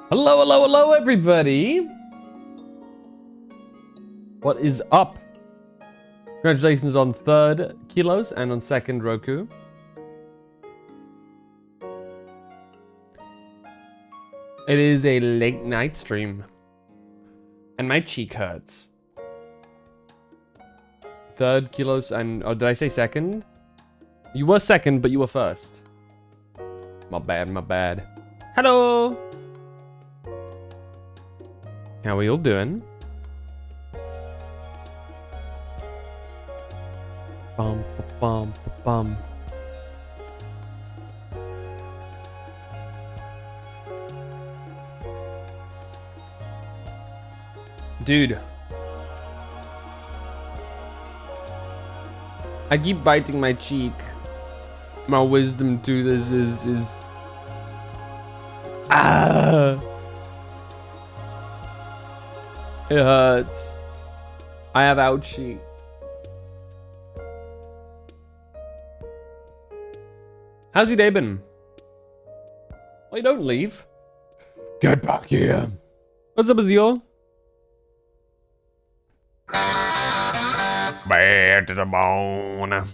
Hello, hello, hello, everybody. What is up? Congratulations on third Kilos and on second Roku. It is a late night stream. And my cheek hurts. 3rd kilos and... Oh, did I say second? You were second, but you were first. My bad, my bad. Hello! How are you all doing? Bum, bum, bum. Dude. I keep biting my cheek. My wisdom tooth is ah. It hurts. I have ouchie. How's your day been? Well, you don't leave. Get back here. What's up, Azio? Bad to the bone. I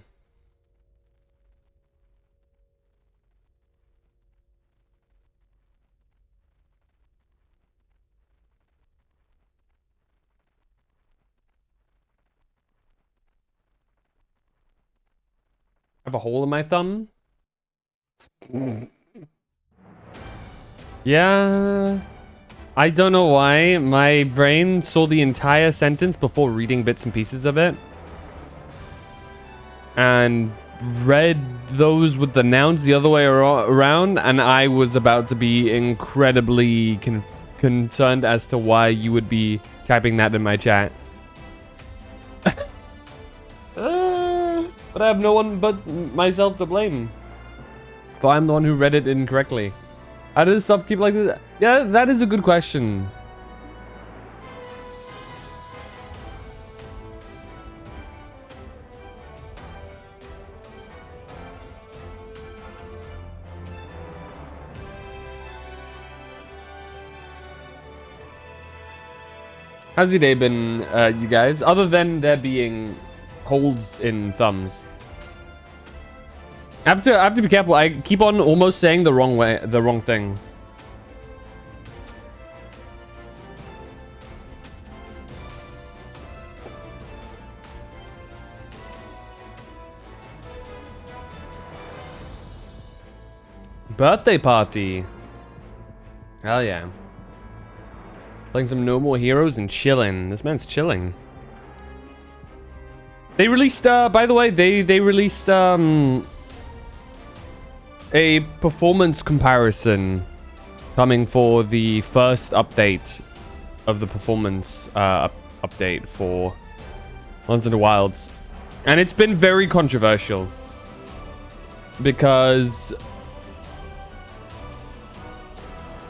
have a hole in my thumb. Yeah. I don't know why. My brain saw the entire sentence before reading bits and pieces of it. And read those with the nouns the other way around. And I was about to be incredibly concerned as to why you would be typing that in my chat. But I have no one but myself to blame. So I'm the one who read it incorrectly. How does stuff keep like this? Yeah, that is a good question. How's your day been, you guys? Other than there being holes in thumbs. I have to be careful. I keep on almost saying the wrong thing. Birthday party. Hell yeah. Playing some No More Heroes and chilling. This man's chilling. They released, by the way, they released, a performance comparison coming for the first update of the performance update for Once in the Wilds. And it's been very controversial because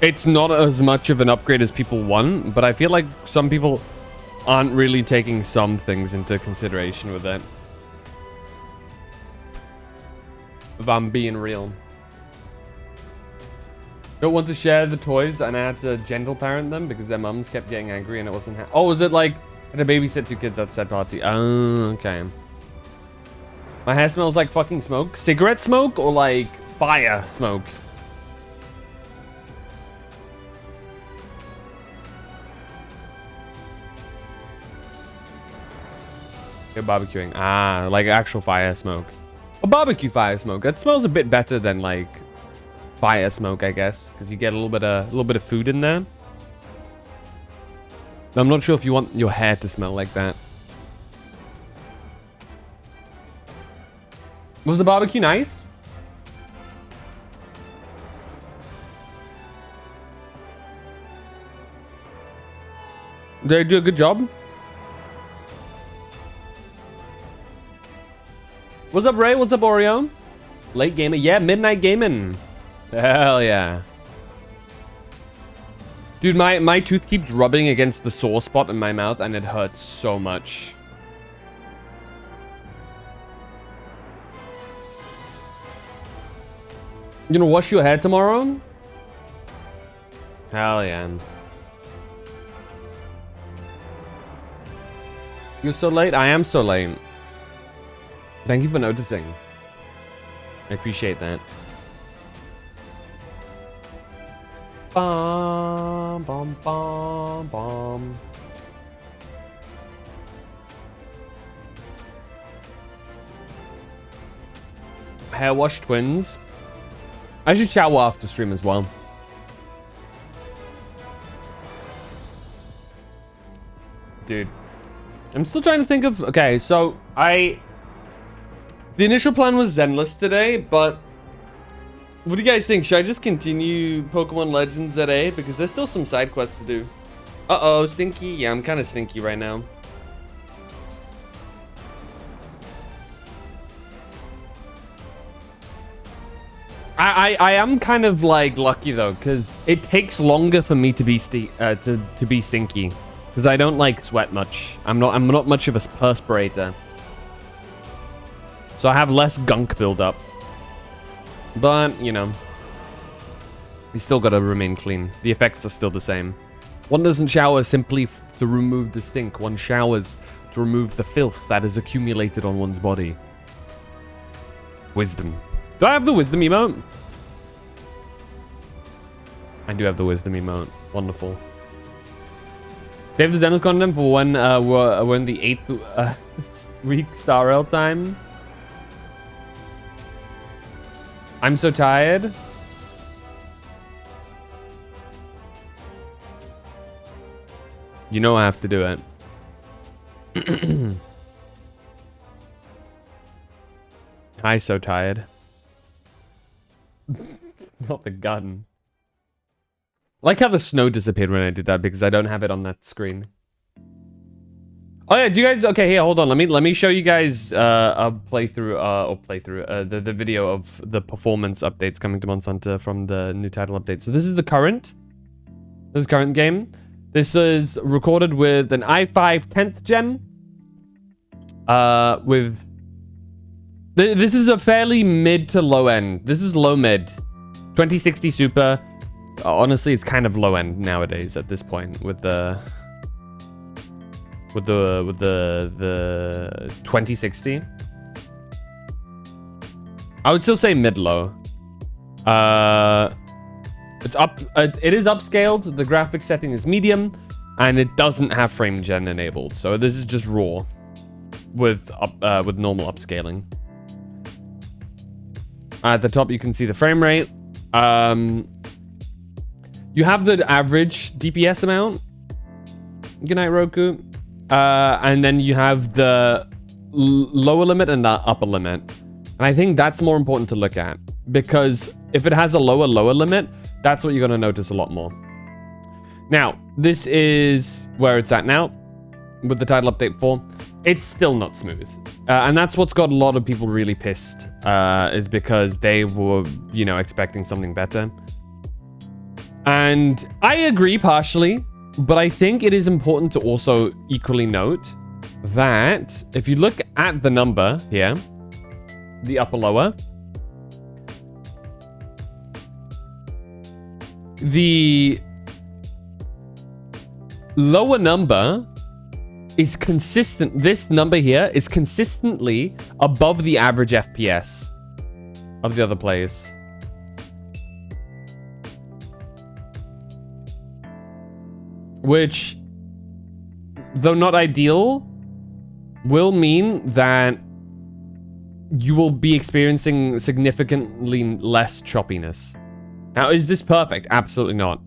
it's not as much of an upgrade as people want, but I feel like some people aren't really taking some things into consideration with it. If I'm being real. Don't want to share the toys, and I had to gentle parent them because their mums kept getting angry and it wasn't... Oh, is it like... I had to babysit 2 kids at said party. Oh, okay. My hair smells like fucking smoke. Cigarette smoke or like fire smoke? You're barbecuing. Ah, like actual fire smoke. A barbecue fire smoke. That smells a bit better than like fire smoke, I guess, because you get a little bit of food in there. I'm not sure if you want your hair to smell like that. Was the barbecue nice? Did they do a good job? What's up, Ray? What's up, Oreo? Late gamer. Yeah, midnight gaming. Hell yeah. Dude, my tooth keeps rubbing against the sore spot in my mouth and it hurts so much. You gonna wash your hair tomorrow? Hell yeah. You're so late? I am so late. Thank you for noticing. I appreciate that. Bum, bum, bum, bum. Hair wash twins. I should shower after stream as well. Dude. I'm still trying to think of... Okay, so the initial plan was Zenless today, but what do you guys think? Should I just continue Pokemon Legends ZA? Because there's still some side quests to do. Uh-oh, stinky. Yeah, I'm kind of stinky right now. I am kind of like lucky though, because it takes longer for me to be to be stinky, because I don't like sweat much. I'm not much of a perspirator, so I have less gunk buildup. But you know, you still gotta remain clean. The effects are still the same. One doesn't shower simply to remove the stink. One showers to remove the filth that is accumulated on one's body. Wisdom. Do I have the wisdom emote? I do have the wisdom emote. Wonderful. Save the Zenless content for when we're in the 8th week Star Rail time. I'm so tired. You know I have to do it. I'm so tired. Not the gun. I like how the snow disappeared when I did that because I don't have it on that screen. Oh yeah, do you guys... Okay, here, hold on. Let me show you guys a playthrough, the video of the performance updates coming to Monster Hunter from the new title update. So this is the current. This is current game. This is recorded with an i5 10th gen. This is a fairly mid to low end. This is low mid. 2060 Super. Honestly, it's kind of low end nowadays at this point with the 2060. I would still say mid low. It's up. It is upscaled. The graphic setting is medium, and it doesn't have frame gen enabled. So this is just raw with normal upscaling. At the top, you can see the frame rate. You have the average DPS amount. Good night, Roku. And then you have the lower limit and the upper limit. And I think that's more important to look at, because if it has a lower limit, that's what you're going to notice a lot more. Now, this is where it's at now with the title update 4. It's still not smooth. And that's what's got a lot of people really pissed, is because they were, you know, expecting something better. And I agree partially, but I think it is important to also equally note that if you look at the number here, the upper lower, the lower number is consistent. This number here is consistently above the average FPS of the other players. Which, though not ideal, will mean that you will be experiencing significantly less choppiness. Now, is this perfect? Absolutely not.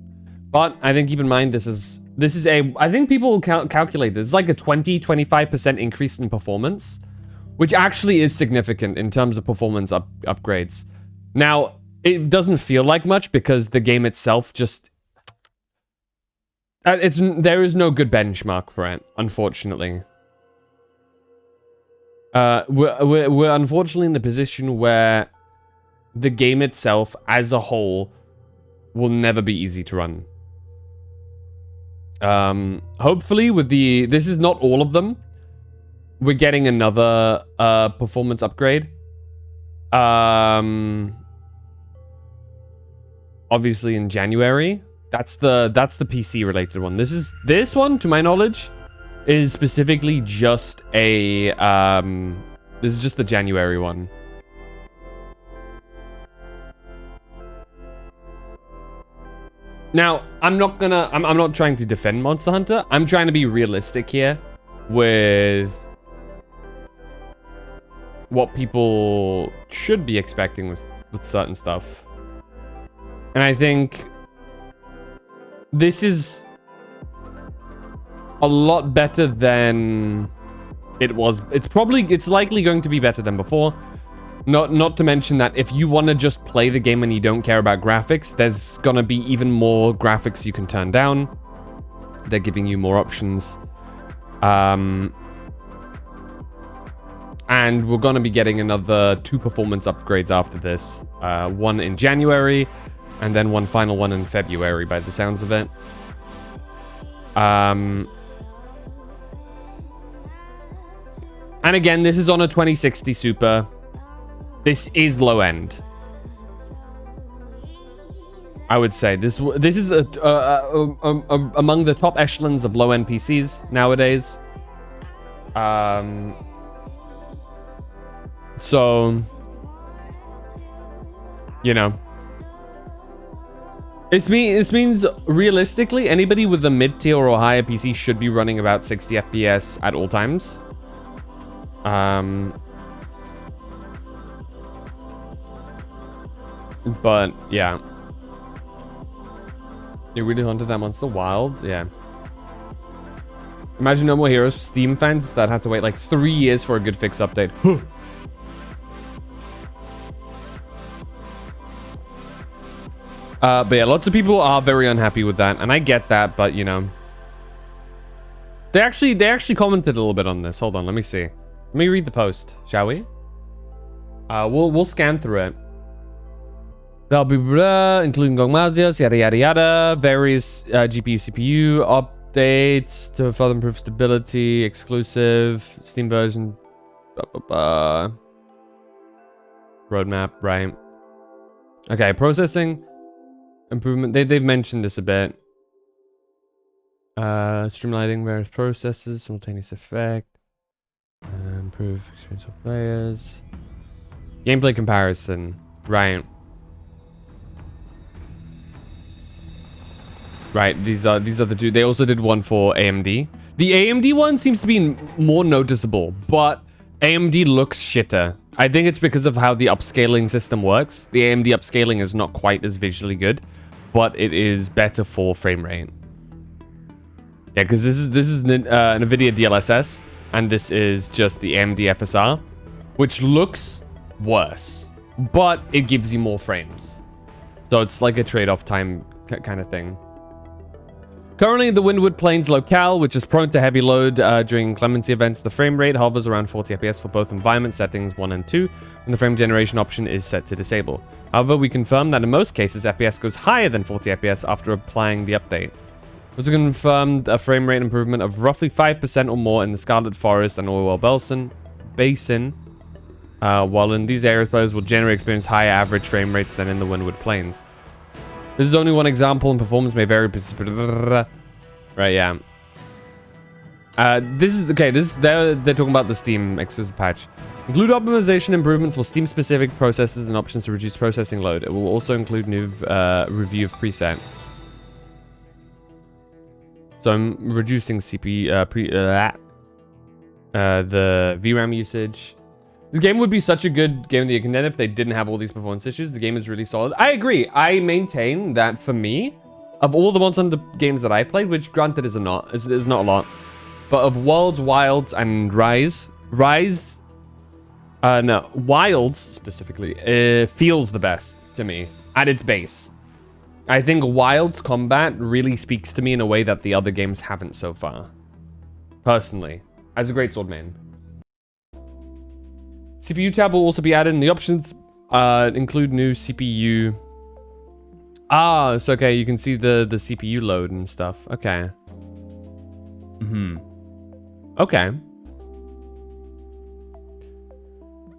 But I think keep in mind this is I think people will calculate this. It's like a 20-25% increase in performance, which actually is significant in terms of performance upgrades. Now, it doesn't feel like much because the game itself just... there is no good benchmark for it, unfortunately. We're unfortunately in the position where the game itself as a whole will never be easy to run. Hopefully with this is not all of them. We're getting another performance upgrade. Obviously in January. That's the PC related one. This one, to my knowledge, is specifically just a this is just the January one. Now, I'm not trying to defend Monster Hunter. I'm trying to be realistic here with what people should be expecting with certain stuff. And I think this is a lot better than it was. It's likely going to be better than before. Not to mention that if you want to just play the game and you don't care about graphics, there's gonna be even more graphics you can turn down. They're giving you more options. And we're gonna be getting another 2 performance upgrades after this. One in January, and then one final one in February by the sounds of it. And again, this is on a 2060 Super. This is low end. I would say this is among the top echelons of low end PCs nowadays. So, you know, this means realistically anybody with a mid-tier or higher PC should be running about 60 FPS at all times. But yeah, you really hunted that monster wild. Yeah. Imagine No More Heroes for Steam fans that had to wait like 3 years for a good fix update. But yeah, lots of people are very unhappy with that, and I get that. But you know, they actually commented a little bit on this. Hold on, let me see. Let me read the post, shall we? We'll scan through it. There'll be including Gongmazios, yada yada yada, various GPU CPU updates to further improve stability, exclusive Steam version, roadmap, right? Okay, processing improvement. They've mentioned this a bit. Streamlining various processes, simultaneous effect, improve experience of players, gameplay comparison, right? Right, these are the two. They also did one for AMD. The AMD one seems to be more noticeable, but AMD looks shitter. I think it's because of how the upscaling system works. The AMD upscaling is not quite as visually good, but it is better for frame rate. Yeah, because this is NVIDIA DLSS, and this is just the AMD FSR, which looks worse, but it gives you more frames. So it's like a trade-off time kind of thing. Currently, the Windward Plains locale, which is prone to heavy load during clemency events, the frame rate hovers around 40 FPS for both environment settings 1 and 2, and the frame generation option is set to disable. However, we confirm that in most cases, FPS goes higher than 40 FPS after applying the update. Also confirmed a frame rate improvement of roughly 5% or more in the Scarlet Forest and Orwell Basin, while in these areas, players will generally experience higher average frame rates than in the Windward Plains. This is only one example, and performance may vary. Right, yeah. This is okay. They're talking about the Steam exclusive patch. Include optimization improvements for Steam-specific processes and options to reduce processing load. It will also include new review of preset. So I'm reducing CPU the VRAM usage. This game would be such a good game of the Weekend if they didn't have all these performance issues. The game is really solid. I agree. I maintain that for me, of all the Monster Hunter games that I've played, which granted is not a lot, but of Worlds, Wilds, and Wilds specifically, feels the best to me at its base. I think Wilds combat really speaks to me in a way that the other games haven't so far. Personally, as a great sword main. CPU tab will also be added in the options. Include new CPU. So okay, you can see the CPU load and stuff. Okay. Okay.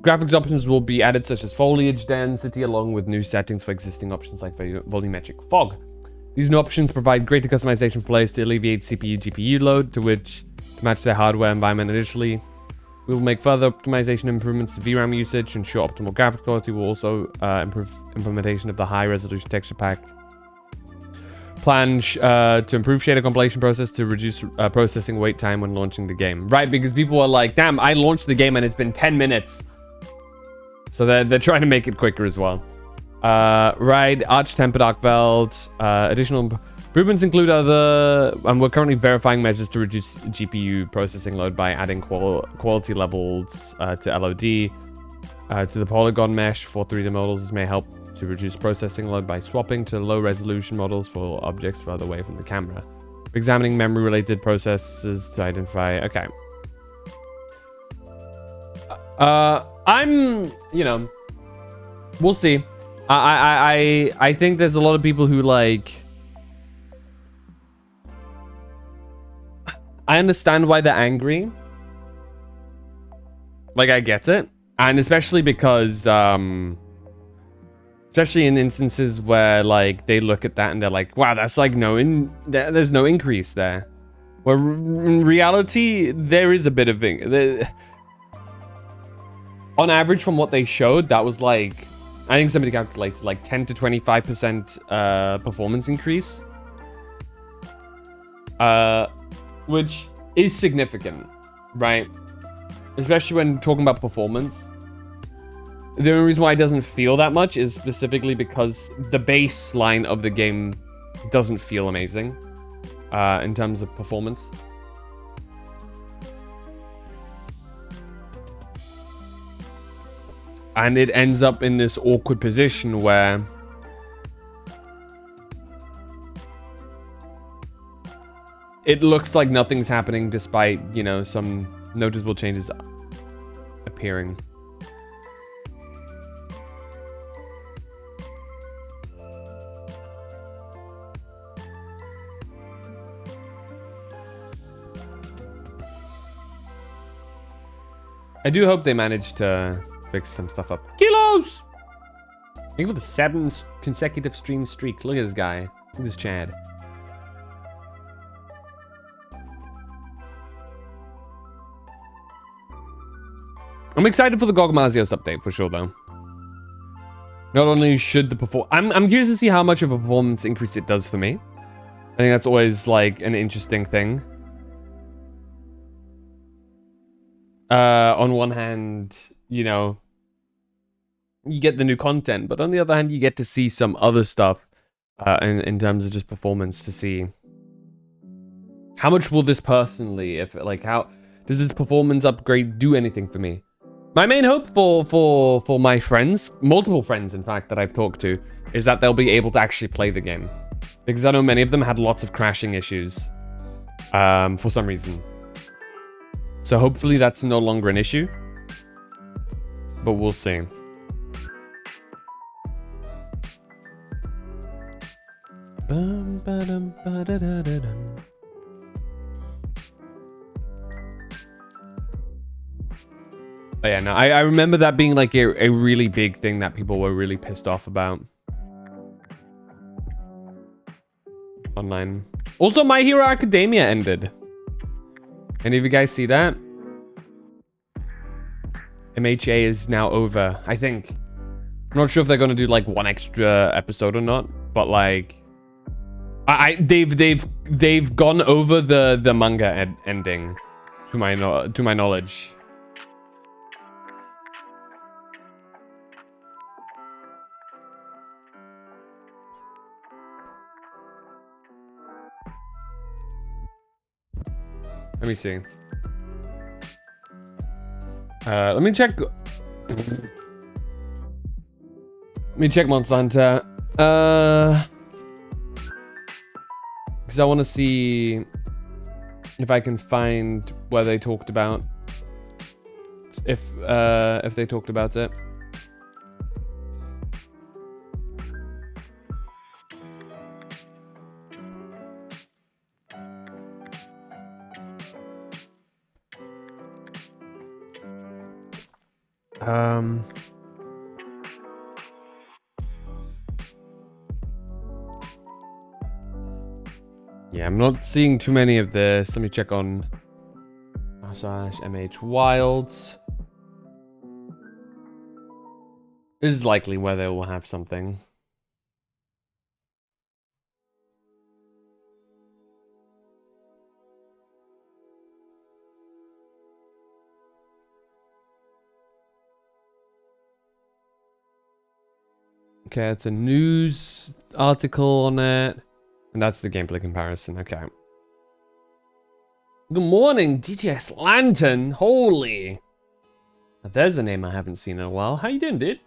Graphics options will be added, such as foliage density, along with new settings for existing options like volumetric fog. These new options provide greater customization for players to alleviate CPU GPU load to match their hardware environment initially. We will make further optimization improvements to VRAM usage to ensure optimal graphics quality. We'll also improve implementation of the high-resolution texture pack. plan to improve shader compilation process to reduce processing wait time when launching the game. Right, because people are like, damn, I launched the game and it's been 10 minutes. So they're trying to make it quicker as well. Right, Arch Tempered Arc Veld. Additional improvements include and we're currently verifying measures to reduce GPU processing load by adding quality levels to LOD. To the polygon mesh for 3D models. This may help to reduce processing load by swapping to low resolution models for objects further away from the camera. Examining memory related processes to identify. Okay. I'm, we'll see. I think there's a lot of people who like. I understand why they're angry. Like, I get it. And especially because, especially in instances where, like, they look at that and they're like, wow, that's like there's no increase there. Where in reality, there is a bit of on average, from what they showed, that was like, I think somebody calculated like 10 to 25% performance increase. Which is significant, right? Especially when talking about performance. The only reason why it doesn't feel that much is specifically because the baseline of the game doesn't feel amazing in terms of performance. And it ends up in this awkward position where it looks like nothing's happening despite, some noticeable changes appearing. I do hope they manage to fix some stuff up. Kilos! Thank you for the 7th consecutive stream streak. Look at this guy. Look at this Chad. I'm excited for the GOG Mazios update for sure, though. Not only should the I'm curious to see how much of a performance increase it does for me. I think that's always like an interesting thing. On one hand, you get the new content, but on the other hand, you get to see some other stuff in terms of just performance to see how much will this personally, how does this performance upgrade do anything for me? My main hope for my friends, multiple friends in fact that I've talked to, is that they'll be able to actually play the game, because I know many of them had lots of crashing issues for some reason. So hopefully that's no longer an issue, but we'll see. Oh yeah, no, I remember that being like a really big thing that people were really pissed off about. Online. Also, My Hero Academia ended. Any of you guys see that? MHA is now over, I think. I'm not sure if they're gonna do like one extra episode or not, but like, they've gone over the manga ending, to my knowledge. Let me see. Let me check. Let me check Monster Hunter. Because I want to see if I can find where they talked about if they talked about it. Yeah, I'm not seeing too many of this. Let me check on MH Wilds. This is likely where they will have something. Okay, it's a news article on it. And that's the gameplay comparison. Okay. Good morning, DTS Lantern. Holy. Now, there's a name I haven't seen in a while. How you doing, dude?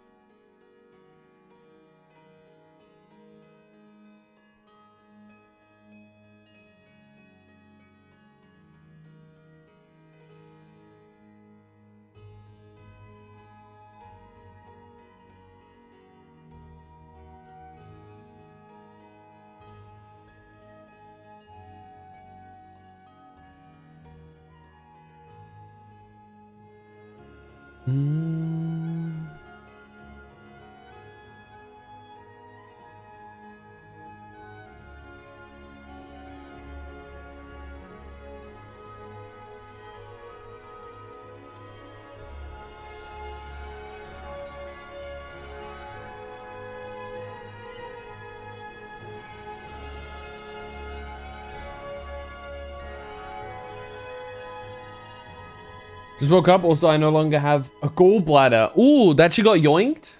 Just woke up. Also, I no longer have a gallbladder. Ooh, that you got yoinked?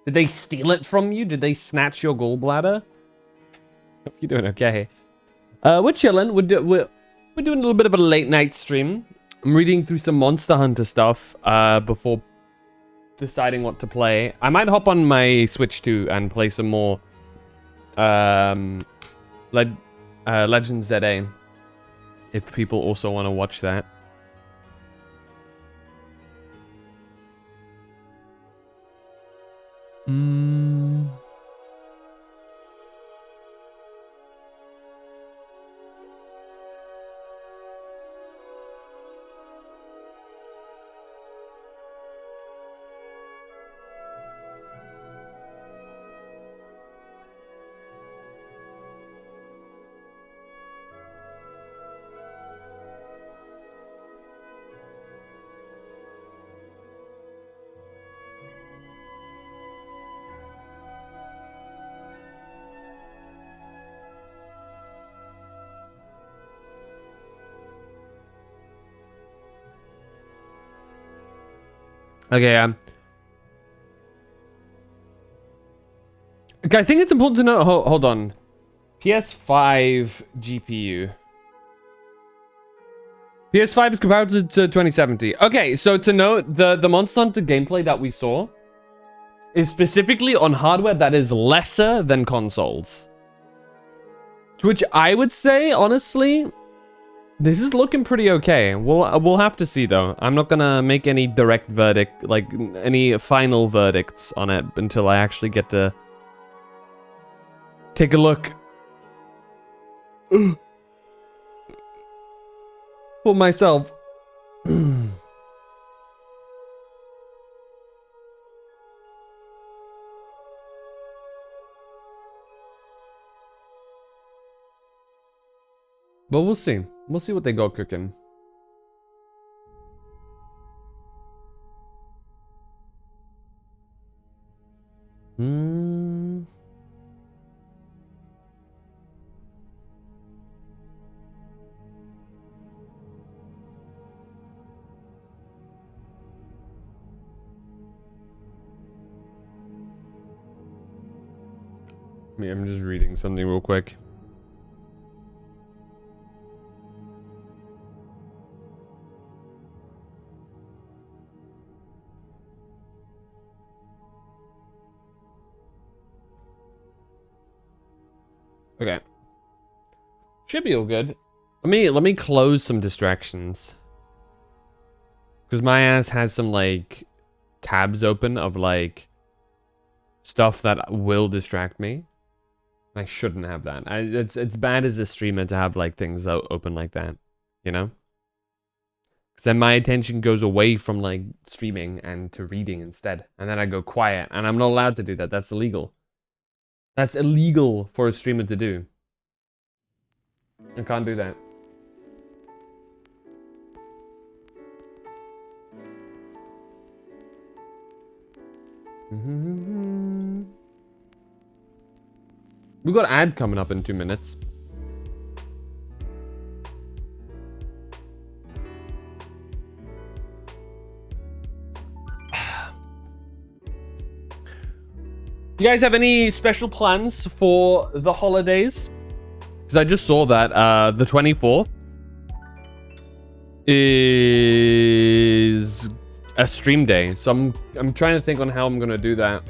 Did they steal it from you? Did they snatch your gallbladder? Hope you're doing okay. We're chilling. We're doing a little bit of a late night stream. I'm reading through some Monster Hunter stuff before deciding what to play. I might hop on my Switch too and play some more Legend ZA if people also want to watch that. Okay, I think it's important to know. Hold on. PS5 GPU. PS5 is comparable to 2070. Okay, so to note, the Monster Hunter gameplay that we saw is specifically on hardware that is lesser than consoles. To which I would say, honestly, this is looking pretty okay. We'll have to see though. I'm not gonna make any direct verdict, like any final verdicts on it until I actually get to take a look for myself. But we'll see. We'll see what they got cooking. I'm just reading something real quick. Okay. Should be all good. Let me close some distractions. Because my ass has some like tabs open of like stuff that will distract me. I shouldn't have that. It's bad as a streamer to have like things open like that, you know? Because then my attention goes away from like streaming and to reading instead. And then I go quiet. And I'm not allowed to do that. That's illegal. That's illegal for a streamer to do. I can't do that. We got ad coming up in 2 minutes. You guys have any special plans for the holidays? Because I just saw that the 24th is a stream day, so I'm trying to think on how I'm gonna do that.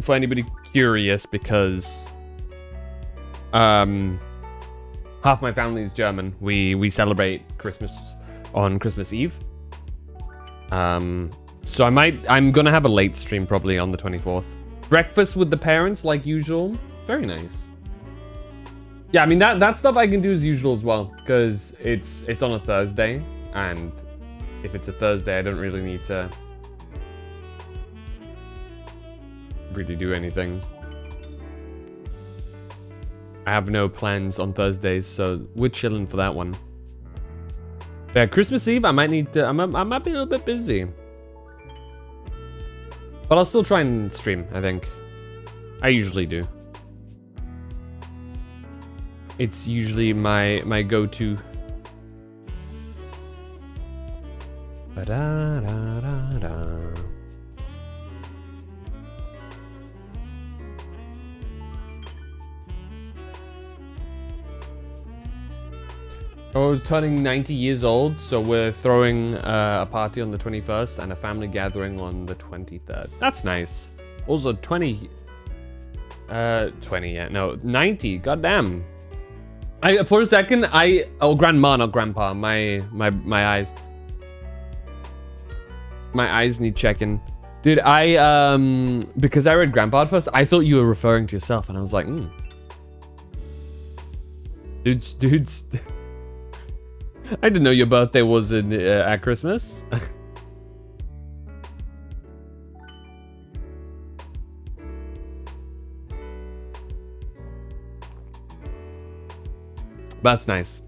For anybody curious, because half my family is German. We celebrate Christmas on Christmas Eve. So I'm gonna have a late stream probably on the 24th. Breakfast with the parents like usual. Very nice. Yeah, I mean that stuff I can do as usual as well, because it's on a Thursday, and if it's a Thursday I don't really need to really do anything. I have no plans on Thursdays, so we're chilling for that one. Yeah, Christmas Eve I might need to I might be a little bit busy. But I'll still try and stream, I think. I usually do. It's usually my go-to. Ba-da-da-da-da. I was turning 90 years old, so we're throwing a party on the 21st and a family gathering on the 23rd. That's nice. Also 20, yeah, no, 90, goddamn. For a second, oh, grandma, not grandpa, my eyes. My eyes need checking. Dude, because I read grandpa at first, I thought you were referring to yourself, and I was like, Dudes. I didn't know your birthday was at Christmas. That's nice.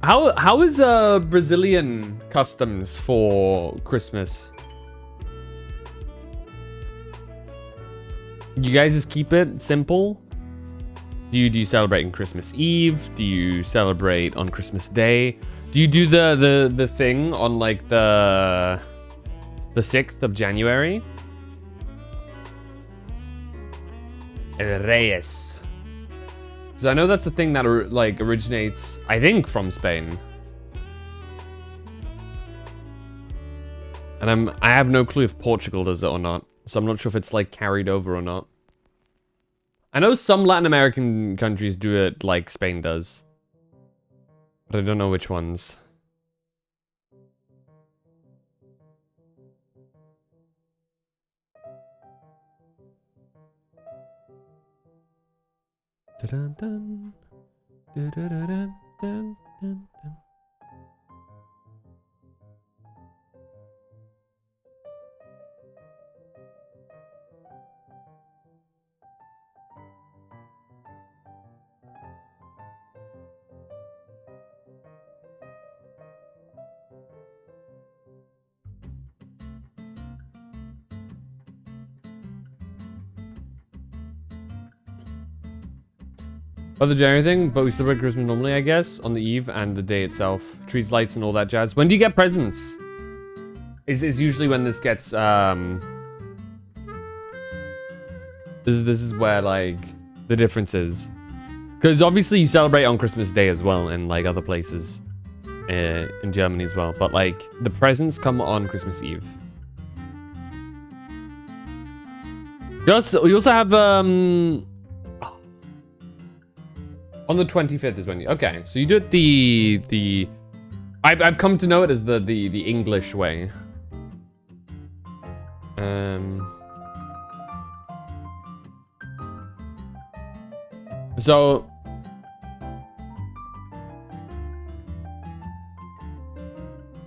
How is Brazilian customs for Christmas? You guys just keep it simple? Do you celebrate on Christmas Eve? Do you celebrate on Christmas Day? Do you do the thing on like the 6th of January? El Reyes. Because I know that's a thing that like originates, I think, from Spain. And I have no clue if Portugal does it or not. So I'm not sure if it's like carried over or not. I know some Latin American countries do it like Spain does. But I don't know which ones. Dun-dun-dun. Dun-dun-dun-dun-dun-dun. Other January thing, but we celebrate Christmas normally, I guess, on the eve and the day itself. Trees, lights, and all that jazz. When do you get presents? Is usually when this gets This is where like the difference is, because obviously you celebrate on Christmas Day as well, in like other places in Germany as well. But like the presents come on Christmas Eve. You also have on the 25th is when you... Okay, so you do it the... I've come to know it as the English way. So...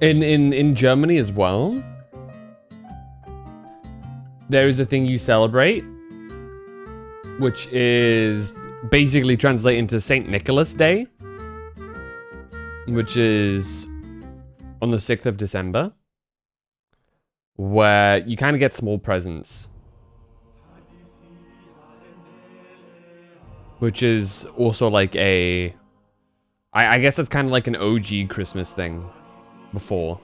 In Germany as well, there is a thing you celebrate, which is... basically translate into St. Nicholas Day, which is on the 6th of December, where you kind of get small presents, which is also like a I guess that's kind of like an OG Christmas thing before.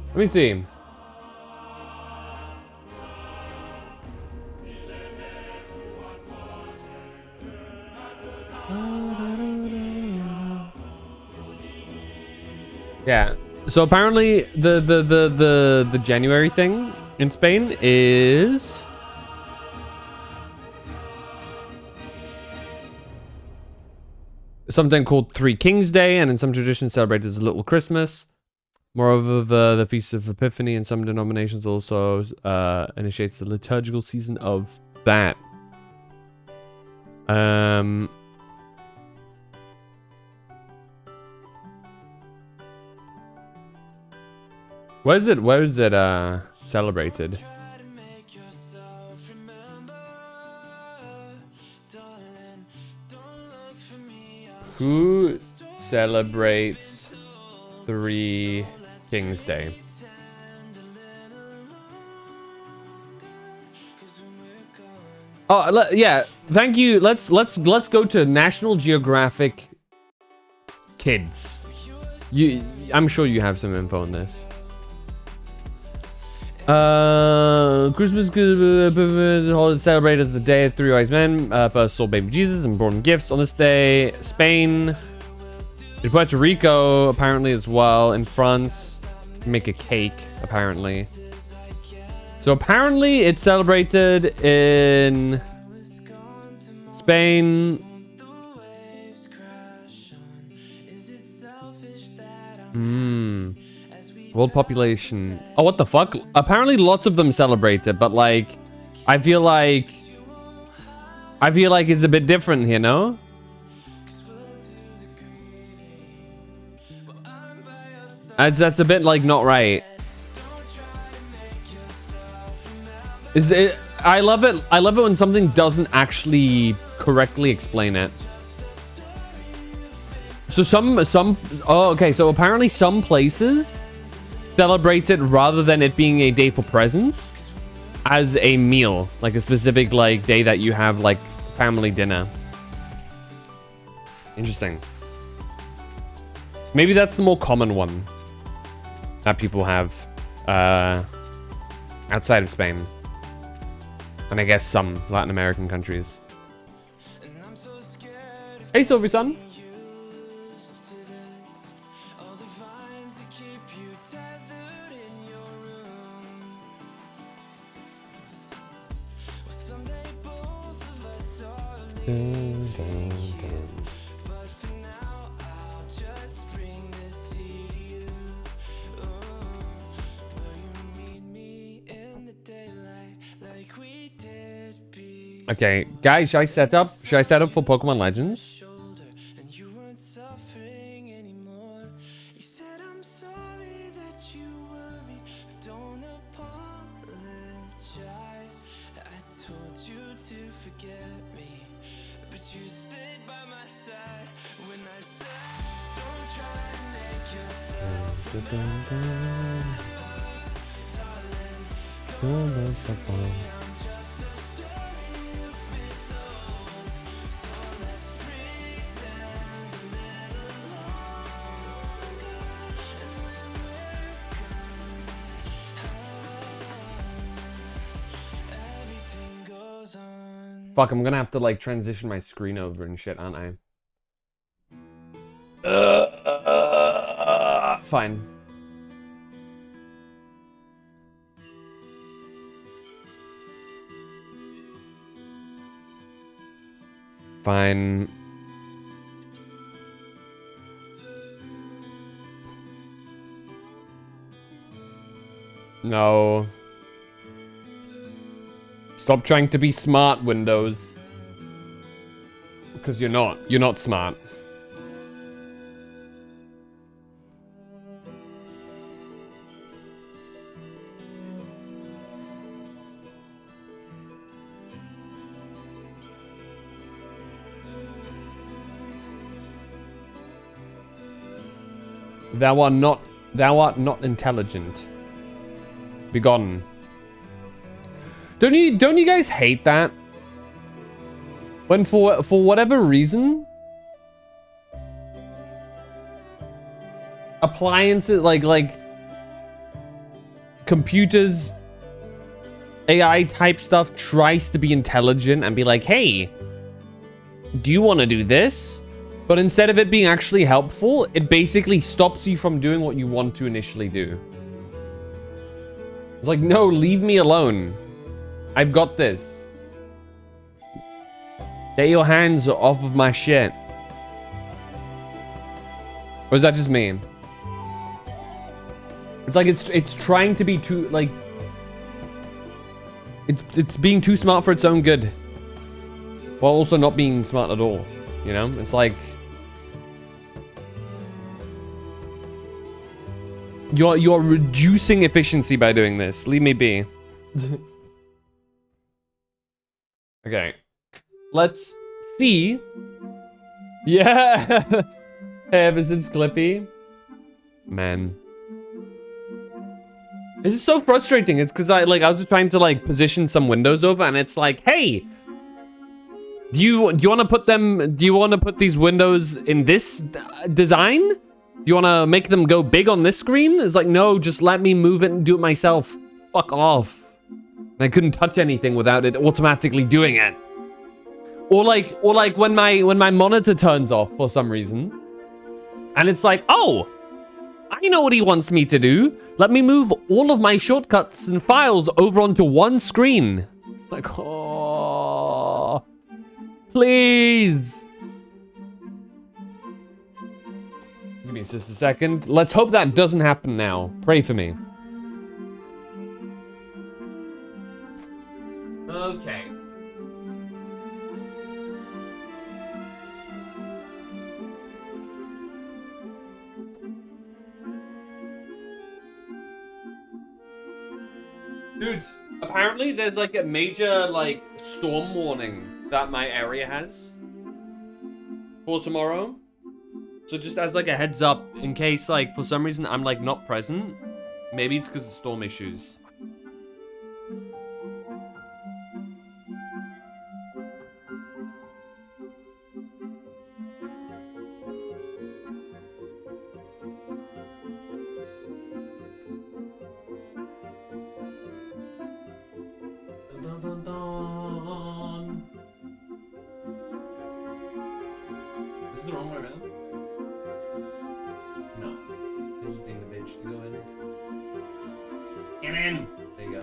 Let me see. Yeah. So apparently the January thing in Spain is something called Three Kings Day, and in some traditions celebrated as a Little Christmas. Moreover, the Feast of Epiphany in some denominations also initiates the liturgical season of that. Where is it celebrated? Who celebrates Three Kings Day? Oh, yeah. Thank you. Let's go to National Geographic Kids. I'm sure you have some info on this. Christmas holiday celebrated as the day of three wise men first saw baby Jesus and brought him gifts on this day. Spain, in Puerto Rico apparently as well. In France, make a cake apparently. So apparently it's celebrated in Spain. World population. Oh, what the fuck? Apparently lots of them celebrate it, but like, I feel like it's a bit different here, no? That's a bit like not right. Is it? I love it when something doesn't actually correctly explain it. So oh, okay, so apparently some places celebrate it rather than it being a day for presents as a meal, like a specific like day that you have like family dinner. Interesting. Maybe that's the more common one that people have outside of Spain, and I guess some Latin American countries. Hey, Silver Sun. Dun, dun, dun. Okay, guys, should I set up for Pokemon Legends? Fuck, I'm gonna have to like transition my screen over and shit, aren't I? Fine. Fine. No. Stop trying to be smart, Windows. Because you're not. You're not smart. Thou art not Thou art not intelligent. Begone. Don't you guys hate that? When for whatever reason, appliances like computers, AI type stuff tries to be intelligent and be like, hey, do you want to do this? But instead of it being actually helpful, it basically stops you from doing what you want to initially do. It's like, no, leave me alone. I've got this. Get your hands off of my shit. Or is that just me? It's like it's trying to be too, like, it's being too smart for its own good, while also not being smart at all. You know, it's like you're reducing efficiency by doing this. Leave me be. Okay, let's see. Yeah, ever since Clippy, man. This is so frustrating. It's because I was just trying to like position some windows over, and it's like, hey, do you want to put them? Do you want to put these windows in this design? Do you want to make them go big on this screen? It's like, no, just let me move it and do it myself. Fuck off. And I couldn't touch anything without it automatically doing it. Or like when my monitor turns off for some reason, and it's like, oh, I know what he wants me to do. Let me move all of my shortcuts and files over onto one screen. It's like, oh, please. Give me just a second. Let's hope that doesn't happen now. Pray for me. Okay. Dude, apparently there's like a major like storm warning that my area has for tomorrow. So just as like a heads up, in case like for some reason I'm like not present, maybe it's because of storm issues. The wrong way around? No. You're just being a bitch to go in. Get in! There you go.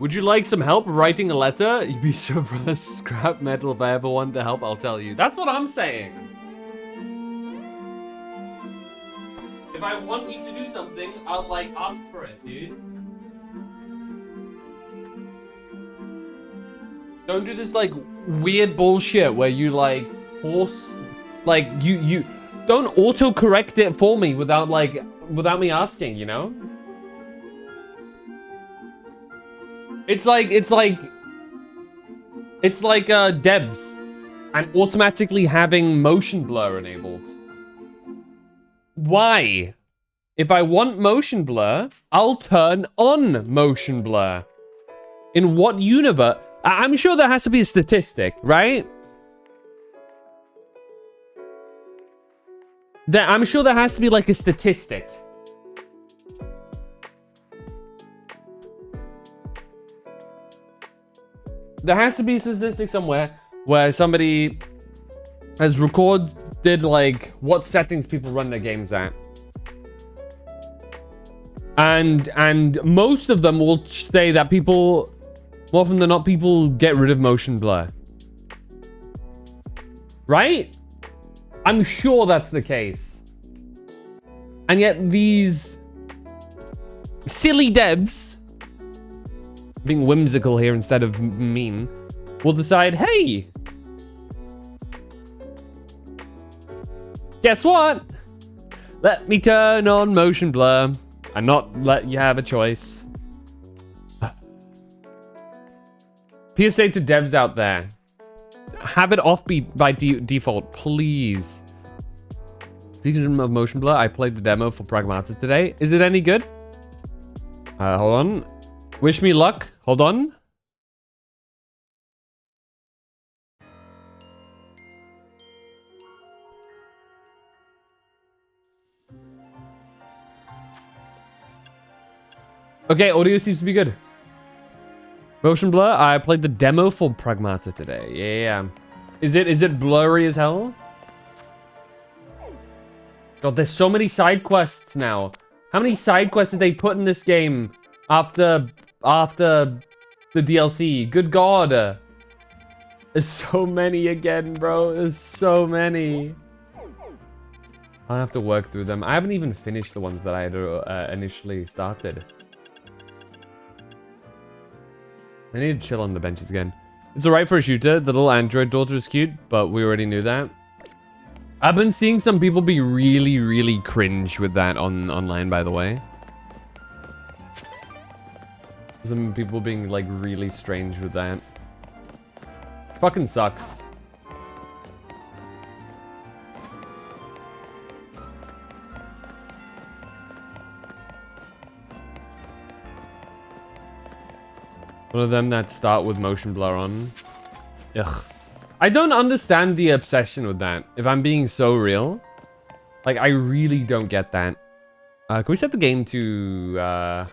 Would you like some help writing a letter? You'd be so scrap metal. If I ever want to help, I'll tell you. That's what I'm saying. If I want you to do something, I'll like ask for it, dude. Don't do this like weird bullshit where you like force, like you don't auto-correct it for me without me asking, you know? It's like devs and automatically having motion blur enabled. Why? If I want motion blur, I'll turn on motion blur. In what universe? I'm sure there has to be a statistic, right? I'm sure there has to be like a statistic. There has to be a statistic somewhere where somebody has recorded like what settings people run their games at. And most of them will say that people, more often than not, people get rid of motion blur. Right? I'm sure that's the case. And yet these silly devs, being whimsical here instead of mean, will decide, hey, guess what? Let me turn on motion blur and not let you have a choice. PSA to devs out there. Have it off by default, please. Speaking of Motion Blur, I played the demo for Pragmata today. Is it any good? Hold on. Wish me luck. Hold on. Okay, audio seems to be good. Motion Blur, I played the demo for Pragmata today. Yeah. Is it blurry as hell? God, there's so many side quests now. How many side quests did they put in this game after the DLC? Good God. There's so many again, bro. There's so many. I'll have to work through them. I haven't even finished the ones that I had initially started. I need to chill on the benches again. It's alright for a shooter. The little android daughter is cute, but we already knew that. I've been seeing some people be really, really cringe with that online, by the way. Some people being, like, really strange with that. Fucking sucks. One of them that start with motion blur on. Ugh. I don't understand the obsession with that, if I'm being so real. Like, I really don't get that. Can we set the game to,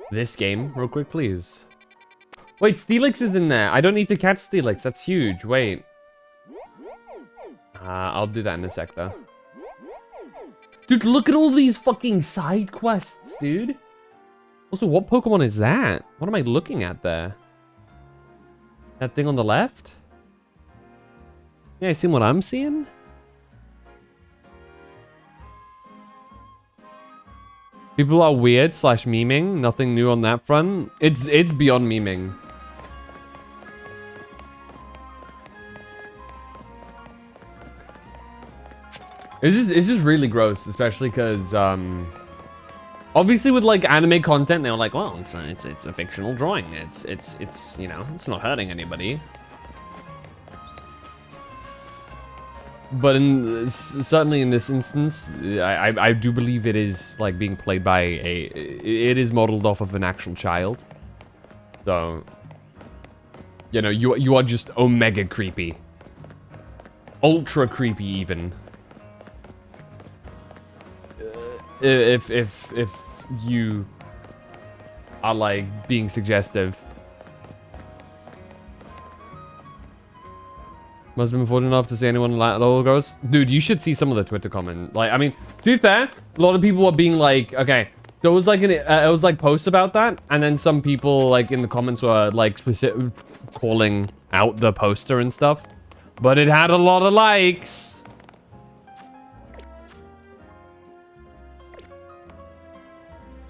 this game real quick, please? Wait, Steelix is in there. I don't need to catch Steelix. That's huge. Wait. I'll do that in a sec, though. Dude, look at all these fucking side quests, dude. Also, what Pokemon is that? What am I looking at there? That thing on the left? Yeah, you seen what I'm seeing? People are weird / memeing. Nothing new on that front. It's beyond memeing. It's just really gross, especially because obviously with like anime content, they're like, well, it's a fictional drawing. It's you know, it's not hurting anybody. But certainly in this instance, I do believe it is like being played by it is modeled off of an actual child. So, you know, you are just omega creepy, ultra creepy even. If you are like being suggestive. Must have been fortunate enough to see anyone like Lowell Gross. Dude, you should see some of the Twitter comment. Like, I mean, to be fair, a lot of people were being like, okay, there was like it was like posts about that, and then some people like in the comments were like specific calling out the poster and stuff, but it had a lot of likes.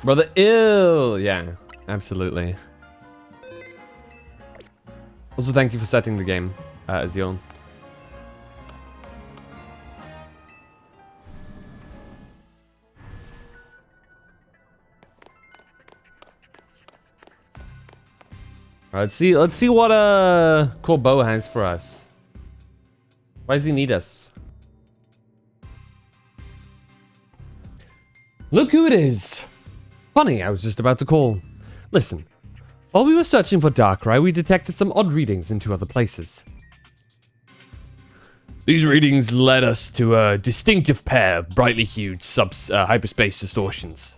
Brother, ill. Yeah, absolutely. Also, thank you for setting the game, Azion. Alright, let's see what Corbeau has for us. Why does he need us? Look who it is! Funny, I was just about to call. Listen, while we were searching for Darkrai, we detected some odd readings in 2 other places. These readings led us to a distinctive pair of brightly hued hyperspace distortions.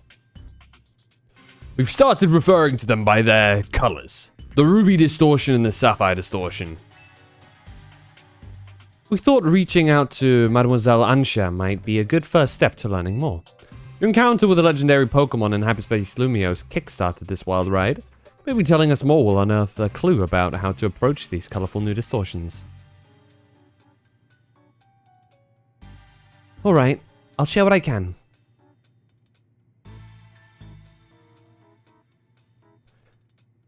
We've started referring to them by their colors. The ruby distortion and the sapphire distortion. We thought reaching out to Mademoiselle Ansha might be a good first step to learning more. Your encounter with a legendary Pokemon in Hyperspace Lumiose kickstarted this wild ride. Maybe telling us more will unearth a clue about how to approach these colorful new distortions. Alright, I'll share what I can.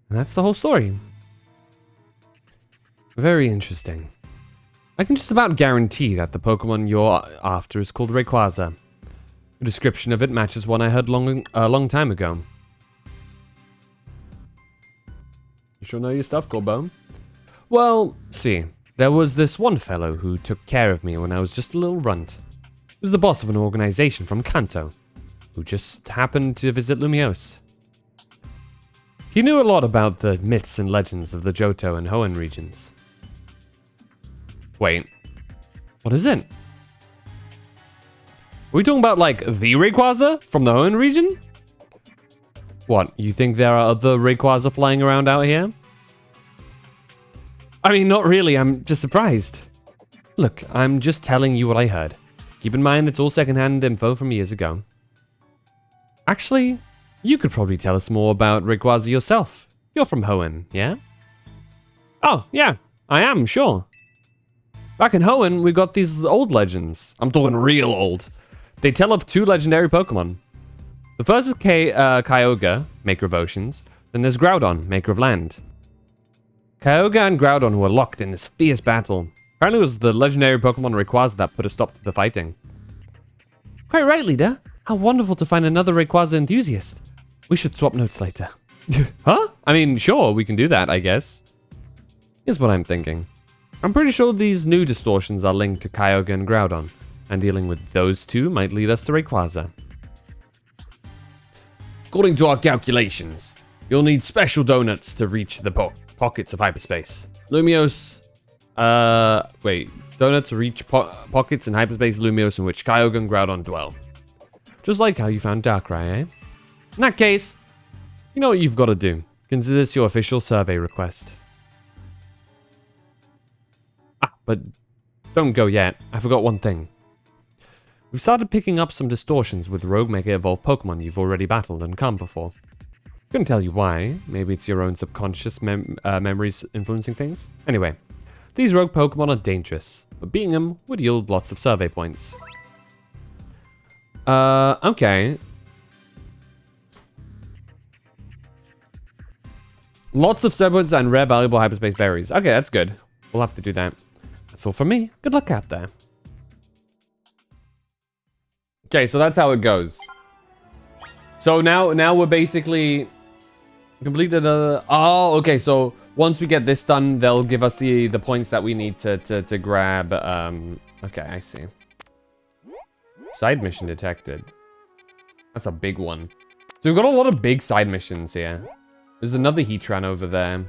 And that's the whole story. Very interesting. I can just about guarantee that the Pokemon you're after is called Rayquaza. The description of it matches one I heard a long time ago. You sure know your stuff, Corbeau? Well, see, there was this one fellow who took care of me when I was just a little runt. was the boss of an organization from Kanto, who just happened to visit Lumiose. He knew a lot about the myths and legends of the Johto and Hoenn regions. Wait, what is it? Are we talking about, like, the Rayquaza from the Hoenn region? What, you think there are other Rayquaza flying around out here? I mean, not really, I'm just surprised. Look, I'm just telling you what I heard. Keep in mind it's all secondhand info from years ago. Actually, you could probably tell us more about Rayquaza yourself. You're from Hoenn, yeah? Oh, yeah, I am, sure. Back in Hoenn, we got these old legends. I'm talking real old. They tell of 2 legendary Pokemon. The first is Kyogre, maker of oceans. Then there's Groudon, maker of land. Kyogre and Groudon were locked in this fierce battle. Apparently it was the legendary Pokemon Rayquaza that put a stop to the fighting. Quite right, leader. How wonderful to find another Rayquaza enthusiast. We should swap notes later. Huh? I mean, sure, we can do that, I guess. Here's what I'm thinking. I'm pretty sure these new distortions are linked to Kyogre and Groudon, and dealing with those 2 might lead us to Rayquaza. According to our calculations, you'll need special donuts to reach the pockets of hyperspace. Lumiose... wait. Donuts reach pockets in hyperspace Lumiose in which Kyogre and Groudon dwell. Just like how you found Darkrai, eh? In that case, you know what you've got to do. Consider this your official survey request. Ah, but don't go yet. I forgot one thing. We've started picking up some distortions with rogue Mega Evolved Pokemon you've already battled and calmed before. Couldn't tell you why. Maybe it's your own subconscious memories influencing things. Anyway, these rogue Pokemon are dangerous, but beating them would yield lots of survey points. Okay. Lots of survey points and rare valuable hyperspace berries. Okay, that's good. We'll have to do that. That's all from me. Good luck out there. Okay, so that's how it goes. So now we're basically completed a... Oh, okay, so once we get this done, they'll give us the points that we need to grab. Okay, I see. Side mission detected. That's a big one. So we've got a lot of big side missions here. There's another Heatran over there.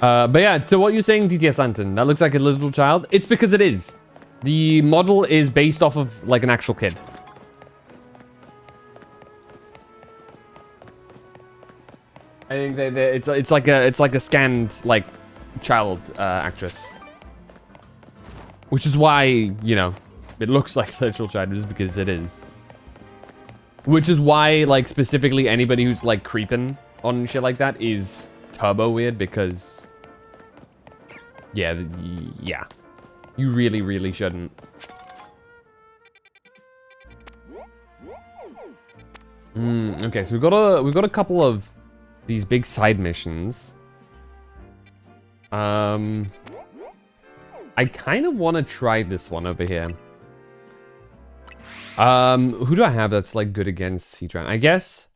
But yeah, to what you're saying, DTS Lantern, that looks like a little child. It's because it is. The model is based off of, like, an actual kid. I think it's like a scanned, like, child actress. Which is why, you know, it looks like a literal child, just because it is. Which is why, like, specifically anybody who's, like, creeping on shit like that is turbo weird, because... Yeah, yeah. You really, really shouldn't. Okay, so we've got a couple of these big side missions. I kind of want to try this one over here. Who do I have that's like good against Heatran? I guess.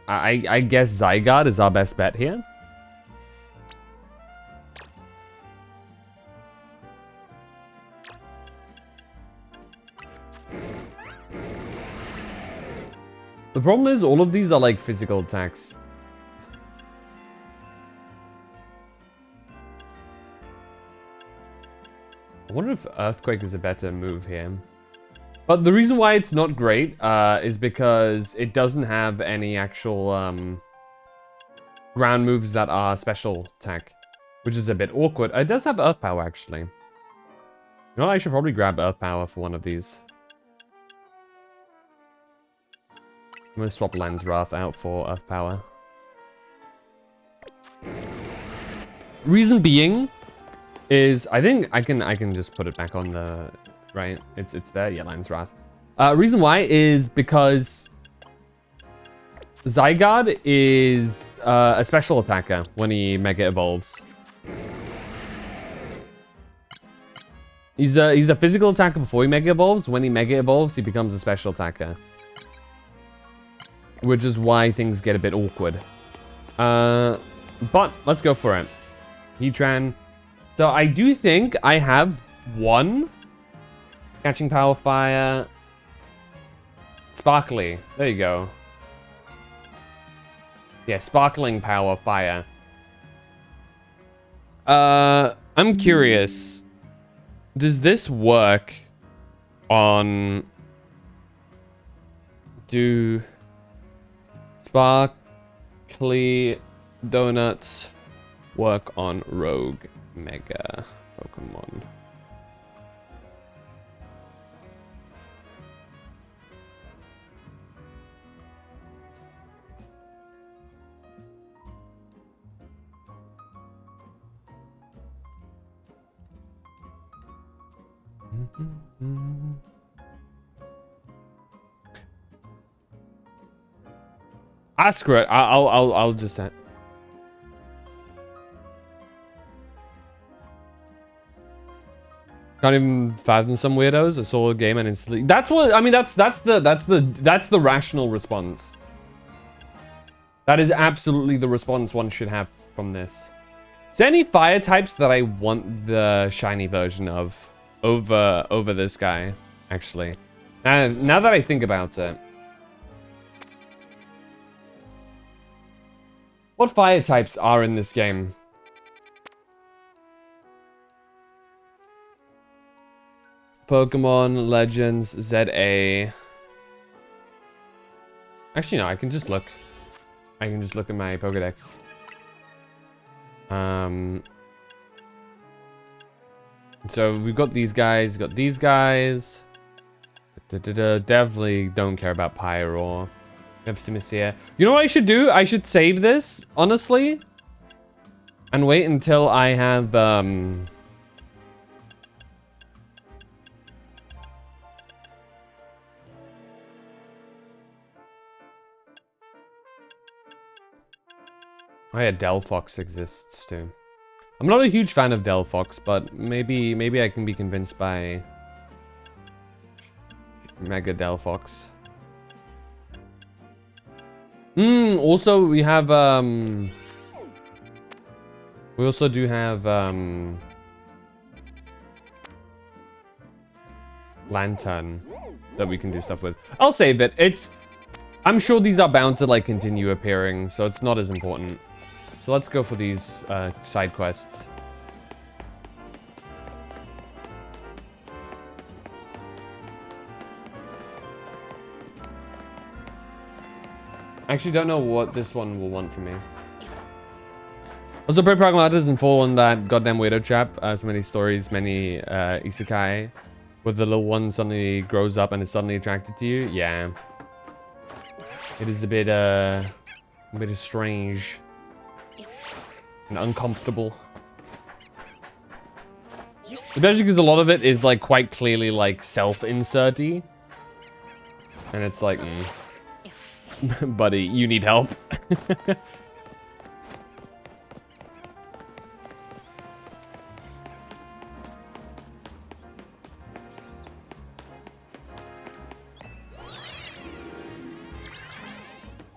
I guess Zygarde is our best bet here. The problem is all of these are like physical attacks. I wonder if Earthquake is a better move here. But the reason why it's not great is because it doesn't have any actual ground moves that are special attack, which is a bit awkward. It does have Earth Power, actually. You know what? I should probably grab Earth Power for one of these. I'm going to swap Lens Wrath out for Earth Power. Reason being is I think I can just put it back on the right. It's there. Yeah, Lens Wrath. Reason why is because Zygarde is a special attacker when he Mega Evolves. He's a physical attacker before he Mega Evolves. When he Mega Evolves, he becomes a special attacker. Which is why things get a bit awkward. But let's go for it. Heatran. So I do think I have one. Catching Power Fire. Sparkly. There you go. Yeah, Sparkling Power Fire. I'm curious. Does this work on... Do Sparkly Donuts work on Rogue Mega Pokemon? Screw it. I'll just. Can't even fathom some weirdos. I saw a game and instantly. That's what I mean. That's the rational response. That is absolutely the response one should have from this. Is there any fire types that I want the shiny version of over this guy? Actually, now that I think about it. What fire types are in this game? Pokemon Legends ZA. Actually, no, I can just look. I can just look at my Pokedex. So we've got these guys, got these guys. Definitely don't care about Pyro. We have Simisear. You know what I should do? I should save this, honestly. And wait until I have, Oh yeah, Delphox exists too. I'm not a huge fan of Delphox, but maybe I can be convinced by Mega Delphox. Also we have we also do have Lantern that we can do stuff with. I'll save it. I'm sure these are bound to like continue appearing, so it's not as important. So let's go for these side quests. I actually don't know what this one will want from me. Also, pray Pragmata doesn't fall on that goddamn weirdo trap. So many stories, many isekai, where the little one suddenly grows up and is suddenly attracted to you. Yeah, it is a bit strange and uncomfortable. Especially because a lot of it is like quite clearly like self-inserty, and it's like, buddy, you need help.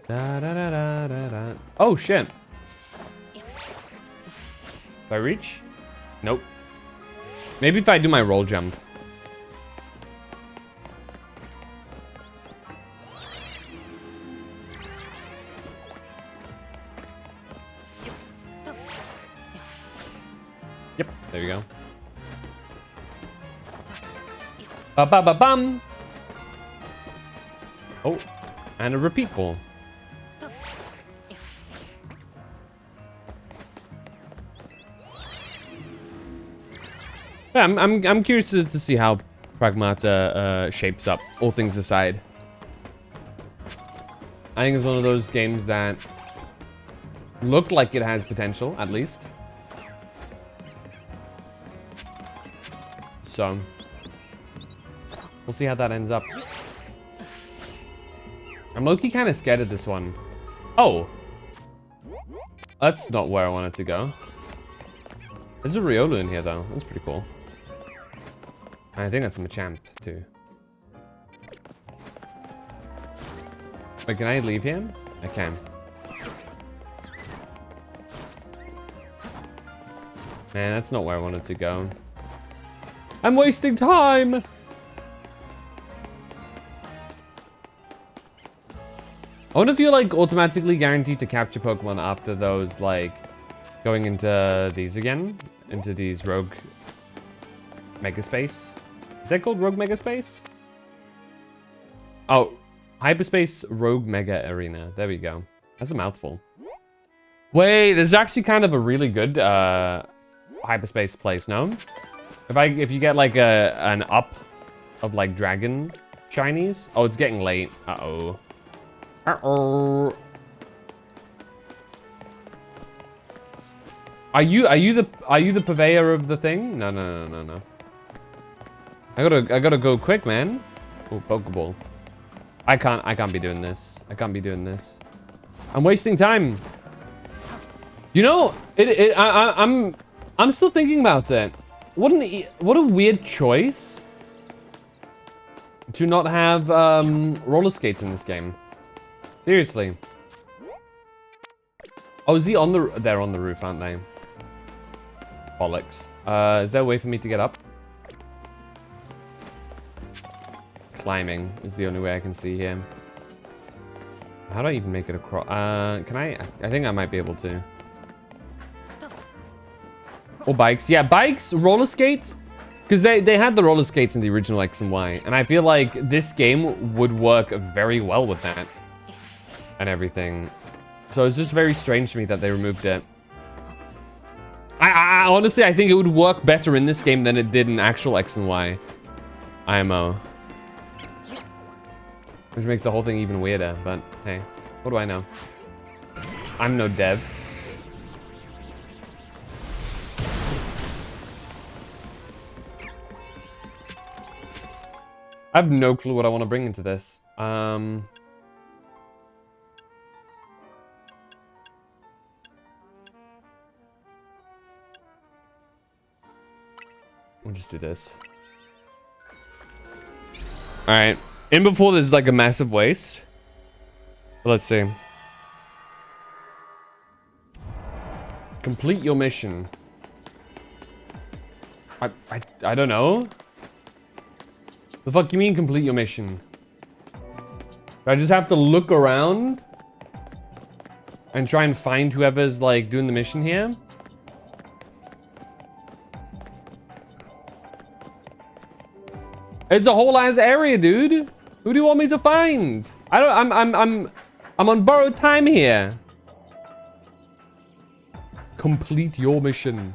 Da, da, da, da, da, da. Oh shit. Do I reach? Nope. Maybe if I do my roll jump. Yep, there we go. Ba ba ba bum. Oh, and a repeat ball. Yeah, I'm curious to see how Pragmata shapes up, all things aside. I think it's one of those games that looked like it has potential, at least. So, we'll see how that ends up. I'm low-key kind of scared of this one. Oh! That's not where I wanted to go. There's a Riolu in here, though. That's pretty cool. And I think that's a Machamp, too. Wait, can I leave him? I can. Man, that's not where I wanted to go. I'm wasting time! I wonder if you're like automatically guaranteed to capture Pokemon after those, like, going into these again? Into these Rogue Megaspace? Is that called Rogue Megaspace? Oh, Hyperspace Rogue Mega Arena. There we go. That's a mouthful. Wait, this is actually kind of a really good hyperspace place, no? If you get like an up of like dragon shinies. Oh, it's getting late. Uh-oh. Uh-oh. Are you the purveyor of the thing? No. I gotta go quick, man. Oh, Pokeball. I can't be doing this. I can't be doing this. I'm wasting time. You know, I'm still thinking about it. What a weird choice to not have roller skates in this game. Seriously. Oh, is he on the? They're on the roof, aren't they? Bollocks. Is there a way for me to get up? Climbing is the only way I can see here. How do I even make it across? Can I? I think I might be able to. Or bikes. Yeah, bikes, roller skates. Because they had the roller skates in the original X and Y. And I feel like this game would work very well with that. And everything. So it's just very strange to me that they removed it. I honestly, I think it would work better in this game than it did in actual X and Y IMO. Which makes the whole thing even weirder, but hey, what do I know? I'm no dev. I have no clue what I want to bring into this. We'll just do this. All right. In before there's like a massive waste. But let's see. Complete your mission. I don't know. The fuck you mean complete your mission? I just have to look around and try and find whoever's like doing the mission here. It's a whole ass area, dude. Who do you want me to find? I'm on borrowed time here. Complete your mission.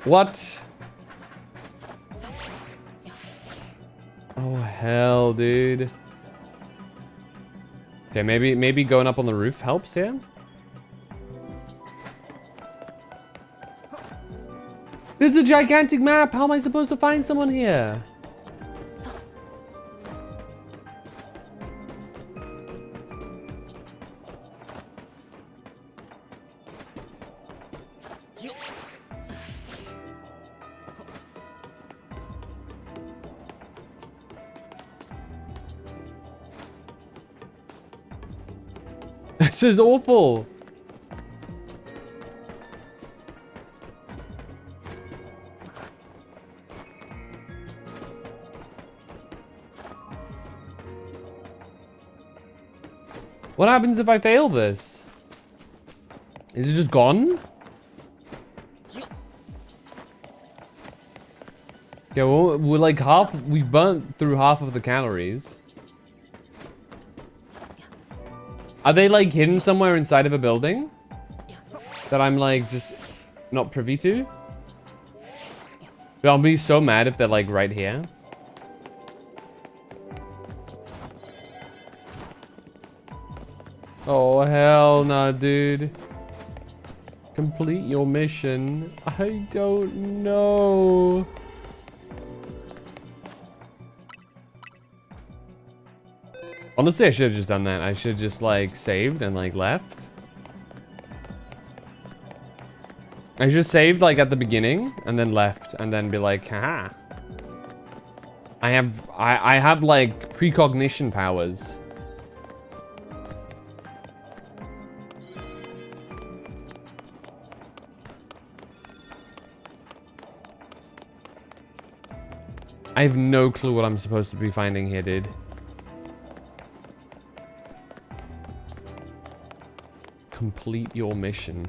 What? Oh hell, dude. Okay, maybe going up on the roof helps here. It's a gigantic map. How am I supposed to find someone here? This is awful. What happens if I fail this? Is it just gone? Yeah, well, we're like we've burnt through half of the calories. Are they like hidden somewhere inside of a building? That I'm like just not privy to? I'll be so mad if they're like right here. Oh, hell no, dude. Complete your mission. I don't know. Honestly, I should have just done that. I should have just like saved and like left. I should have saved like at the beginning and then left and then be like, haha. I have like precognition powers. I have no clue what I'm supposed to be finding here, dude. Complete your mission.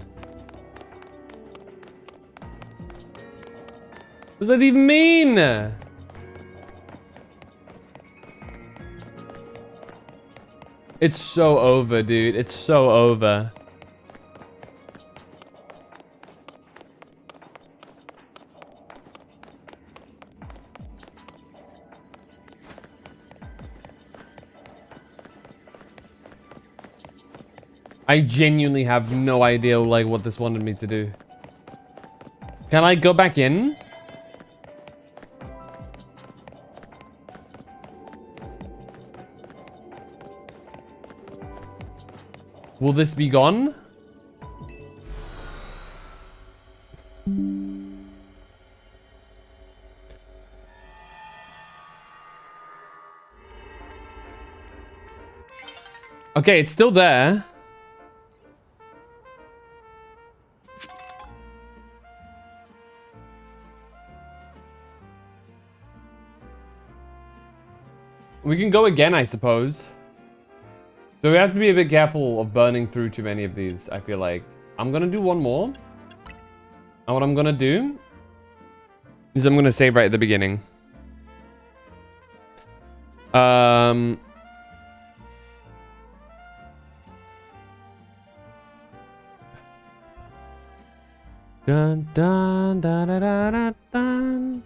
What does that even mean? It's so over, dude. It's so over. I genuinely have no idea, like, what this wanted me to do. Can I go back in? Will this be gone? Okay, it's still there. We can go again, I suppose. So we have to be a bit careful of burning through too many of these, I feel like. I'm gonna do one more. And what I'm gonna do is I'm gonna save right at the beginning. Dun, dun, dun, dun, dun, dun.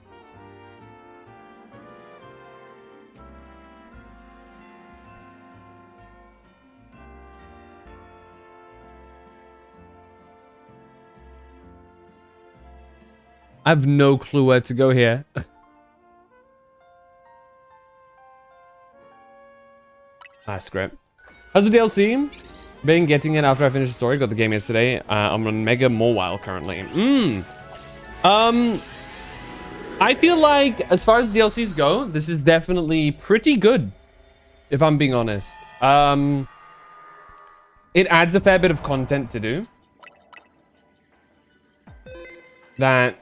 I have no clue where to go here. Scrap. How's the DLC? Been getting it after I finished the story. Got the game yesterday. I'm on Mega Mobile currently. I feel like, as far as DLCs go, this is definitely pretty good, if I'm being honest. It adds a fair bit of content to do. That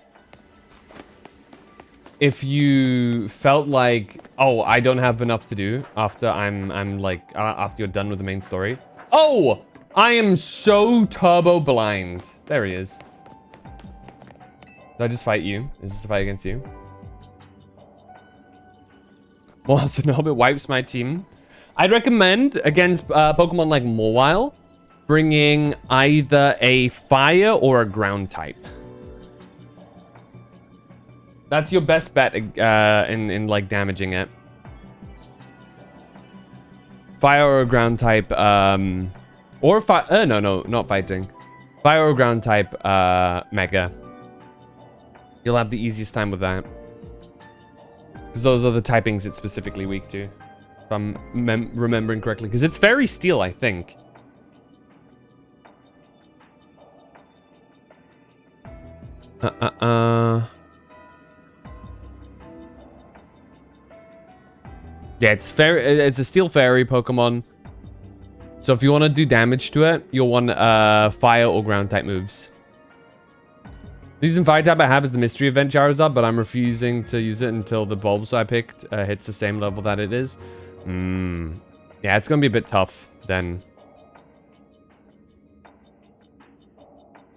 if you felt like, oh, I don't have enough to do after after you're done with the main story. Oh, I am so turbo blind. There he is. Did I just fight you? Is this a fight against you? Well, so Norbit wipes my team. I'd recommend against Pokemon like Mawile, bringing either a fire or a ground type. That's your best bet in like damaging it. Fire or ground type, or fire. No, not fighting. Fire or ground type, Mega. You'll have the easiest time with that. Because those are the typings it's specifically weak to, if I'm remembering correctly. Because it's Fairy Steel, I think. Yeah, it's a Steel Fairy Pokemon. So if you want to do damage to it, you'll want fire or ground type moves. The reason fire type I have is the Mystery Event Charizard, but I'm refusing to use it until the Bulbasaur I picked hits the same level that it is. Yeah, it's going to be a bit tough then.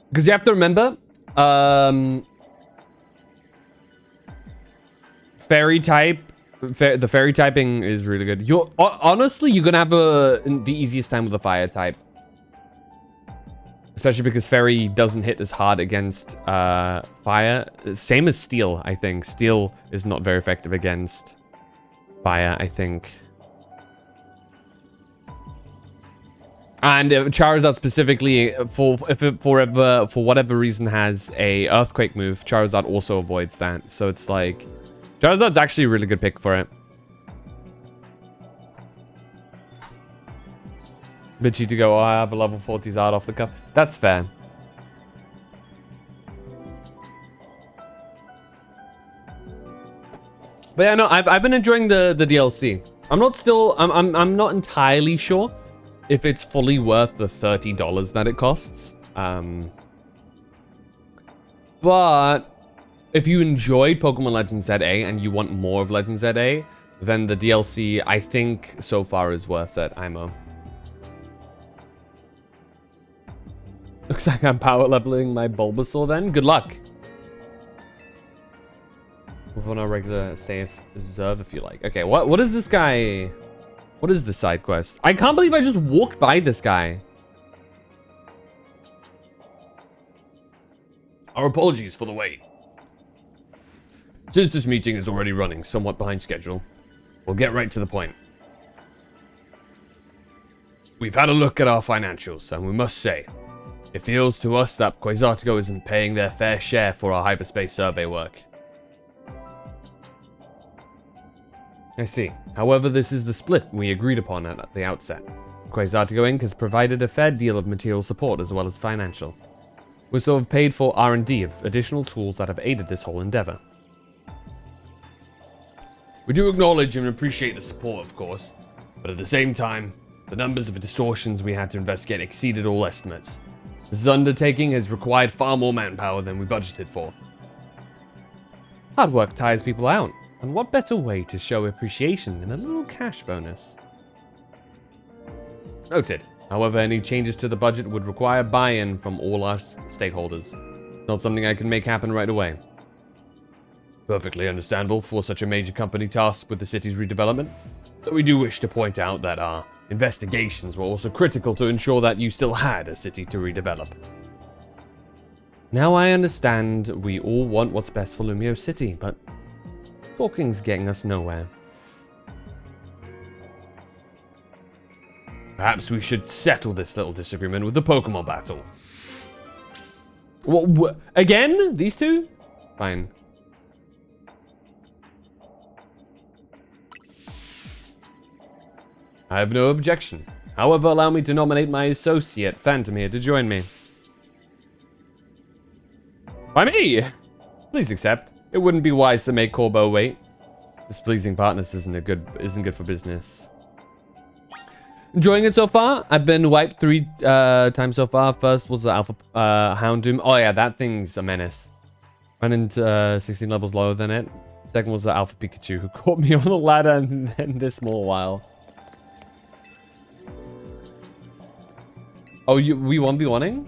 Because you have to remember, Fairy type, the Fairy typing is really good. Honestly, you're going to have the easiest time with the Fire type. Especially because Fairy doesn't hit as hard against Fire. Same as Steel, I think. Steel is not very effective against Fire, I think. And Charizard specifically, for whatever reason has a Earthquake move, Charizard also avoids that. So it's like, Charizard's actually a really good pick for it. Bitchy to go, oh, I have a level 40 Zard off the cuff. That's fair. But yeah, no, I've been enjoying the DLC. I'm not entirely sure if it's fully worth the $30 that it costs. But if you enjoyed Pokemon Legends ZA and you want more of Legends ZA, then the DLC, I think, so far is worth it, IMO. Looks like I'm power leveling my Bulbasaur then. Good luck. Move on our regular stay reserve if you like. Okay, what is this guy? What is this side quest? I can't believe I just walked by this guy. Our apologies for the wait. Since this meeting is already running somewhat behind schedule, we'll get right to the point. We've had a look at our financials, and we must say, it feels to us that Quasartigo isn't paying their fair share for our hyperspace survey work. I see. However, this is the split we agreed upon at the outset. Quasartigo Inc. has provided a fair deal of material support as well as financial. We sort of paid for R&D of additional tools that have aided this whole endeavor. We do acknowledge and appreciate the support, of course, but at the same time, the numbers of distortions we had to investigate exceeded all estimates. This undertaking has required far more manpower than we budgeted for. Hard work tires people out, and what better way to show appreciation than a little cash bonus? Noted. However, any changes to the budget would require buy-in from all our stakeholders. Not something I can make happen right away. Perfectly understandable for such a major company tasked with the city's redevelopment, but we do wish to point out that our investigations were also critical to ensure that you still had a city to redevelop. Now I understand we all want what's best for Lumio City, but talking's getting us nowhere. Perhaps we should settle this little disagreement with the Pokemon battle. What? Again? These two? Fine. I have no objection. However, allow me to nominate my associate, Phantom, here to join me. By me! Please accept. It wouldn't be wise to make Corbo wait. Displeasing partners isn't good for business. Enjoying it so far? I've been wiped 3 times so far. First was the Alpha Houndoom. Oh yeah, that thing's a menace. Ran into 16 levels lower than it. Second was the Alpha Pikachu, who caught me on a ladder in this small while. Oh, we 1v1ing?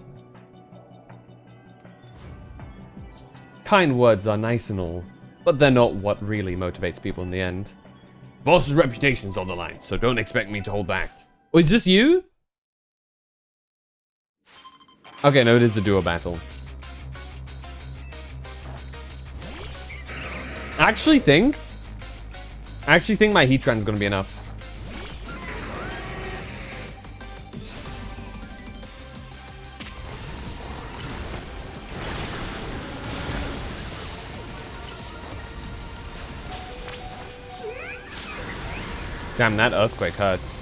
Kind words are nice and all, but they're not what really motivates people in the end. Boss's reputation's on the line, so don't expect me to hold back. Oh, is this you? Okay, no, it is a duo battle. I actually think my Heatran's gonna be enough. Damn, that earthquake hurts.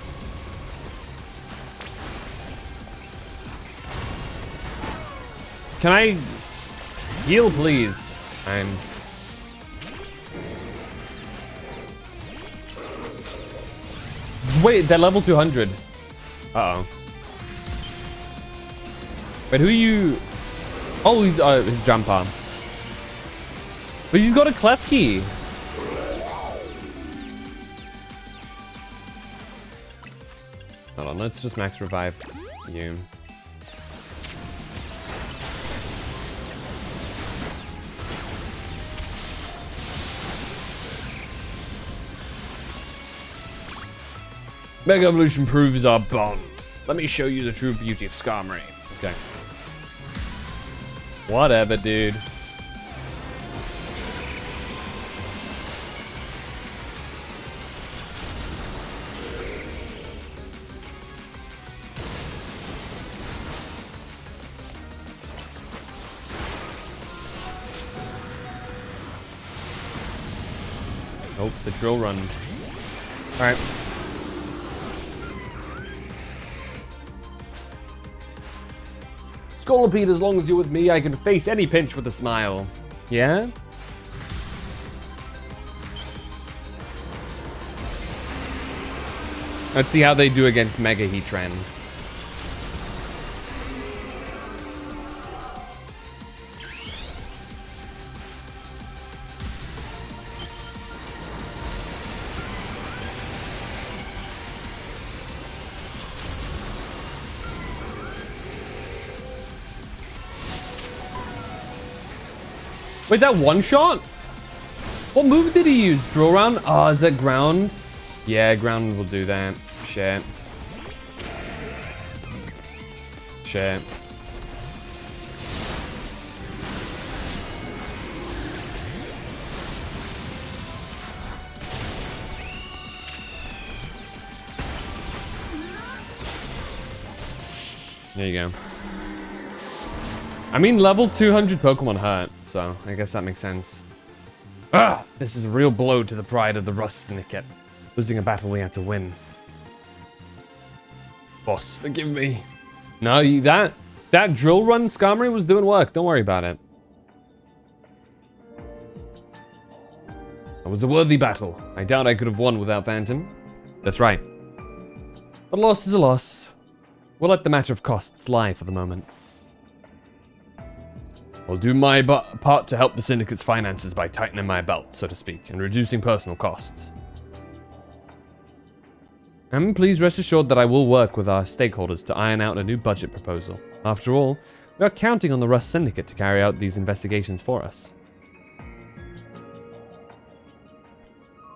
Can I heal, please? Wait, they're level 200. Uh-oh. Wait, who are you? Oh, his grandpa. But he's got a Klefki. Hold on, let's just max revive you. Mega Evolution proves our bond. Let me show you the true beauty of Skarmory. Okay. Whatever, dude. Oh, the drill run. Alright. Scolipede, as long as you're with me, I can face any pinch with a smile. Yeah? Let's see how they do against Mega Heatran. Wait, that one shot? What move did he use? Drill round? Oh, is that ground? Yeah, ground will do that. Shit. Shit. There you go. I mean, level 200 Pokemon hurt, so I guess that makes sense. Ah! This is a real blow to the pride of the Rust Syndicate. Losing a battle we had to win. Boss, forgive me. No, that drill run Skarmory was doing work. Don't worry about it. It was a worthy battle. I doubt I could have won without Phantom. That's right. But a loss is a loss. We'll let the matter of costs lie for the moment. I'll do my part to help the Syndicate's finances by tightening my belt, so to speak, and reducing personal costs. And please rest assured that I will work with our stakeholders to iron out a new budget proposal. After all, we are counting on the Rust Syndicate to carry out these investigations for us.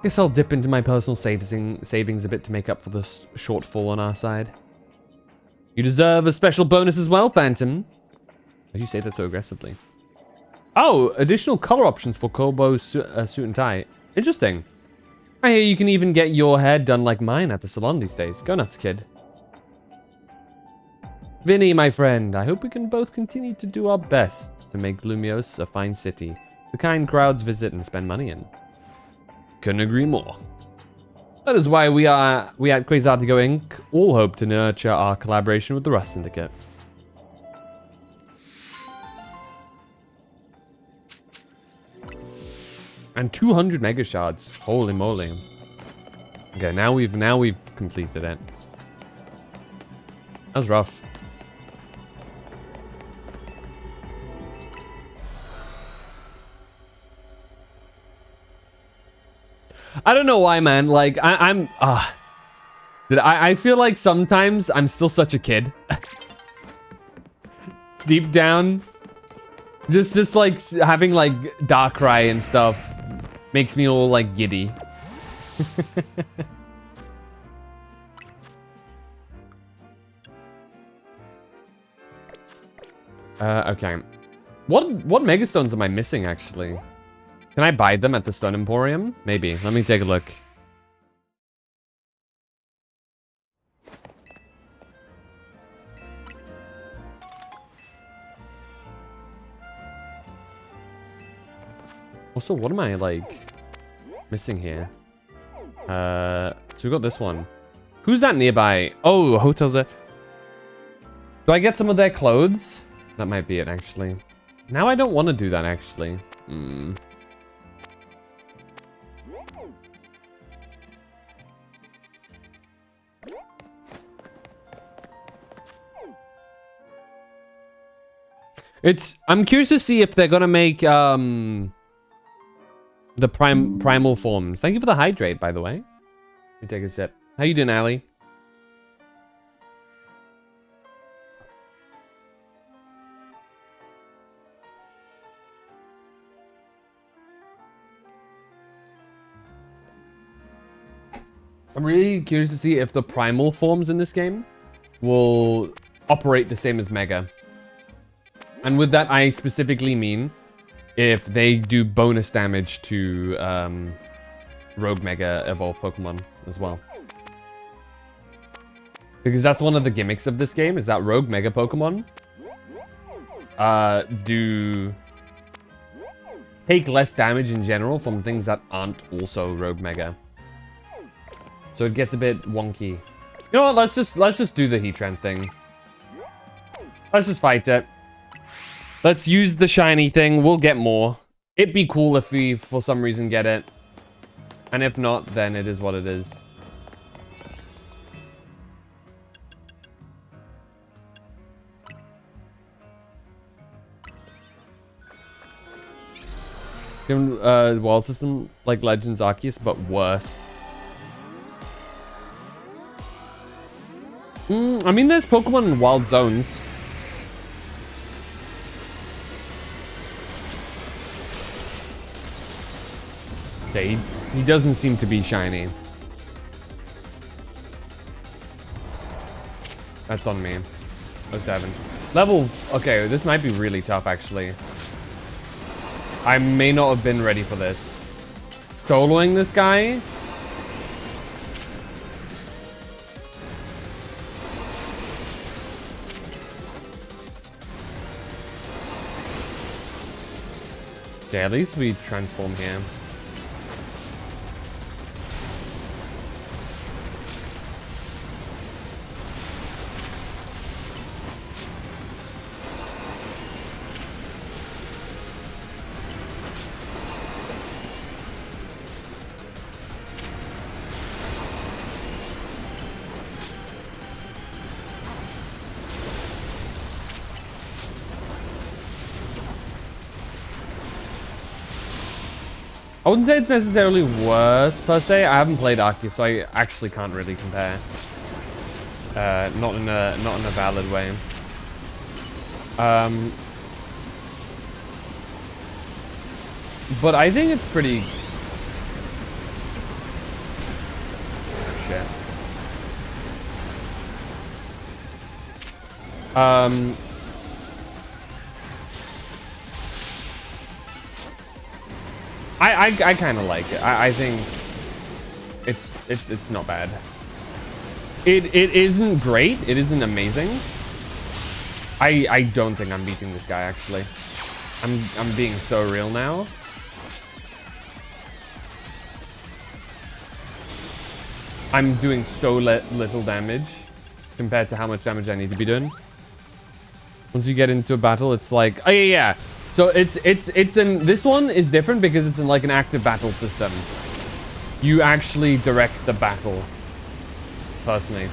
Guess I'll dip into my personal savings a bit to make up for the shortfall on our side. You deserve a special bonus as well, Phantom. Why do you say that so aggressively? Oh, additional color options for Kobo suit and tie. Interesting. I hear you can even get your hair done like mine at the salon these days. Go nuts, kid. Vinny, my friend, I hope we can both continue to do our best to make Glumios a fine city, the kind crowds visit and spend money in. Couldn't agree more. That is why we at Quasartigo Inc. all hope to nurture our collaboration with the Rust Syndicate. And 200 Mega Shards. Holy moly. Okay, now we've completed it. That was rough. I don't know why, man. Like, I feel like sometimes I'm still such a kid. Deep down. Just like having like Darkrai and stuff makes me all like giddy. Okay. What Megastones am I missing actually? Can I buy them at the Stone Emporium? Maybe. Let me take a look. Also, what am I, like, missing here? So we got this one. Who's that nearby? Oh, hotels there. Do I get some of their clothes? That might be it, actually. Now I don't want to do that, actually. I'm curious to see if they're gonna make, the primal forms. Thank you for the hydrate, by the way. Let me take a sip. How you doing, Ali? I'm really curious to see if the primal forms in this game will operate the same as Mega. And with that, I specifically mean if they do bonus damage to Rogue Mega evolved Pokemon as well. Because that's one of the gimmicks of this game, is that Rogue Mega Pokemon do take less damage in general from things that aren't also Rogue Mega. So it gets a bit wonky. You know what? Let's just do the Heatran thing. Let's just fight it. Let's use the shiny thing. We'll get more. It'd be cool if we, for some reason, get it. And if not, then it is what it is. Wild system like Legends Arceus, but worse. I mean, there's Pokemon in Wild Zones. Okay, he doesn't seem to be shiny. That's on me. 07. Level... Okay, this might be really tough, actually. I may not have been ready for this. Soloing this guy? Okay, at least we transform here. I wouldn't say it's necessarily worse, per se. I haven't played Arceus, so I actually can't really compare. Not in a valid way. But I think it's pretty... Shit. I kind of like it. I think it's not bad. It isn't great. It isn't amazing. I don't think I'm beating this guy, actually. I'm being so real now. I'm doing so little damage compared to how much damage I need to be doing. Once you get into a battle, it's like, oh yeah. So it's in, this one is different because it's in like an active battle system. You actually direct the battle, personally.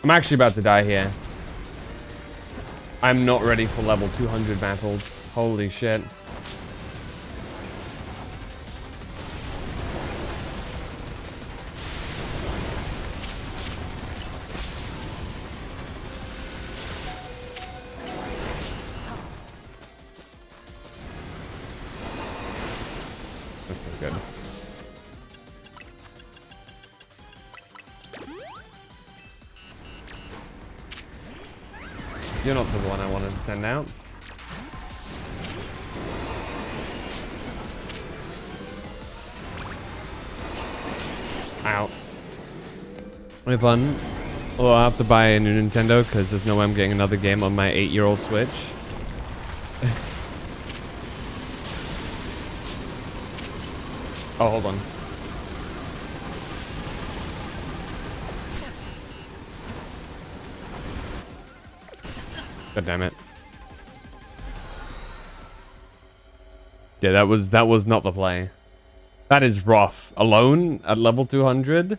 I'm actually about to die here. I'm not ready for level 200 battles. Holy shit. That's not good. You're not the one I wanted to send out. Ow. Have fun. Oh, I'll have to buy a new Nintendo because there's no way I'm getting another game on my 8-year-old Switch. Oh, hold on. God damn it. Yeah, that was not the play. That is rough. Alone at level 200?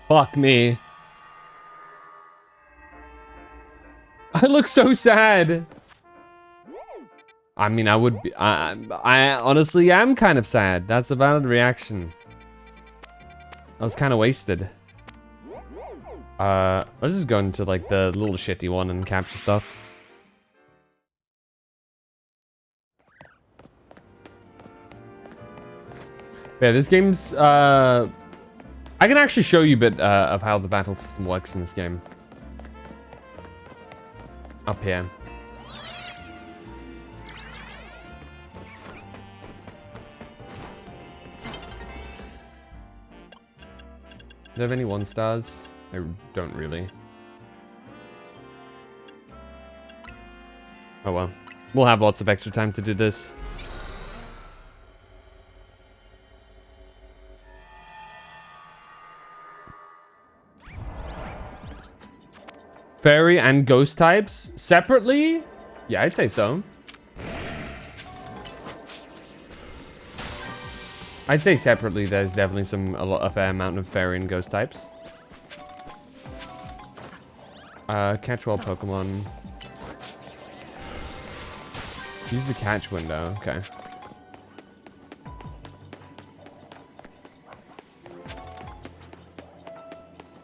Fuck me. I look so sad. I mean, I would be... I honestly am kind of sad. That's a valid reaction. I was kind of wasted. Let's just go into, like, the little shitty one and capture stuff. Yeah, this game's... I can actually show you a bit of how the battle system works in this game. Up here. Do I have any 1-stars? I don't really. Oh well. We'll have lots of extra time to do this. Fairy and ghost types separately? Yeah, I'd say so. I'd say separately, there's definitely a fair amount of fairy and ghost types. Catch wild Pokemon. Use the catch window. Okay.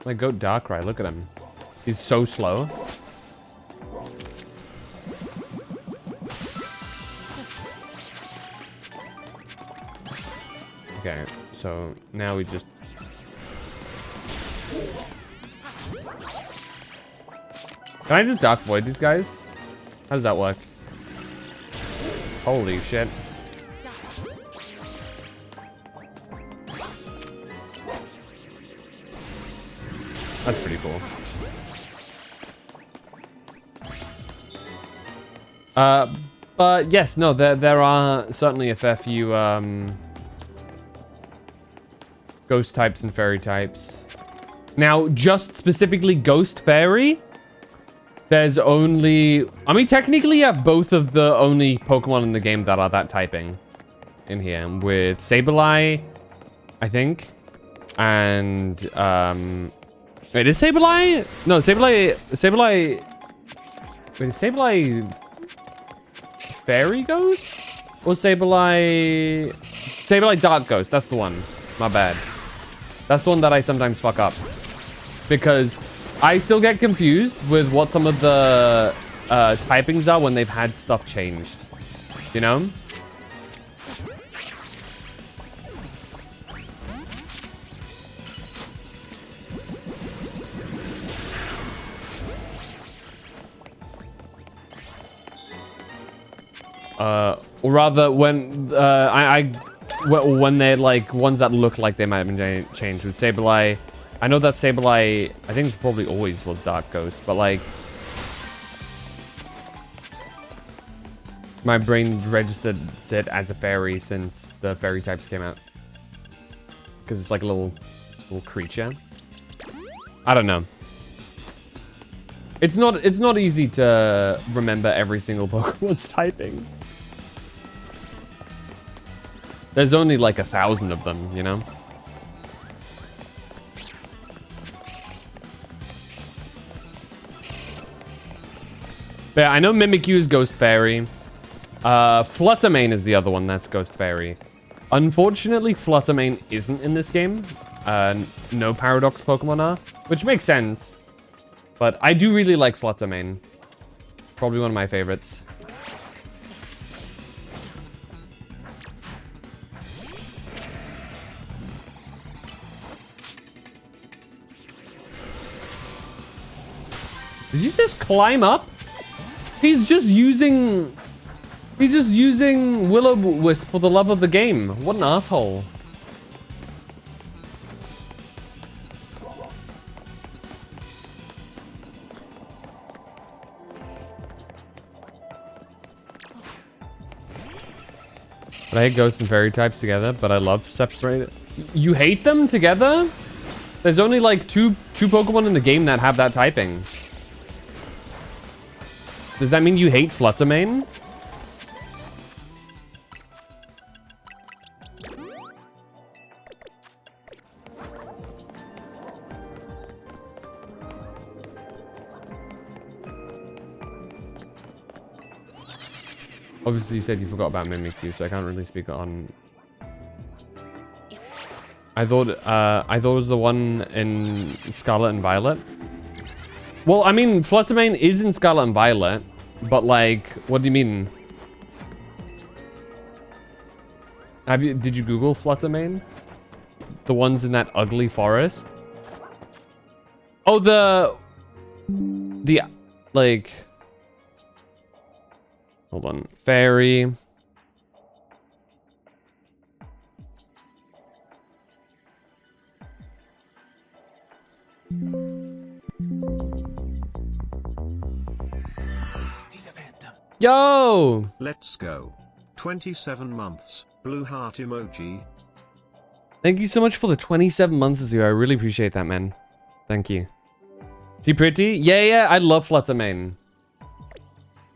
My goat Darkrai, look at him. He's so slow. Okay, so now we just... Can I just Dark Void these guys? How does that work? Holy shit. That's pretty cool. But yes, no, there are certainly a fair few ghost types and fairy types. Now, just specifically ghost fairy, there's only... I mean, technically you have both of the only Pokemon in the game that are that typing in here, with Sableye, I think, and wait, is Sableye? No, Sableye... Wait, is Sableye fairy ghost? Or Sableye Dark Ghost? That's the one. My bad. That's the one that I sometimes fuck up. Because I still get confused with what some of the typings are when they've had stuff changed. You know? Or rather, when when they're like ones that look like they might have been changed. With Sableye, I know that Sableye, I think probably always was Dark Ghost, but like my brain registered it as a fairy since the fairy types came out, because it's like a little creature. I don't know. It's not easy to remember every single Pokemon's typing. There's only like 1,000 of them, you know? But yeah, I know Mimikyu is Ghost Fairy. Fluttermane is the other one that's Ghost Fairy. Unfortunately, Fluttermane isn't in this game. No Paradox Pokemon are, which makes sense. But I do really like Fluttermane. Probably one of my favorites. Did you just climb up? He's just using Will-O-Wisp for the love of the game. What an asshole. But I hate ghost and fairy types together, but I love separated. You hate them together? There's only like two Pokemon in the game that have that typing. Does that mean you hate Fluttermane? Obviously, you said you forgot about Mimikyu, so I can't really speak on... I thought it was the one in Scarlet and Violet. Well, I mean, Fluttermane is in Scarlet and Violet, but like, what do you mean? Did you Google Fluttermane? The ones in that ugly forest? Oh, like... Hold on. Fairy. Yo! Let's go. 27 months. Blue heart emoji. Thank you so much for the 27 months, Azure. I really appreciate that, man. Thank you. Is he pretty? Yeah, I love Fluttermane.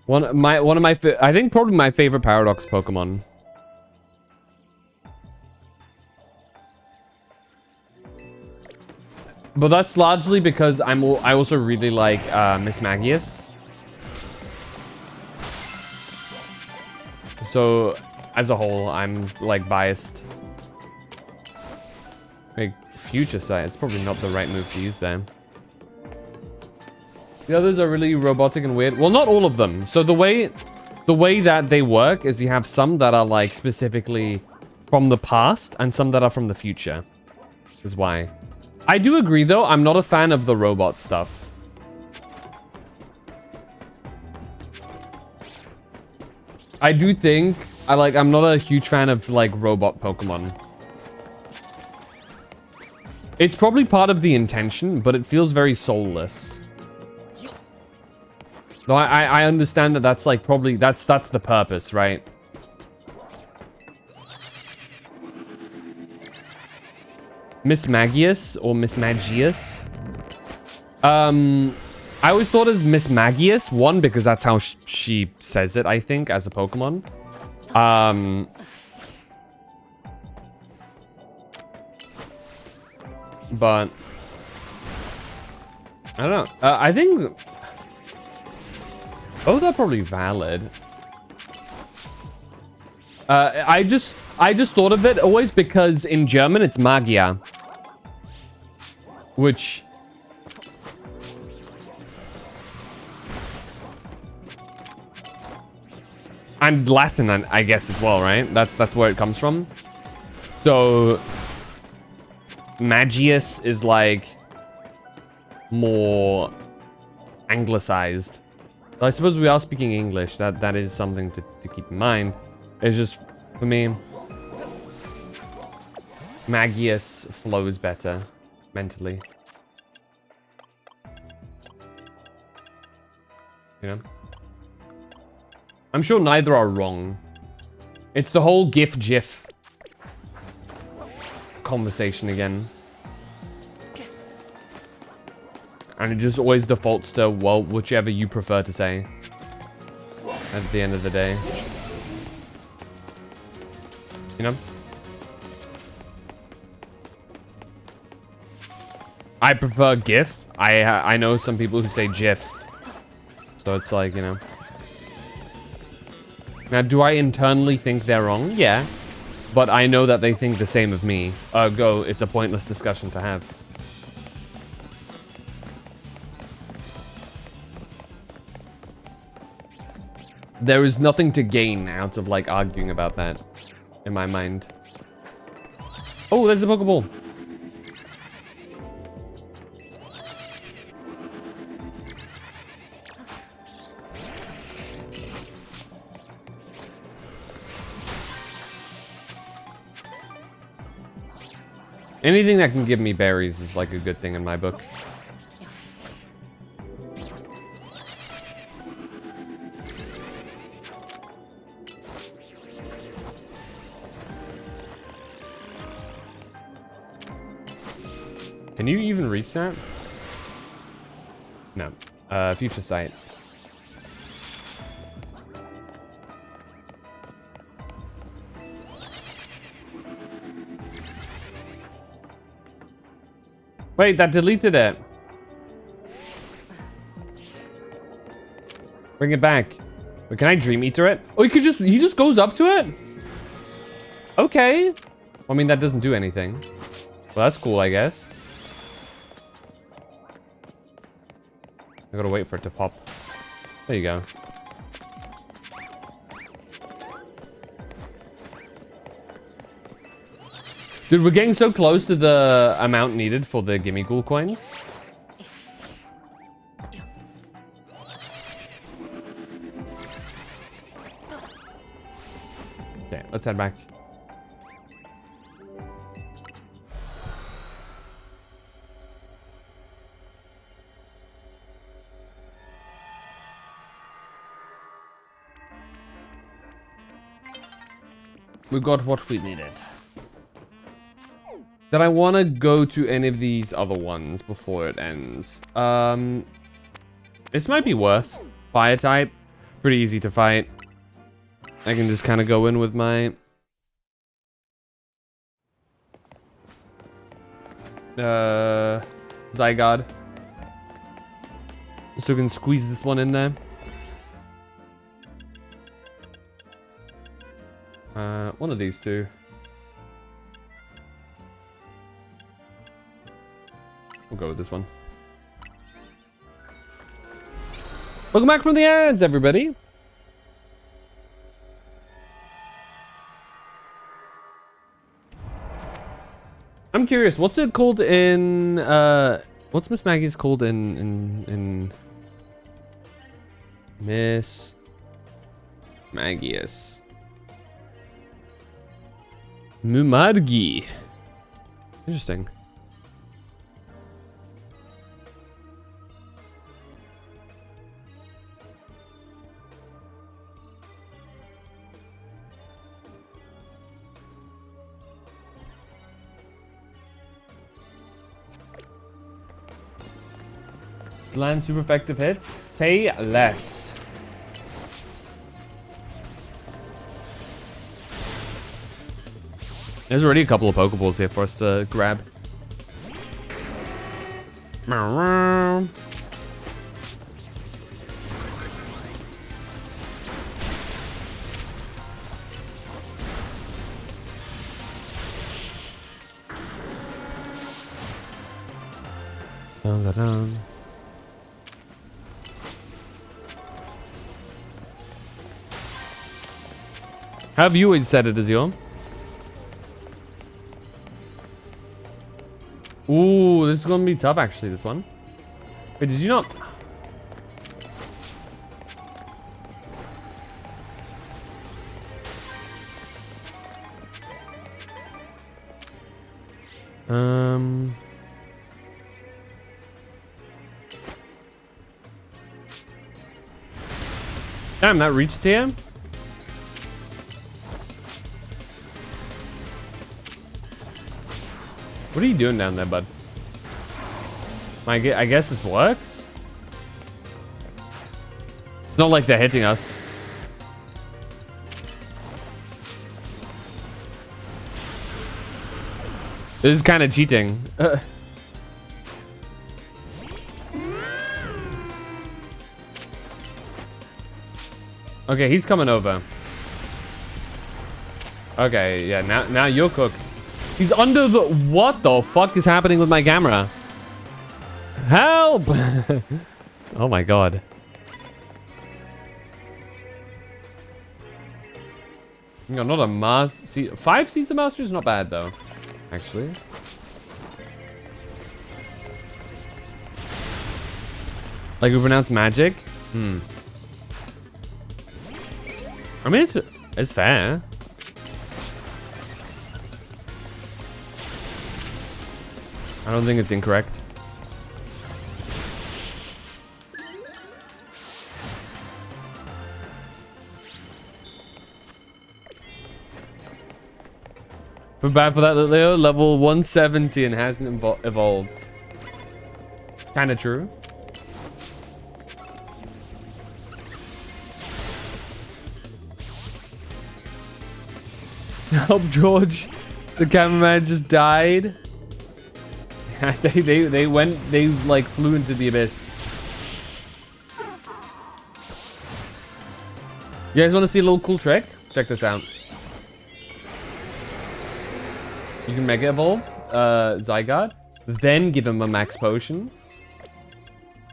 One of my I think probably my favorite Paradox Pokemon. But that's largely because I also really like Miss Magius. So as a whole, I'm like biased. Like Future Sight, it's probably not the right move to use there. The others are really robotic and weird. Well, not all of them. So the way that they work is you have some that are like specifically from the past and some that are from the future. Is why. I do agree though, I'm not a fan of the robot stuff. I do think I'm not a huge fan of like robot Pokemon. It's probably part of the intention, but it feels very soulless. No, I understand that that's like probably that's the purpose, right? Miss Magius or Miss Magius. I always thought as Miss Magius, one because that's how she says it, I think, as a Pokemon. But I don't know. I think both are probably valid. I just thought of it always because in German it's Magia, which and Latin, I guess as well, right? That's where it comes from. So Magius is like more anglicized. I suppose we are speaking English. That is something to keep in mind. It's just, for me, Magius flows better mentally. You know? I'm sure neither are wrong. It's the whole GIF conversation again. And it just always defaults to, well, whichever you prefer to say. At the end of the day. You know? I prefer GIF. I know some people who say GIF. So it's like, you know. Now, do I internally think they're wrong? Yeah. But I know that they think the same of me. Ergo, it's a pointless discussion to have. There is nothing to gain out of, like, arguing about that. In my mind. Oh, there's a Pokeball. Anything that can give me berries is like a good thing in my book. Can you even reach that? No. Future Sight. Wait, that deleted it. Bring it back. Wait, can I Dream Eater it? Oh, he just goes up to it? Okay. I mean, that doesn't do anything. Well, that's cool, I guess. I gotta wait for it to pop. There you go. Dude, we're getting so close to the amount needed for the Gimmighoul coins. Okay, let's head back. We got what we needed. Did I want to go to any of these other ones before it ends? This might be worth. Fire type. Pretty easy to fight. I can just kind of go in with my... Zygarde. So we can squeeze this one in there. One of these two. We'll go with this one. Welcome back from the ads, everybody. I'm curious, what's it called in what's Miss Maggie's called in Miss Magius? Mumargi. Interesting. Land super effective hits. Say less. There's already a couple of Pokeballs here for us to grab. Dun, dun, dun. How have you always said it, Azure? Ooh, this is gonna be tough actually, this one. Wait, did you not? Damn, that reaches here? What are you doing down there, bud? I guess this works? It's not like they're hitting us. This is kind of cheating. Okay, he's coming over. Okay, yeah, now you're cooked. He's under the... What the fuck is happening with my camera? Help! Oh my god. No, not a master. 5 seeds of master is not bad though. Actually. Like we pronounce magic? Hmm. I mean, it's fair. I don't think it's incorrect. Feel bad for that, Leo. Level 170 and hasn't evolved. Kind of true. Help, George. The cameraman just died. they like flew into the abyss. You guys want to see a little cool trick? Check this out. You can Mega Evolve Zygarde, then give him a max potion,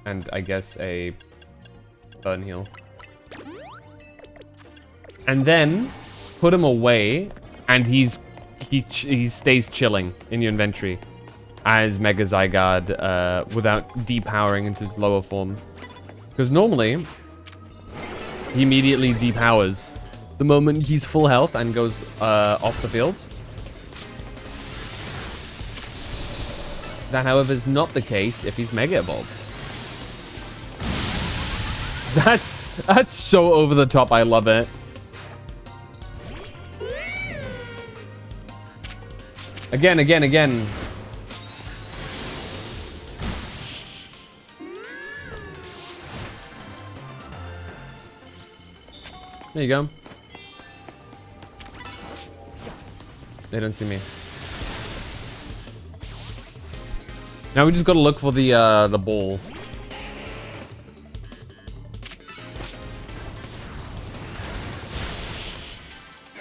and I guess a burn heal, and then put him away, and he stays chilling in your inventory as Mega Zygarde without depowering into his lower form, because normally he immediately depowers the moment he's full health and goes off the field. That, however, is not the case if he's Mega Evolved. That's so over the top. I love it. Again. There you go. They don't see me. Now we just gotta look for the ball.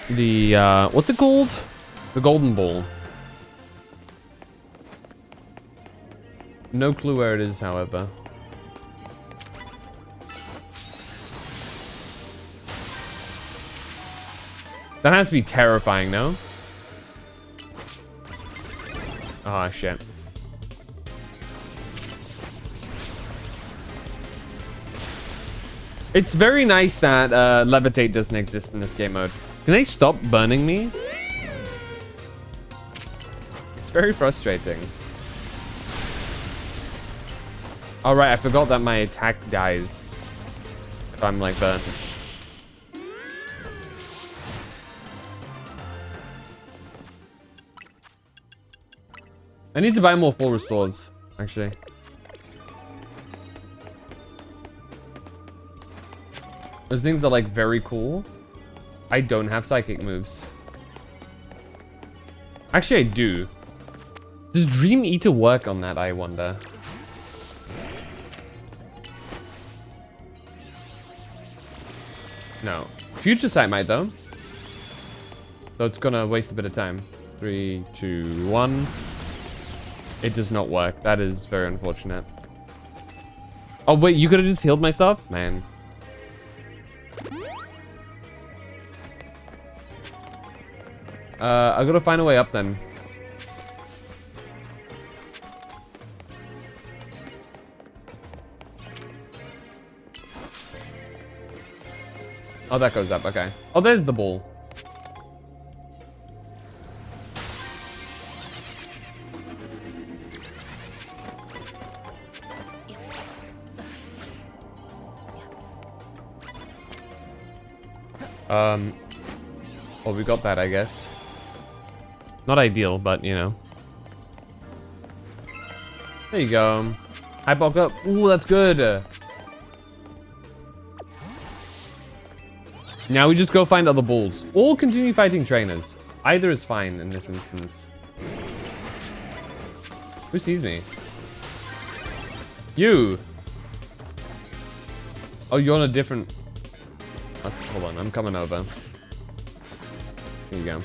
The, what's it called? The golden ball. No clue where it is, however. That has to be terrifying, no? Oh, shit. It's very nice that levitate doesn't exist in this game mode. Can they stop burning me? It's very frustrating. All right, I forgot that my attack dies if I'm like burned. I need to buy more full restores, actually. Those things are like very cool. I don't have psychic moves. Actually, I do. Does Dream Eater work on that, I wonder? No. Future Sight might, though. So it's gonna waste a bit of time. 3, 2, 1. It does not work. That is very unfortunate. Oh, wait, you could have just healed my stuff? Man. I gotta find a way up then. Oh, that goes up. Okay. Oh, there's the ball. Well, we got that, I guess. Not ideal, but you know. There you go. Hi, bulk up. Ooh, that's good. Now we just go find other bulls. Or continue fighting trainers. Either is fine in this instance. Who sees me? You! Oh, you're on a different... hold on, I'm coming over. Here you go.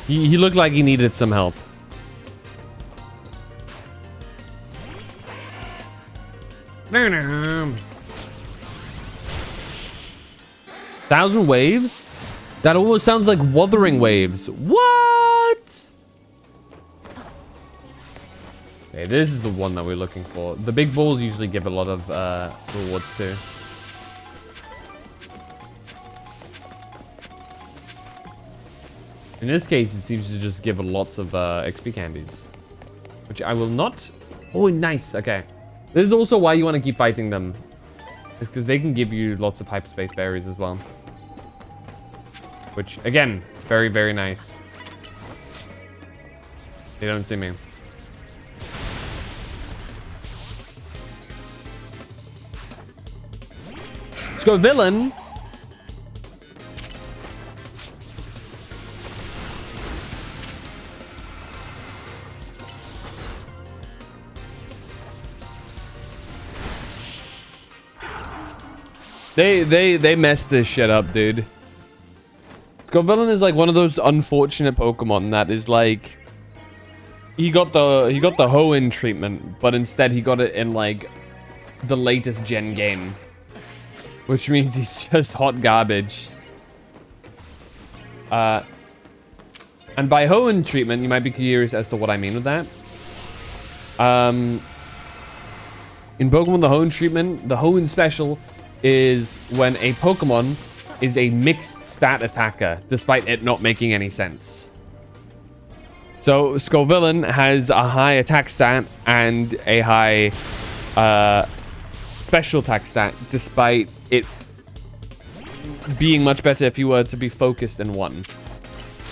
He looked like he needed some help. No. 1,000 waves? That almost sounds like Wuthering Waves. What? Okay, this is the one that we're looking for. The big balls usually give a lot of rewards too. In this case, it seems to just give lots of XP candies. Which I will not... Oh, nice. Okay. This is also why you want to keep fighting them. It's because they can give you lots of hyperspace berries as well. Which, again, very, very nice. They don't see me. Let's go, villain! They messed this shit up, dude. Scovillain is like one of those unfortunate Pokemon that is like he got the Hoenn treatment, but instead he got it in like the latest gen game. Which means he's just hot garbage. And by Hoenn treatment, you might be curious as to what I mean with that. In Pokemon the Hoenn treatment, the Hoenn special is when a Pokemon is a mixed stat attacker, despite it not making any sense. So Scovillain has a high attack stat and a high special attack stat, despite it being much better if you were to be focused in one.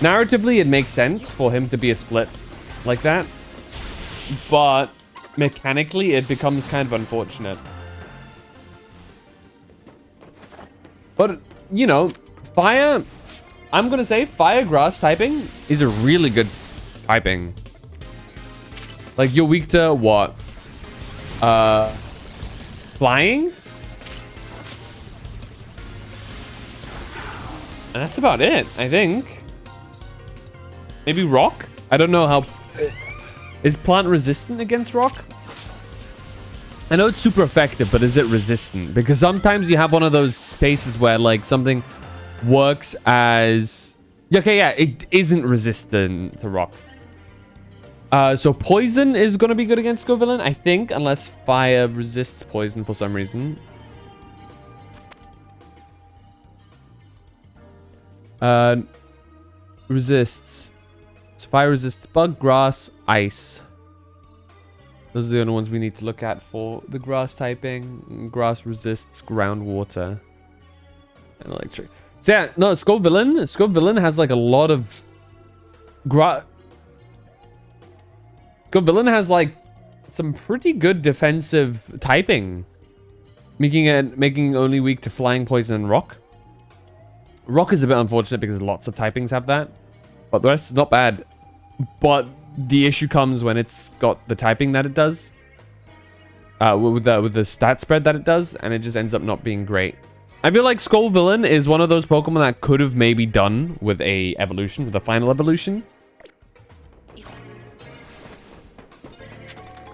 Narratively, it makes sense for him to be a split like that, but mechanically, it becomes kind of unfortunate. But, you know, fire I'm gonna say fire grass typing is a really good typing. Like you're weak to what? Flying? And that's about it, I think. Maybe rock? I don't know how... Is plant resistant against rock? I know it's super effective, but is it resistant? Because sometimes you have one of those cases where like something works as... Okay, yeah, it isn't resistant to rock. So poison is going to be good against Scovillain, I think, unless fire resists poison for some reason. Resists. So fire resists bug, grass, ice. Those are the only ones we need to look at for the grass typing. Grass resists groundwater and electric. So yeah, no, Scovillain has like a lot of Scovillain has like some pretty good defensive typing, making only weak to flying, poison, and rock. Rock is a bit unfortunate because lots of typings have that, but the rest is not bad. But the issue comes when it's got the typing that it does, with the stat spread that it does, and it just ends up not being great. I feel like Scovillain is one of those Pokemon that could have maybe done with a evolution, with a final evolution.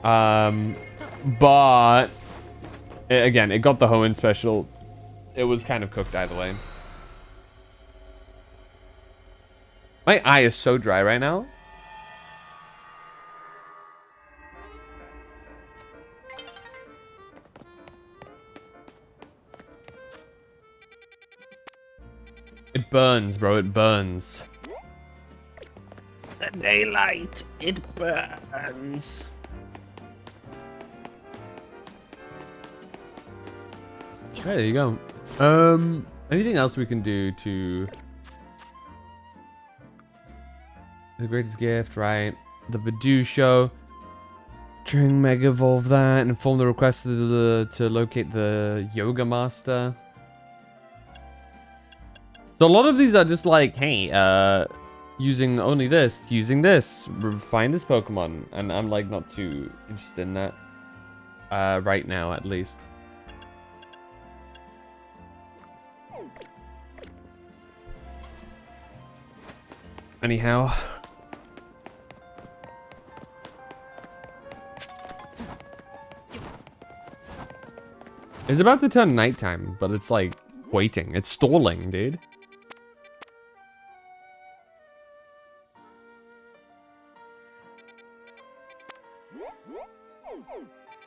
But again, it got the Hoenn special. It was kind of cooked either way. My eye is so dry right now. It burns, bro. It burns. The daylight. It burns. There you go. Anything else we can do to... The greatest gift, right? The Badoo show. During Mega Evolve that. Inform the request to locate the Yoga Master. So a lot of these are just like, hey, using only this, using this, find this Pokemon. And I'm like not too interested in that. Right now, at least. Anyhow. It's about to turn nighttime, but it's like waiting. It's stalling, dude.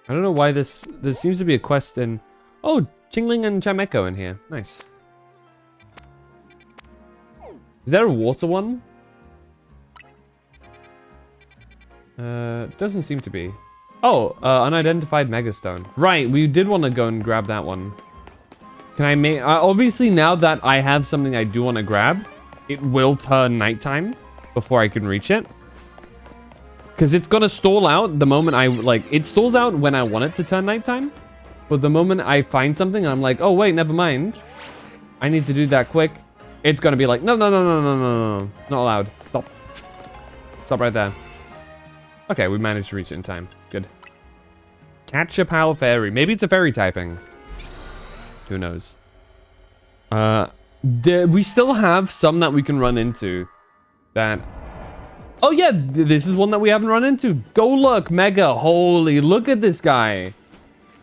I don't know why there seems to be a quest in... Oh, Chingling and Chimecho in here. Nice. Is there a water one? Doesn't seem to be. Oh, unidentified Megastone. Right, we did want to go and grab that one. Can I make... obviously, now that I have something I do want to grab, it will turn nighttime before I can reach it. Because it's going to stall out the moment I... Like, it stalls out when I want it to turn nighttime. But the moment I find something, I'm like, oh, wait, never mind. I need to do that quick. It's going to be like, no, no, no, no, no, no, no. Not allowed. Stop. Stop right there. Okay, we managed to reach it in time. Good. Catch a Power Fairy. Maybe it's a fairy typing. Who knows? We still have some that we can run into. That... Oh yeah, this is one that we haven't run into. Golurk Mega. Holy, look at this guy.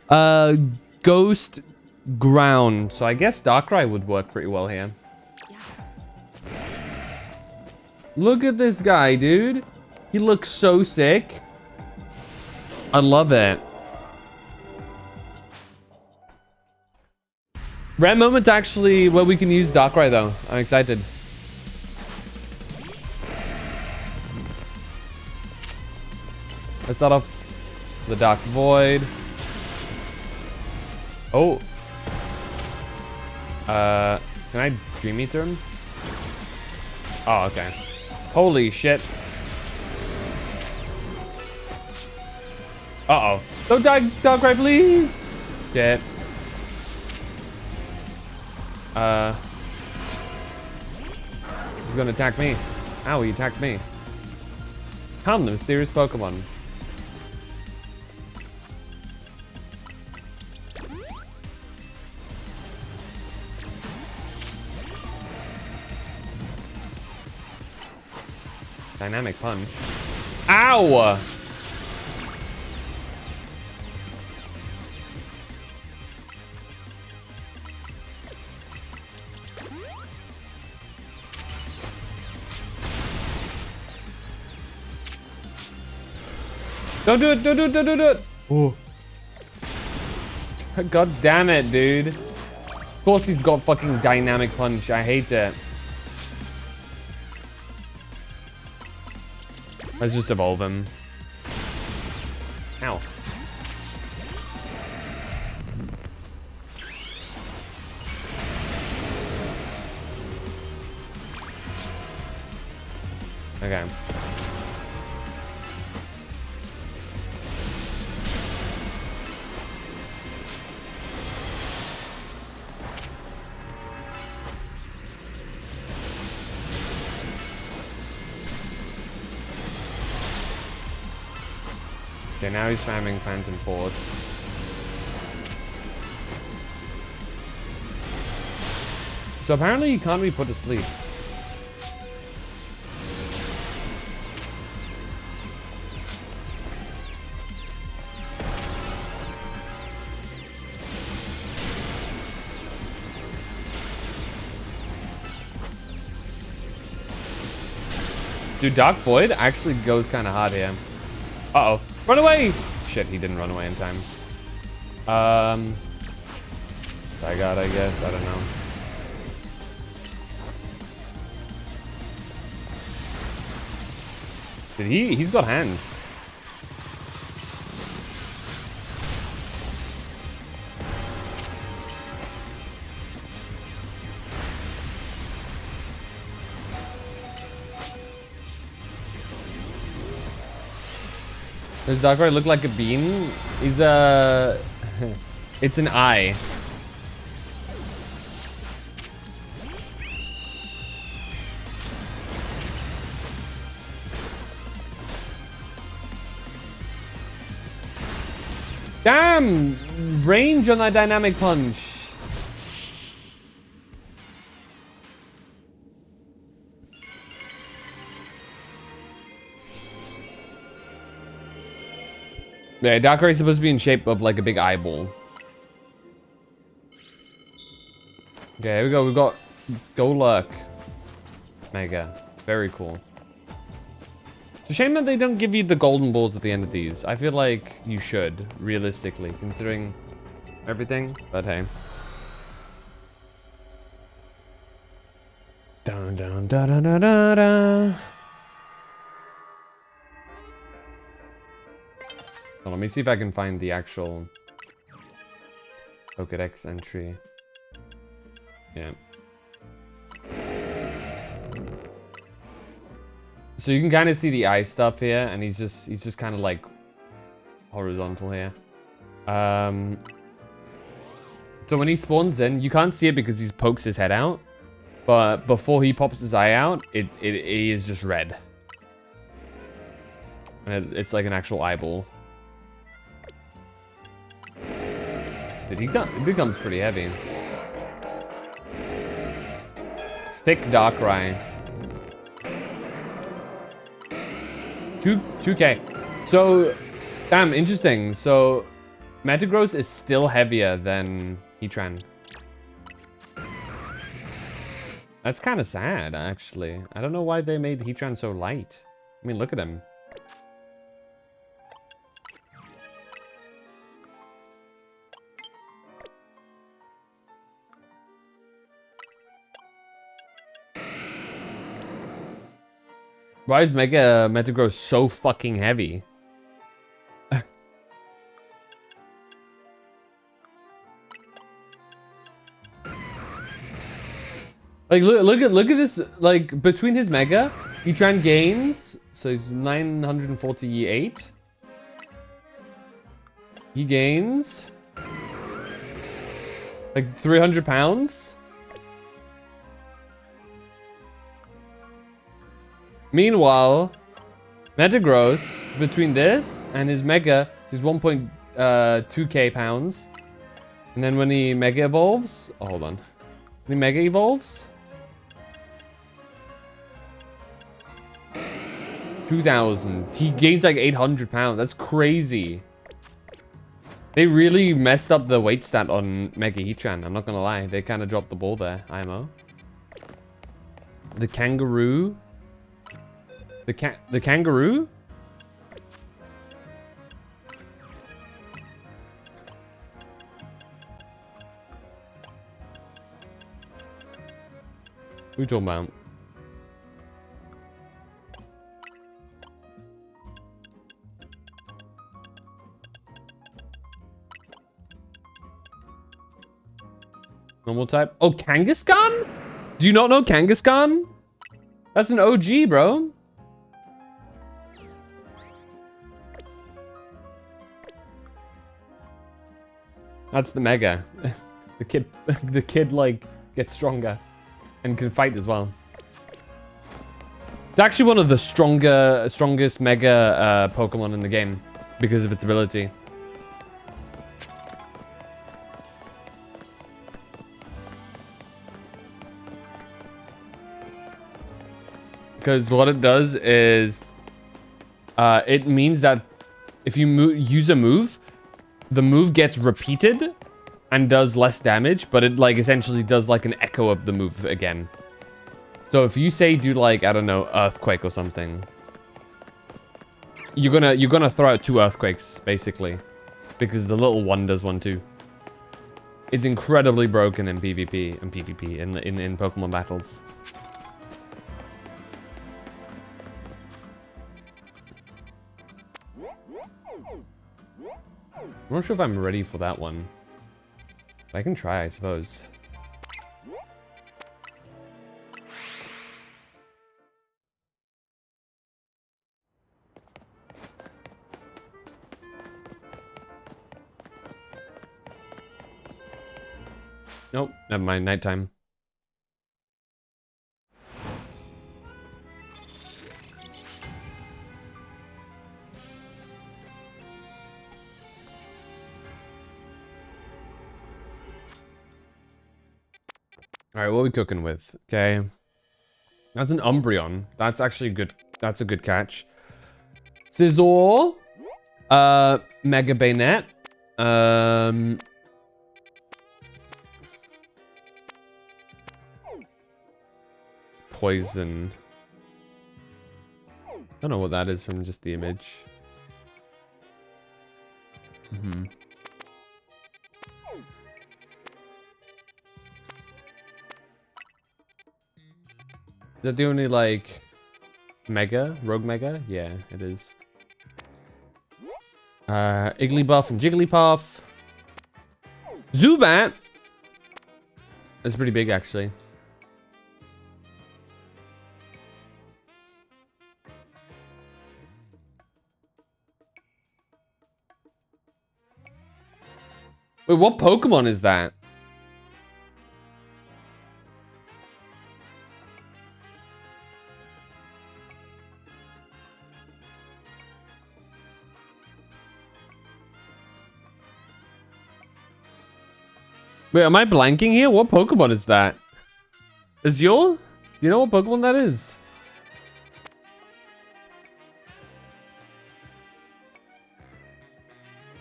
Ghost Ground. So I guess Darkrai would work pretty well here. Look at this guy, dude. He looks so sick. I love it. Rare moment actually where we can use Darkrai though. I'm excited. Let's start off the Dark Void. Oh. Can I Dream Eater him? Oh, okay. Holy shit. Uh-oh. Don't die, Darkrai, please! Shit. gonna attack me. Ow, he attacked me. Calm the mysterious Pokemon. Dynamic punch. Ow! Don't do it, don't do it, don't do it. Oh. God damn it, dude. Of course he's got fucking dynamic punch. I hate that. Let's just evolve him. Ow. Okay. Okay, now he's spamming Phantom Force. So apparently he can't be put to sleep. Dude, Dark Void actually goes kind of hard here. Uh-oh. Run away! Shit, he didn't run away in time. I guess. I don't know. Did he? He's got hands. Does Darkrai look like a bean? He's a... It's an eye. Damn! Range on that dynamic punch. Yeah, Darkrai is supposed to be in shape of like a big eyeball. Okay, here we go. We've got Golurk Mega. Very cool. It's a shame that they don't give you the golden balls at the end of these. I feel like you should, realistically, considering everything. But hey. Dun dun da da da da da. Well, let me see if I can find the actual Pokédex entry. Yeah. So you can kind of see the eye stuff here, and he's just kind of like horizontal here. So when he spawns in, you can't see it because he pokes his head out, but before he pops his eye out, it is just red, and it's like an actual eyeball. Dude, it becomes pretty heavy. Thick Darkrai. 2K. So, damn, interesting. So, Metagross is still heavier than Heatran. That's kind of sad, actually. I don't know why they made Heatran so light. I mean, look at him. Why is Metagross so fucking heavy? Like look at this, like between his Mega, Heatran gains, so he's 948. He gains like 300 pounds. Meanwhile, Metagross, between this and his Mega, is 1.2k pounds. And then when he Mega evolves, oh, hold on. When he Mega evolves, 2,000. He gains like 800 pounds. That's crazy. They really messed up the weight stat on Mega Heatran. I'm not gonna lie. They kind of dropped the ball there, IMO. The kangaroo. The kangaroo? Who you talking about? Normal type. Oh, Kangaskhan? Do you not know Kangaskhan? That's an OG, bro. That's the Mega. the kid like gets stronger and can fight as well. It's actually one of the strongest Mega Pokemon in the game because of its ability. Because what it does is, it means that if you use a move, the move gets repeated and does less damage, but it like essentially does like an echo of the move again. So if you say do like, I don't know, Earthquake or something, you're gonna throw out 2 Earthquakes basically, because the little one does one too. It's incredibly broken in PvP and PvP in Pokemon battles. I'm not sure if I'm ready for that one. I can try, I suppose. Nope, never mind, nighttime. Alright, what are we cooking with? Okay. That's an Umbreon. That's actually good. That's a good catch. Scizor. Mega Bayonet. Poison. I don't know what that is from just the image. Is that the only, like, Mega? Rogue Mega? Yeah, it is. Igglybuff and Jigglypuff. Zubat! That's pretty big, actually. Wait, what Pokemon is that? Wait, am I blanking here? What Pokemon is that? Azure? Do you know what Pokemon that is?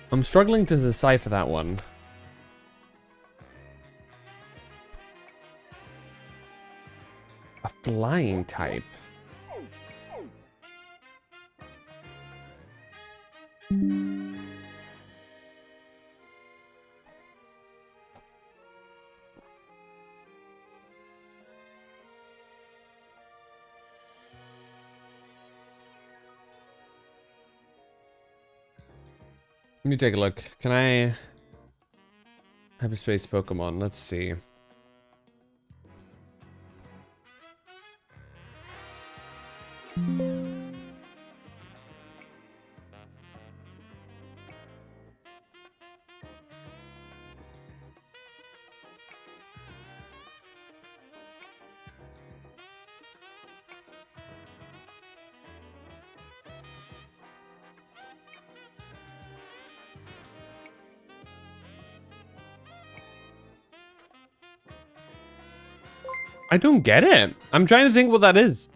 I'm struggling to decipher that one. A flying type. Let me take a look. Can I... Hyperspace Pokemon, let's see. I don't get it. I'm trying to think what that is.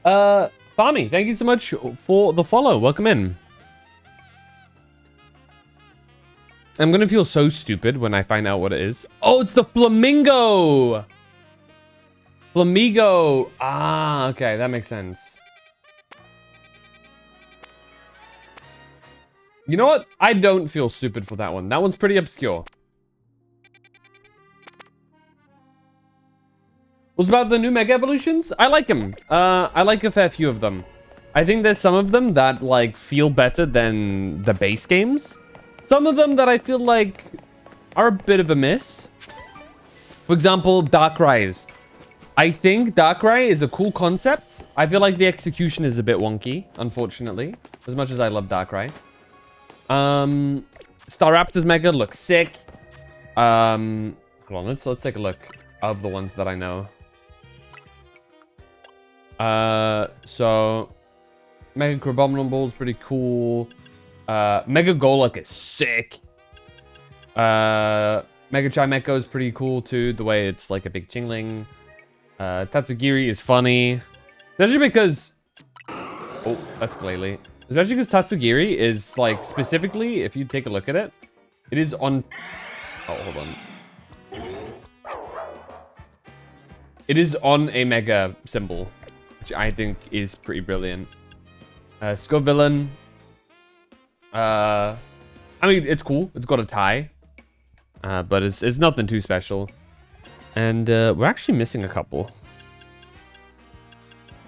Farmy, thank you so much for the follow. Welcome in. I'm gonna feel so stupid when I find out what it is. Oh, it's the flamingo. Flamigo. Ah, okay, that makes sense. You know what? I don't feel stupid for that one. That one's pretty obscure. What's about the new Mega Evolutions? I like them. I like a fair few of them. I think there's some of them that, like, feel better than the base games. Some of them that I feel like are a bit of a miss. For example, Darkrai. I think Darkrai is a cool concept. I feel like the execution is a bit wonky, unfortunately. As much as I love Darkrai. Staraptor's Mega looks sick. Hold on, let's take a look of the ones that I know. So Mega Crabominable is pretty cool. Mega Golok is sick. Mega Chimecho is pretty cool too, the way it's like a big Chingling. Tatsugiri is funny. Especially because... Oh, that's Glalie. Especially because Tatsugiri is, like, specifically, if you take a look at it, it is on... Oh, hold on. It is on a Mega symbol, which I think is pretty brilliant. Scovillain. I mean, it's cool. It's got a tie. But it's nothing too special. And we're actually missing a couple.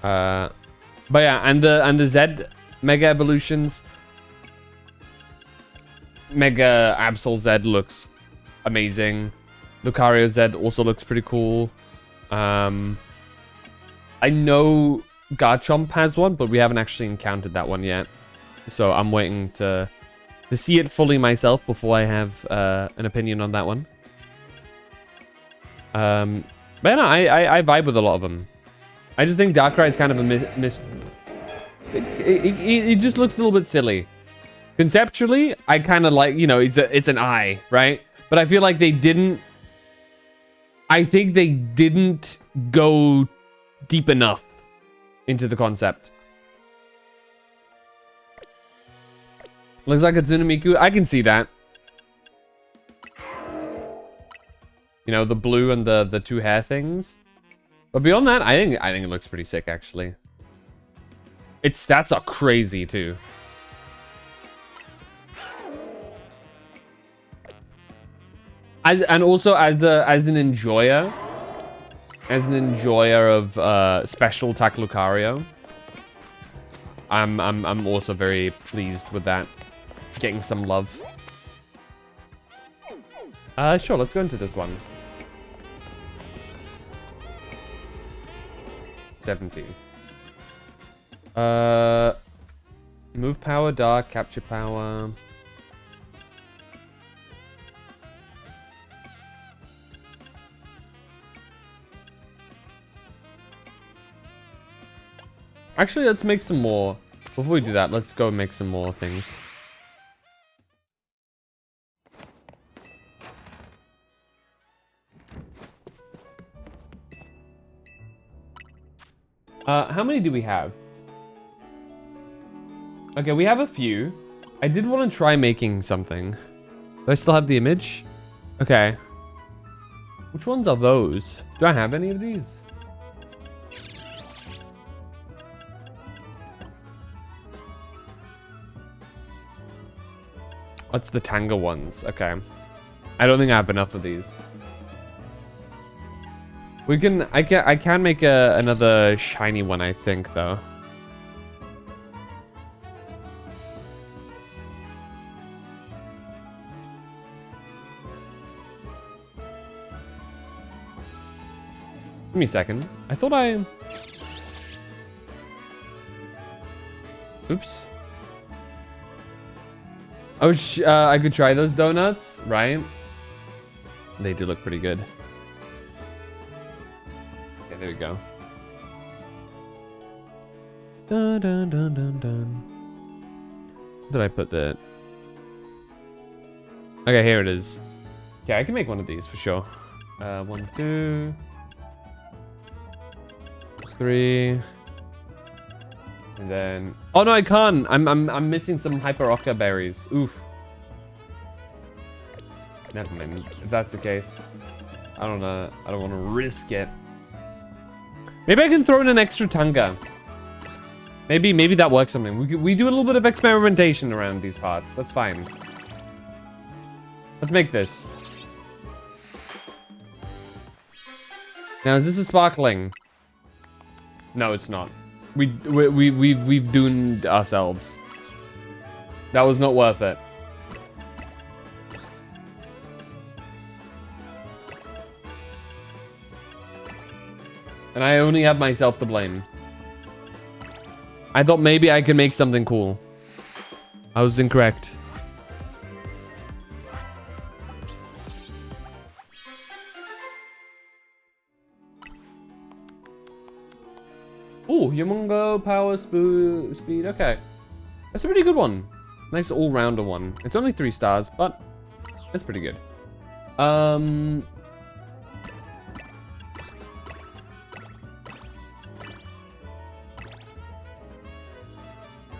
But yeah, and the Z Mega Evolutions. Mega Absol Z looks amazing. Lucario Z also looks pretty cool. I know Garchomp has one, but we haven't actually encountered that one yet. So I'm waiting to see it fully myself before I have an opinion on that one. But no, I vibe with a lot of them. I just think Darkrai is kind of a miss. It just looks a little bit silly. Conceptually, I kind of like, you know, it's an eye, right? But I feel like they didn't... I think they didn't go deep enough into the concept. Looks like a Tsunamiku. I can see that. You know, the blue and the two hair things. But beyond that, I think it looks pretty sick, actually. Its stats are crazy, too. And also as an enjoyer of special attack Lucario, I'm also very pleased with that, getting some love. Sure, let's go into this one. 17. Move power, dark, capture power. Actually, let's make some more. Before we do that, let's go make some more things. How many do we have? Okay, we have a few. I did want to try making something. Do I still have the image? Okay. Which ones are those? Do I have any of these? That's the Tanga ones. Okay. I don't think I have enough of these. We can... I can make another shiny one, I think, though. Give me a second. I thought I... Oops. Oh, I could try those donuts, right? They do look pretty good. Okay, there we go. Dun, dun, dun, dun, dun. Where did I put that? Okay, here it is. Okay, I can make one of these for sure. 1, 2. 3. And then... Oh, no, I can't. I'm missing some Hyper Occa berries. Oof. Never mind. If that's the case, I don't want to risk it. Maybe I can throw in an extra Tunga. Maybe that works something. We do a little bit of experimentation around these parts. That's fine. Let's make this. Now, is this a sparkling? No, it's not. We've doomed ourselves. That was not worth it. And I only have myself to blame. I thought maybe I could make something cool. I was incorrect. Ooh, Humongo power speed. Okay. That's a pretty good one. Nice all-rounder one. It's only 3 stars, but it's pretty good.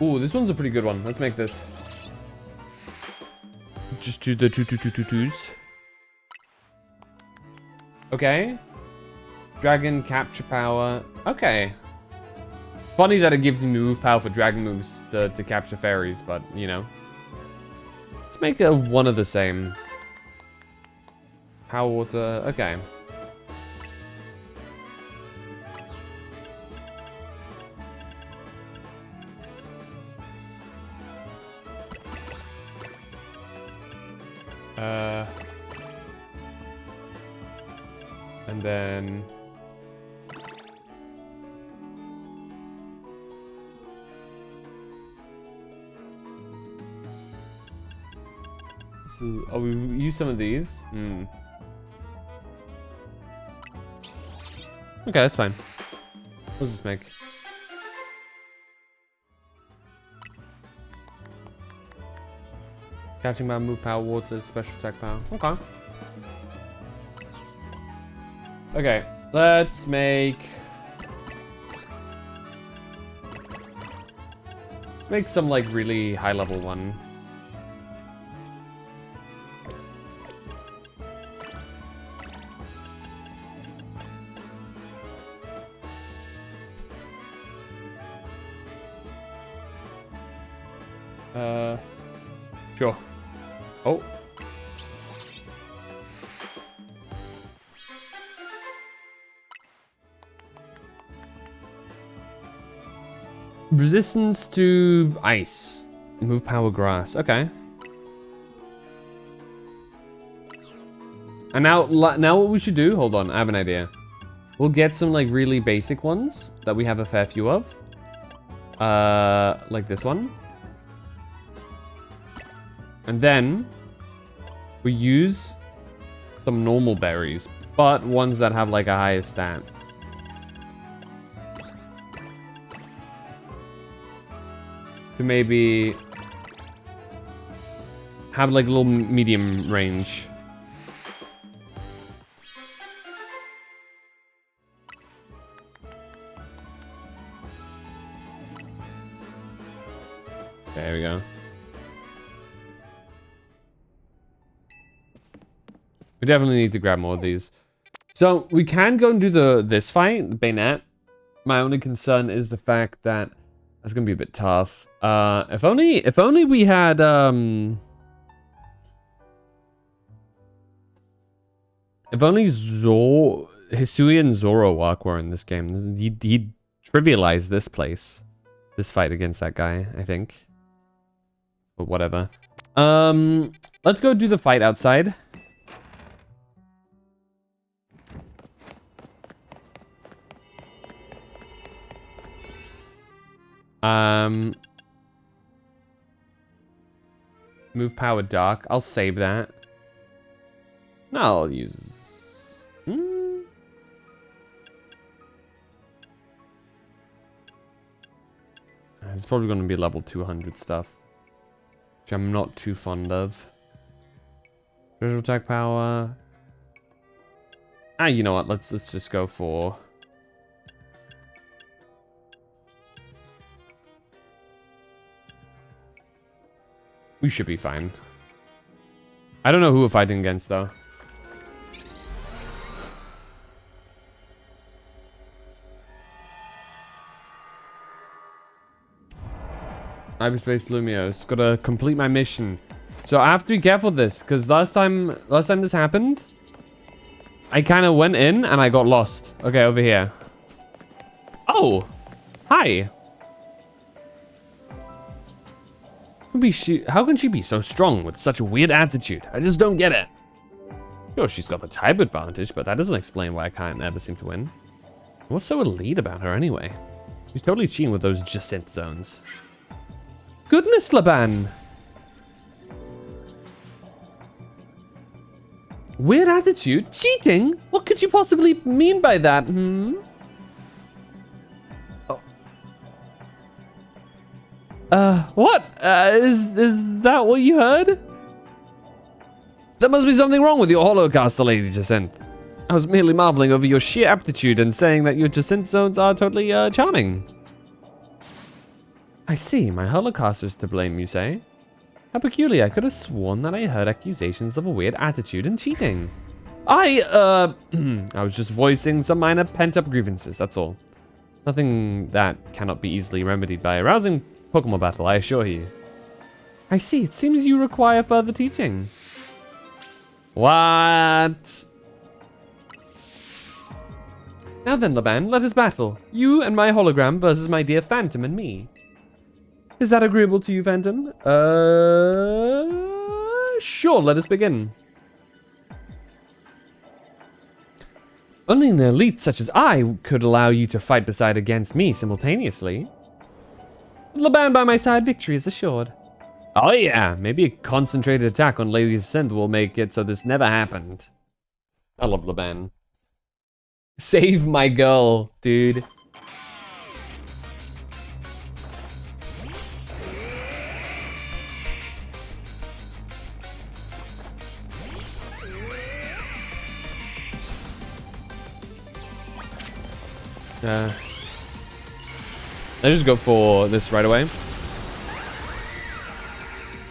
Ooh, this one's a pretty good one. Let's make this. Just do the 2s. Okay. Dragon capture power. Okay. Funny that it gives me move power for dragon moves to capture fairies, but, you know. Let's make a one of the same. Power water. Okay. And then... So, oh, we use some of these? Okay, that's fine. We'll just make... Catching power, move power, water, special attack power. Okay. Okay, let's make... Let's make some, like, really high-level one. Sure. Oh. Resistance to ice. Move power grass. Okay. And now what we should do, hold on, I have an idea. We'll get some like really basic ones that we have a fair few of. Like this one. And then we use some normal berries, but ones that have like a higher stat. To maybe have like a little medium range. There we go. We definitely need to grab more of these. So we can go and do this fight, the Bayonet. My only concern is the fact that that's gonna be a bit tough. If only we had if only Hisui and Zoroark were in this game, he'd trivialize this fight against that guy, I think. But whatever. Let's go do the fight outside. Move power dark. I'll save that. No, I'll use... It's probably going to be level 200 stuff, which I'm not too fond of. Visual attack power. You know what? Let's just go for... We should be fine. I don't know who we're fighting against, though. Hyperspace Lumios. Gotta complete my mission. So I have to be careful with this, because last time this happened, I kind of went in and I got lost. Okay, over here. Oh! Hi! How can she be so strong with such a weird attitude? I just don't get it. Sure, she's got the type advantage, but that doesn't explain why I can't ever seem to win. What's so elite about her anyway? She's totally cheating with those Jacint zones. Goodness, Laban! Weird attitude? Cheating? What could you possibly mean by that, What? Is that what you heard? There must be something wrong with your holocaster, Lady Jacint. I was merely marveling over your sheer aptitude and saying that your Jacint zones are totally, charming. I see, my holocaster's to blame, you say? How peculiar, I could have sworn that I heard accusations of a weird attitude and cheating. I was just voicing some minor pent-up grievances, that's all. Nothing that cannot be easily remedied by a rousing Pokemon battle, I assure you. I see, it seems you require further teaching. What? Now then, Laban, let us battle. You and my hologram versus my dear Phantom and me. Is that agreeable to you, Phantom? Sure, let us begin. Only an elite such as I could allow you to fight beside against me simultaneously. With Laban by my side, victory is assured. Oh yeah, maybe a concentrated attack on Lady Jacint will make it so this never happened. I love Laban. Save my girl, dude. Let's just go for this right away.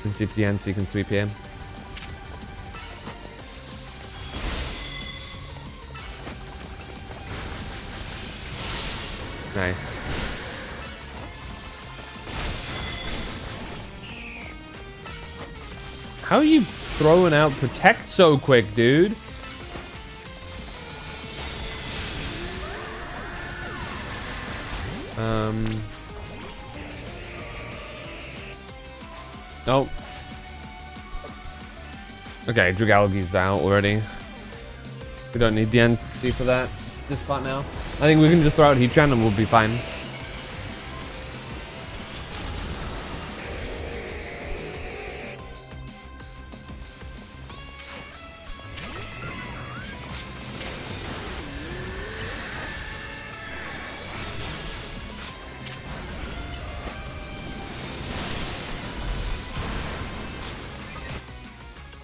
And see if the NC can sweep here. Nice. How are you throwing out Protect so quick, dude? Nope. Okay, Dragalge's out already. We don't need the NC for that. This part now. I think we can just throw out Heatran and we'll be fine.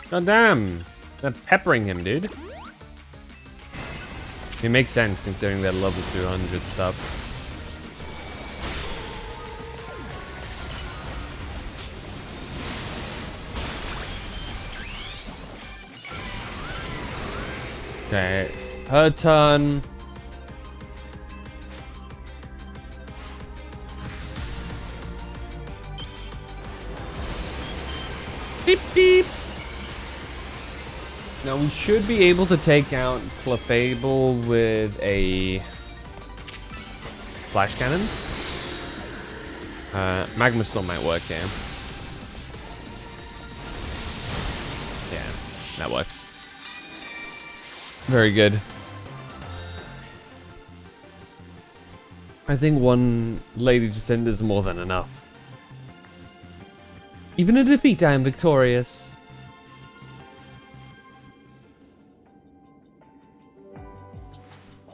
God damn. They're peppering him, dude. It makes sense considering they're level 200 stuff. Okay. Her turn. Beep beep. Now we should be able to take out Clefable with a Flash Cannon. Magma Storm might work here. Yeah, that works. Very good. I think one Lady Jacint is more than enough. Even in defeat, I am victorious.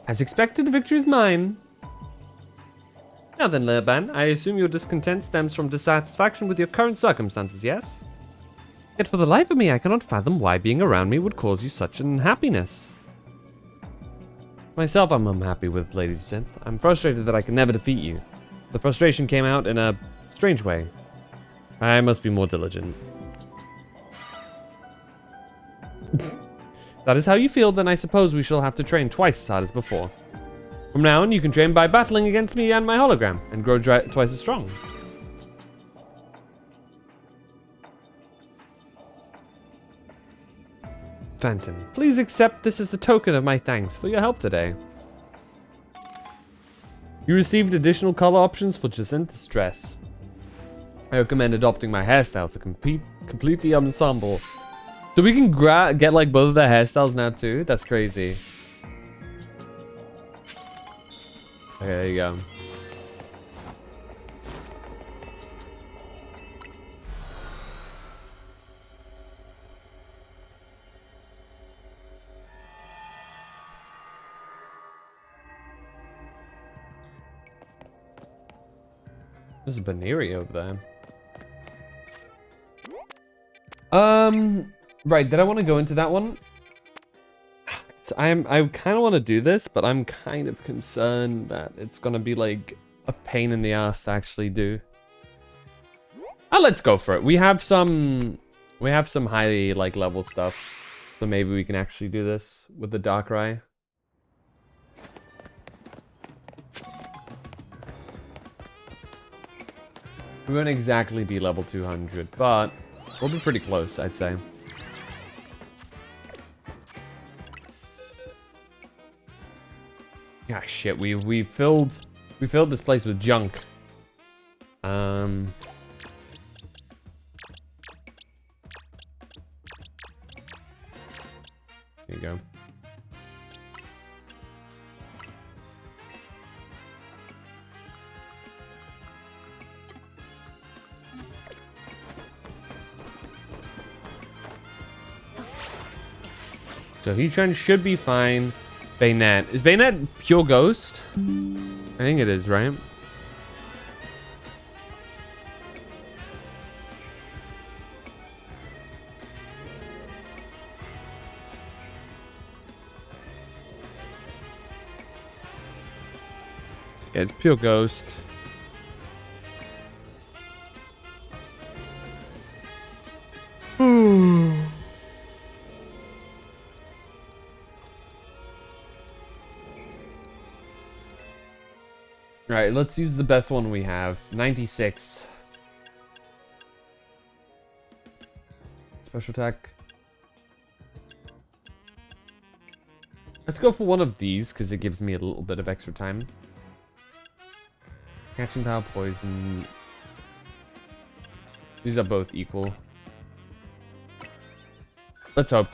As expected, victory is mine. Now then, Laban, I assume your discontent stems from dissatisfaction with your current circumstances, yes? Yet for the life of me, I cannot fathom why being around me would cause you such unhappiness. Myself, I'm unhappy with Lady Jacint. I'm frustrated that I can never defeat you. The frustration came out in a strange way. I must be more diligent. That is how you feel, then I suppose we shall have to train twice as hard as before. From now on, you can train by battling against me and my hologram, and grow twice as strong. Phantom, please accept this as a token of my thanks for your help today. You received additional color options for Jacinth's dress. I recommend adopting my hairstyle to complete the ensemble. So we can get like both of their hairstyles now too? That's crazy. Okay, there you go. There's a Baneri over there. Right, did I want to go into that one? So I kind of want to do this, but I'm kind of concerned that it's gonna be like a pain in the ass to actually do. Let's go for it. We have some highly like level stuff, so maybe we can actually do this with the Darkrai. We won't exactly be level 200, but we'll be pretty close, I'd say. Ah, shit, we filled this place with junk. There you go. So Heatran should be fine. Bayonet. Is Bayonet pure ghost? I think it is, right? Yeah, it's pure ghost. Alright, let's use the best one we have. 96. Special attack. Let's go for one of these, because it gives me a little bit of extra time. Catching power, poison. These are both equal. Let's hope.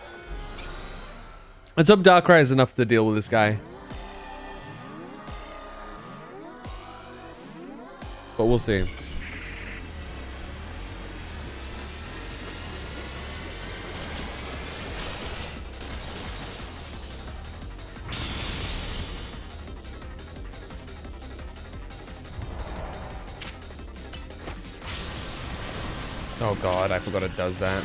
Let's hope Darkrai is enough to deal with this guy. But we'll see. Oh god, I forgot it does that.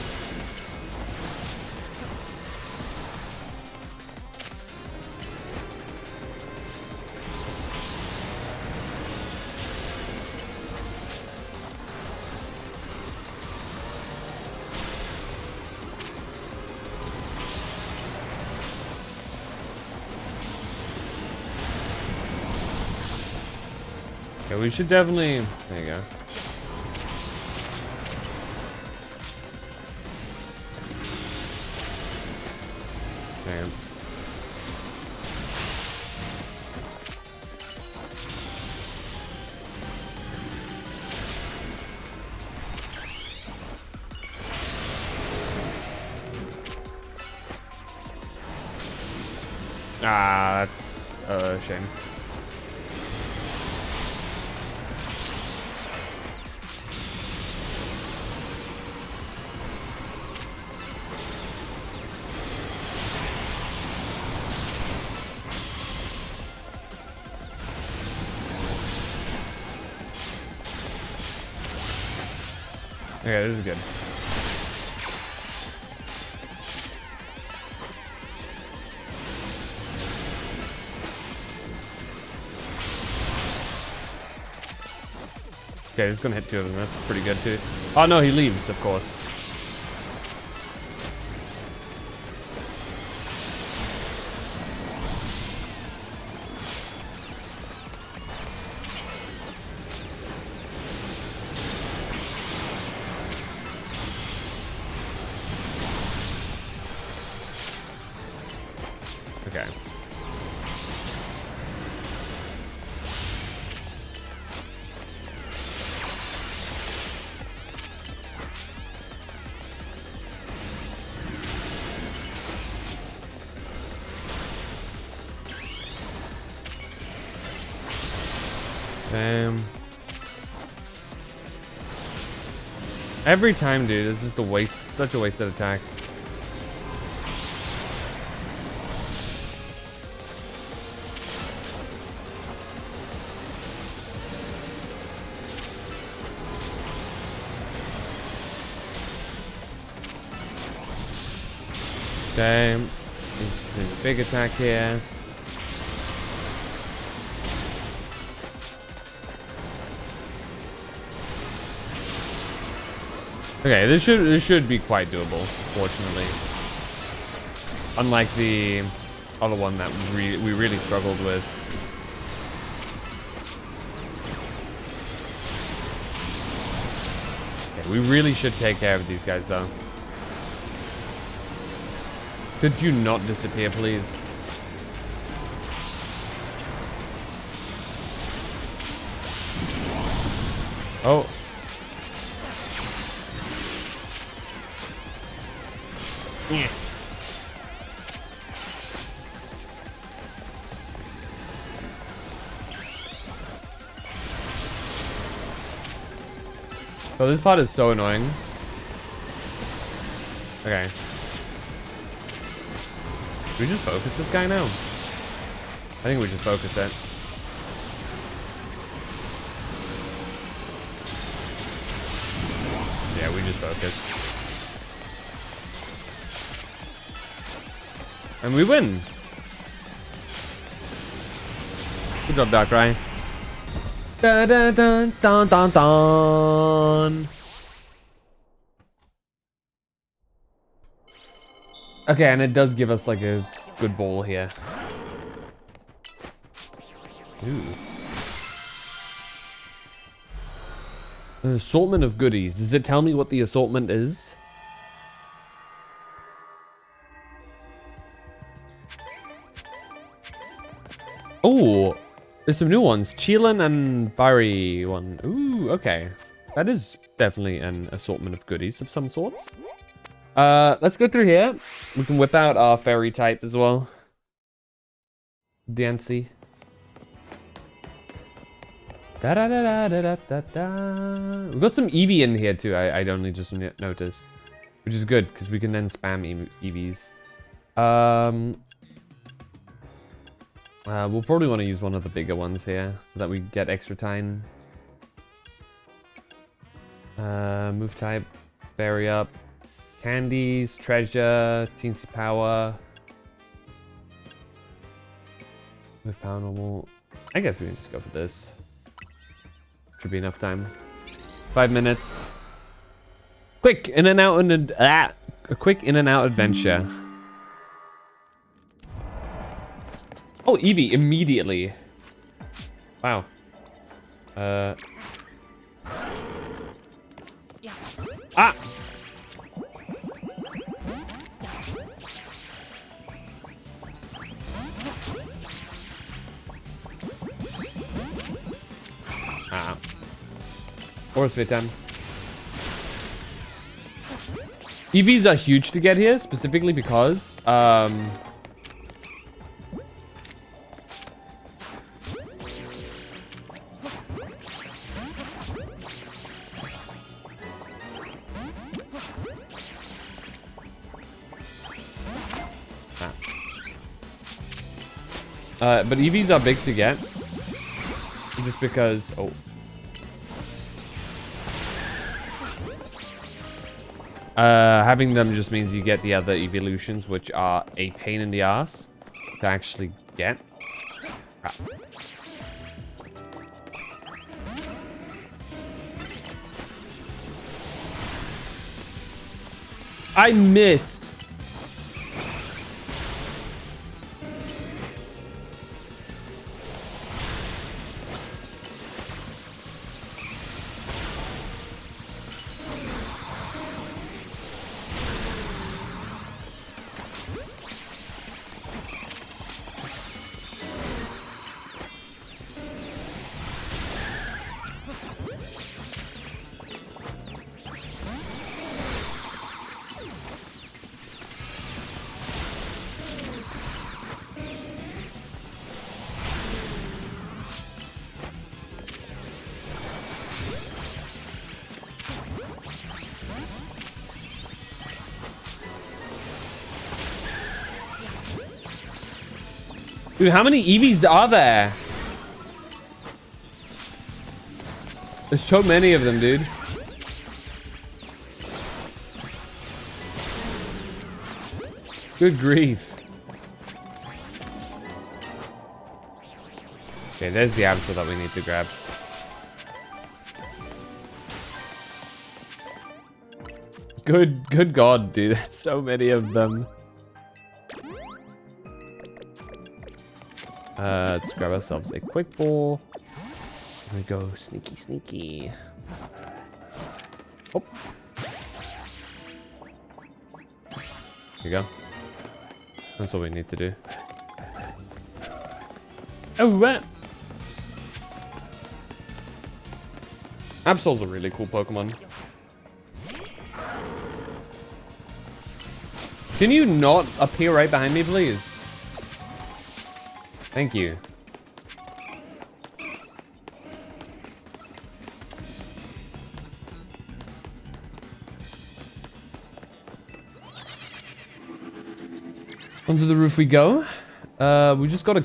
Okay, we should definitely... There you go. Damn. Ah, that's a shame. Okay, this is good. Okay, he's gonna hit two of them. That's pretty good too. Oh no, he leaves, of course. Okay. Every time, dude, it's just a waste, such a wasted attack. Okay, this is a big attack here. Okay, this should be quite doable, fortunately. Unlike the other one that we really struggled with. Okay, we really should take care of these guys, though. Could you not disappear, please? Oh. Yeah. So this part is so annoying. Okay. Should we just focus this guy now? I think we just focus it. Yeah, we just focus. And we win. Good job, Darkrai. Da da dun dun dun dun. Okay, and it does give us like a good ball here. Ooh. An assortment of goodies. Does it tell me what the assortment is? Oh, there's some new ones. Cheelan and Barry one. Ooh, okay. That is definitely an assortment of goodies of some sorts. Let's go through here. We can whip out our fairy type as well. Dancy. Da da da da da da da. We've got some Eevee in here too. I only just noticed, which is good because we can then spam Eevees. We'll probably want to use one of the bigger ones here so that we get extra time. Move type, berry up, candies, treasure, teensy power. Move power normal. I guess we can just go for this. Should be enough time. 5 minutes. Quick in and out and a quick in and out adventure. Oh, Eevee immediately. Wow. Ah. Ah. Force Vitam. EVs are huge to get here, specifically because but EVs are big to get. Just because, oh. Having them just means you get the other evolutions, which are a pain in the ass to actually get. Ah. I missed. Dude, how many Eevees are there? There's so many of them, dude. Good grief. Okay, there's the Absol that we need to grab. Good God, dude. There's so many of them. Let's grab ourselves a quick ball. Here we go, sneaky, sneaky. Oh. Here we go. That's all we need to do. Oh, right. Absol's a really cool Pokemon. Can you not appear right behind me, please? Thank you. Under the roof we go. We just gotta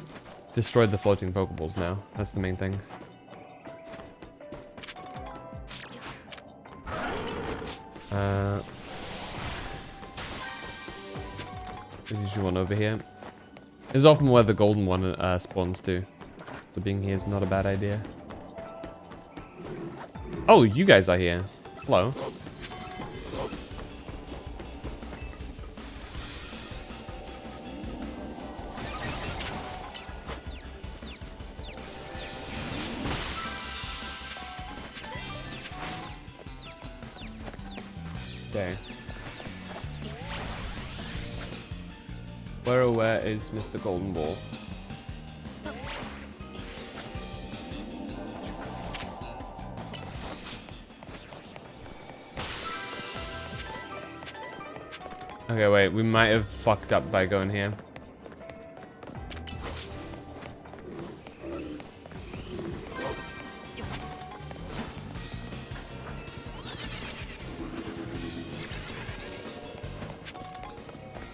destroy the floating Pokeballs now. That's the main thing. There's usually one over here. This is often where the golden one spawns too. So being here is not a bad idea. Oh, you guys are here. Hello. Okay. Where is Mr. Golden Ball? Okay, wait, we might have fucked up by going here.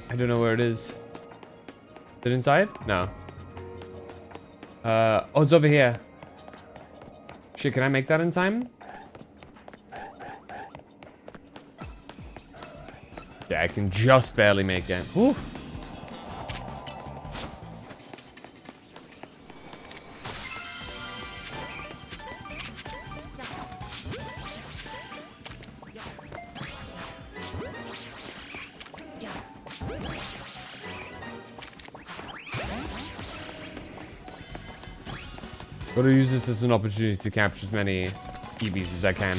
I don't know where it is. Is it inside? No. Oh, it's over here. Shit, can I make that in time? Yeah, I can just barely make it. Whew. Gotta use this as an opportunity to capture as many Eevees as I can.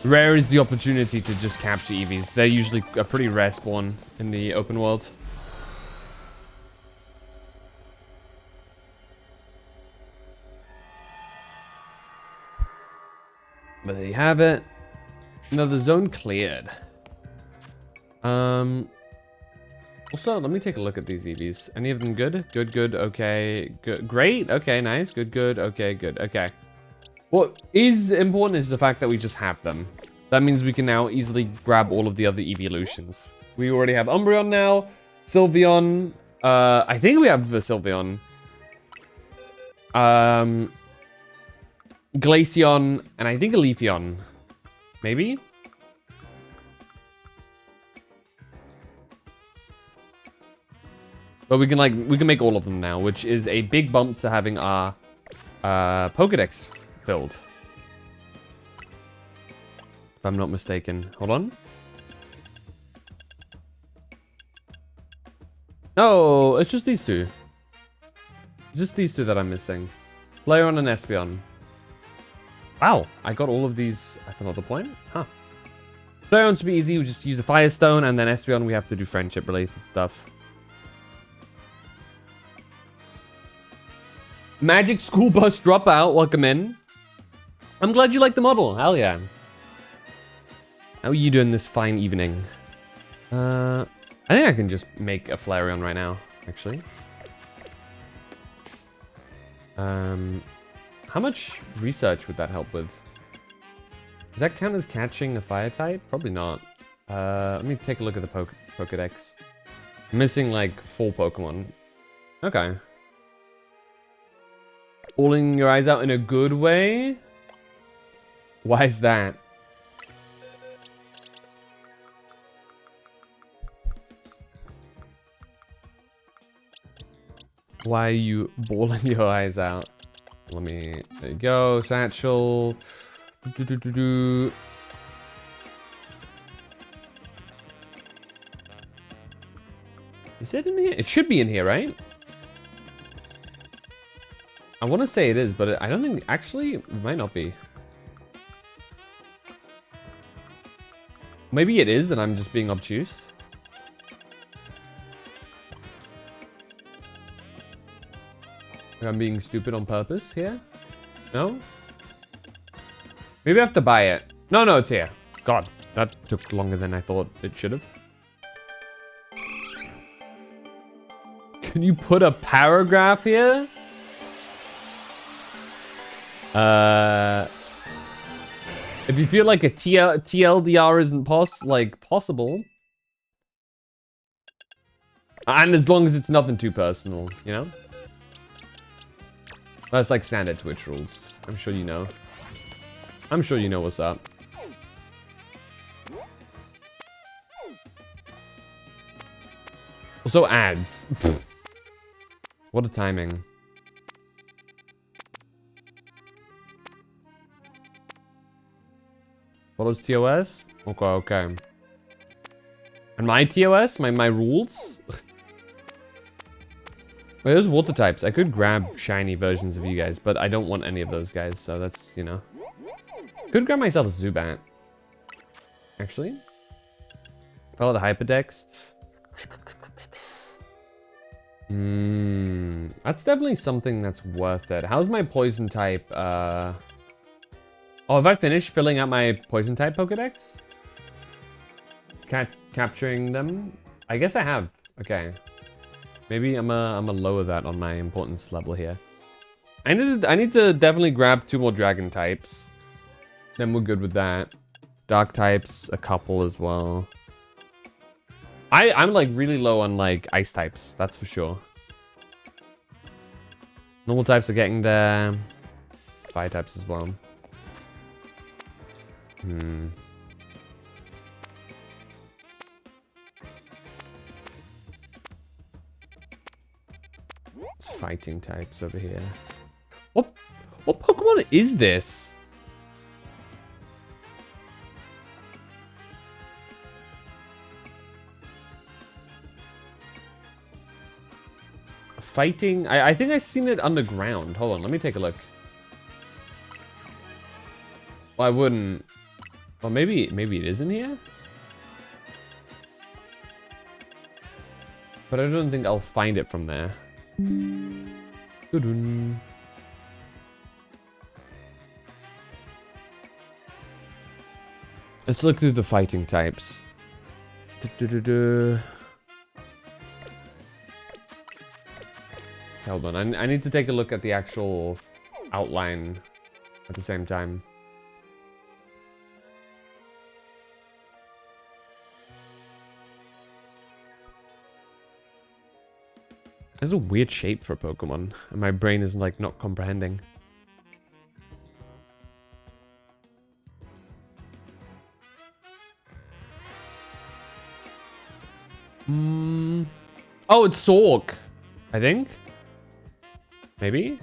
Rare is the opportunity to just capture Eevees. They're usually a pretty rare spawn in the open world. But there you have it. Another zone cleared. Also, let me take a look at these Eevees. Any of them good? Good, good, okay, good, great, okay, nice, good, good, okay, good, okay. What is important is the fact that we just have them. That means we can now easily grab all of the other evolutions. We already have Umbreon now, Sylveon, I think we have the Sylveon. Glaceon, and I think a Leafeon. Maybe? But we can make all of them now, which is a big bump to having our Pokedex filled. If I'm not mistaken. Hold on. No, it's just these two. It's just these two that I'm missing. Flareon and Espeon. Wow, I got all of these at another point? Huh. Flareon should be easy, we just use the Firestone, and then Espeon we have to do friendship-related stuff. Magic School Bus Dropout, welcome in. I'm glad you like the model, hell yeah. How are you doing this fine evening? I think I can just make a Flareon right now, actually. How much research would that help with? Does that count as catching a fire type? Probably not. Let me take a look at the Pokedex. I'm missing like 4 Pokemon. Okay. Bawling your eyes out in a good way? Why is that? Why are you bawling your eyes out? Let me, there you go, satchel. Is it in here? It should be in here, right? I want to say it is, but I don't think, actually, it might not be. Maybe it is, and I'm just being obtuse. I'm being stupid on purpose here? No? Maybe I have to buy it. No, it's here. God, that took longer than I thought it should have. Can you put a paragraph here? If you feel like a TLDR isn't possible. And as long as it's nothing too personal, you know? That's like standard Twitch rules. I'm sure you know. I'm sure you know what's up. Also ads. What a timing. Follows TOS? Okay. And my TOS? My rules? Wait, there's water types. I could grab shiny versions of you guys, but I don't want any of those guys, so that's, you know. Could grab myself a Zubat. Actually. Follow the Hyperdex. That's definitely something that's worth it. How's my poison type? Oh, have I finished filling out my poison type Pokedex? Capturing them? I guess I have. Okay. Maybe I'm a lower that on my importance level here. I need to definitely grab 2 more dragon types. Then we're good with that. Dark types, a couple as well. I'm like really low on like ice types, that's for sure. Normal types are getting there. Fire types as well. It's fighting types over here. What Pokemon is this? Fighting? I think I've seen it underground. Hold on, let me take a look. Well, I wouldn't. Well, maybe it is in here. But I don't think I'll find it from there. Let's look through the fighting types. Hold on, I need to take a look at the actual outline at the same time. There's a weird shape for a Pokemon, and my brain is like not comprehending. Oh, it's Sork, I think. Maybe?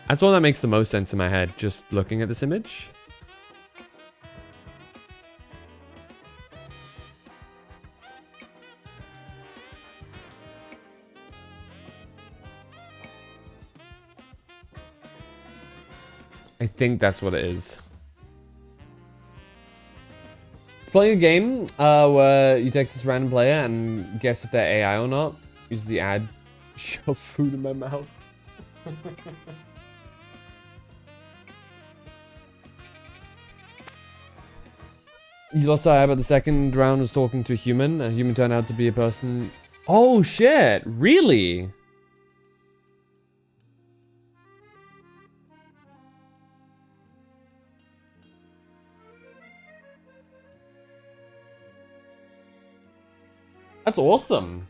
That's one that makes the most sense in my head, just looking at this image. I think that's what it is. Playing a game where you text this random player and guess if they're AI or not. Use the ad. Shove food in my mouth. You lost eye, but the second round was talking to a human. A human turned out to be a person. Oh shit! Really? That's awesome.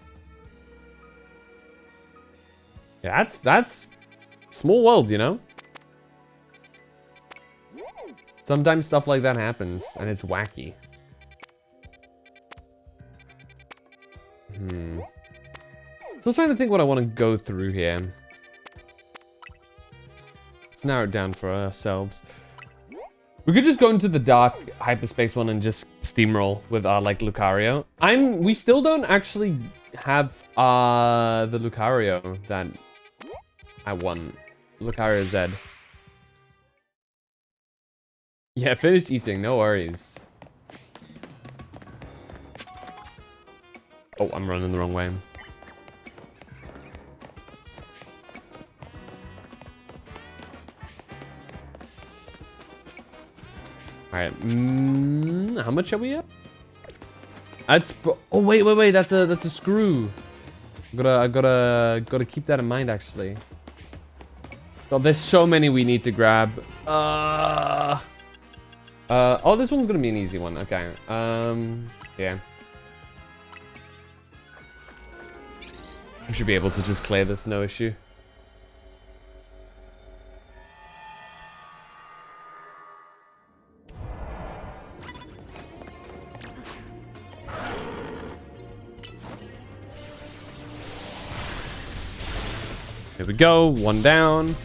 Yeah, that's small world, you know? Sometimes stuff like that happens, and it's wacky. Still trying to think what I want to go through here. Let's narrow it down for ourselves. We could just go into the dark hyperspace one and just steamroll with our like Lucario. We still don't actually have the Lucario that I want. Lucario Z. Yeah, finished eating, no worries. Oh, I'm running the wrong way. Alright, how much are we up? That's, oh wait, that's a screw. I gotta keep that in mind actually. God, there's so many we need to grab. Oh, this one's gonna be an easy one. Okay. Yeah. We should be able to just clear this, no issue. Here we go, one down.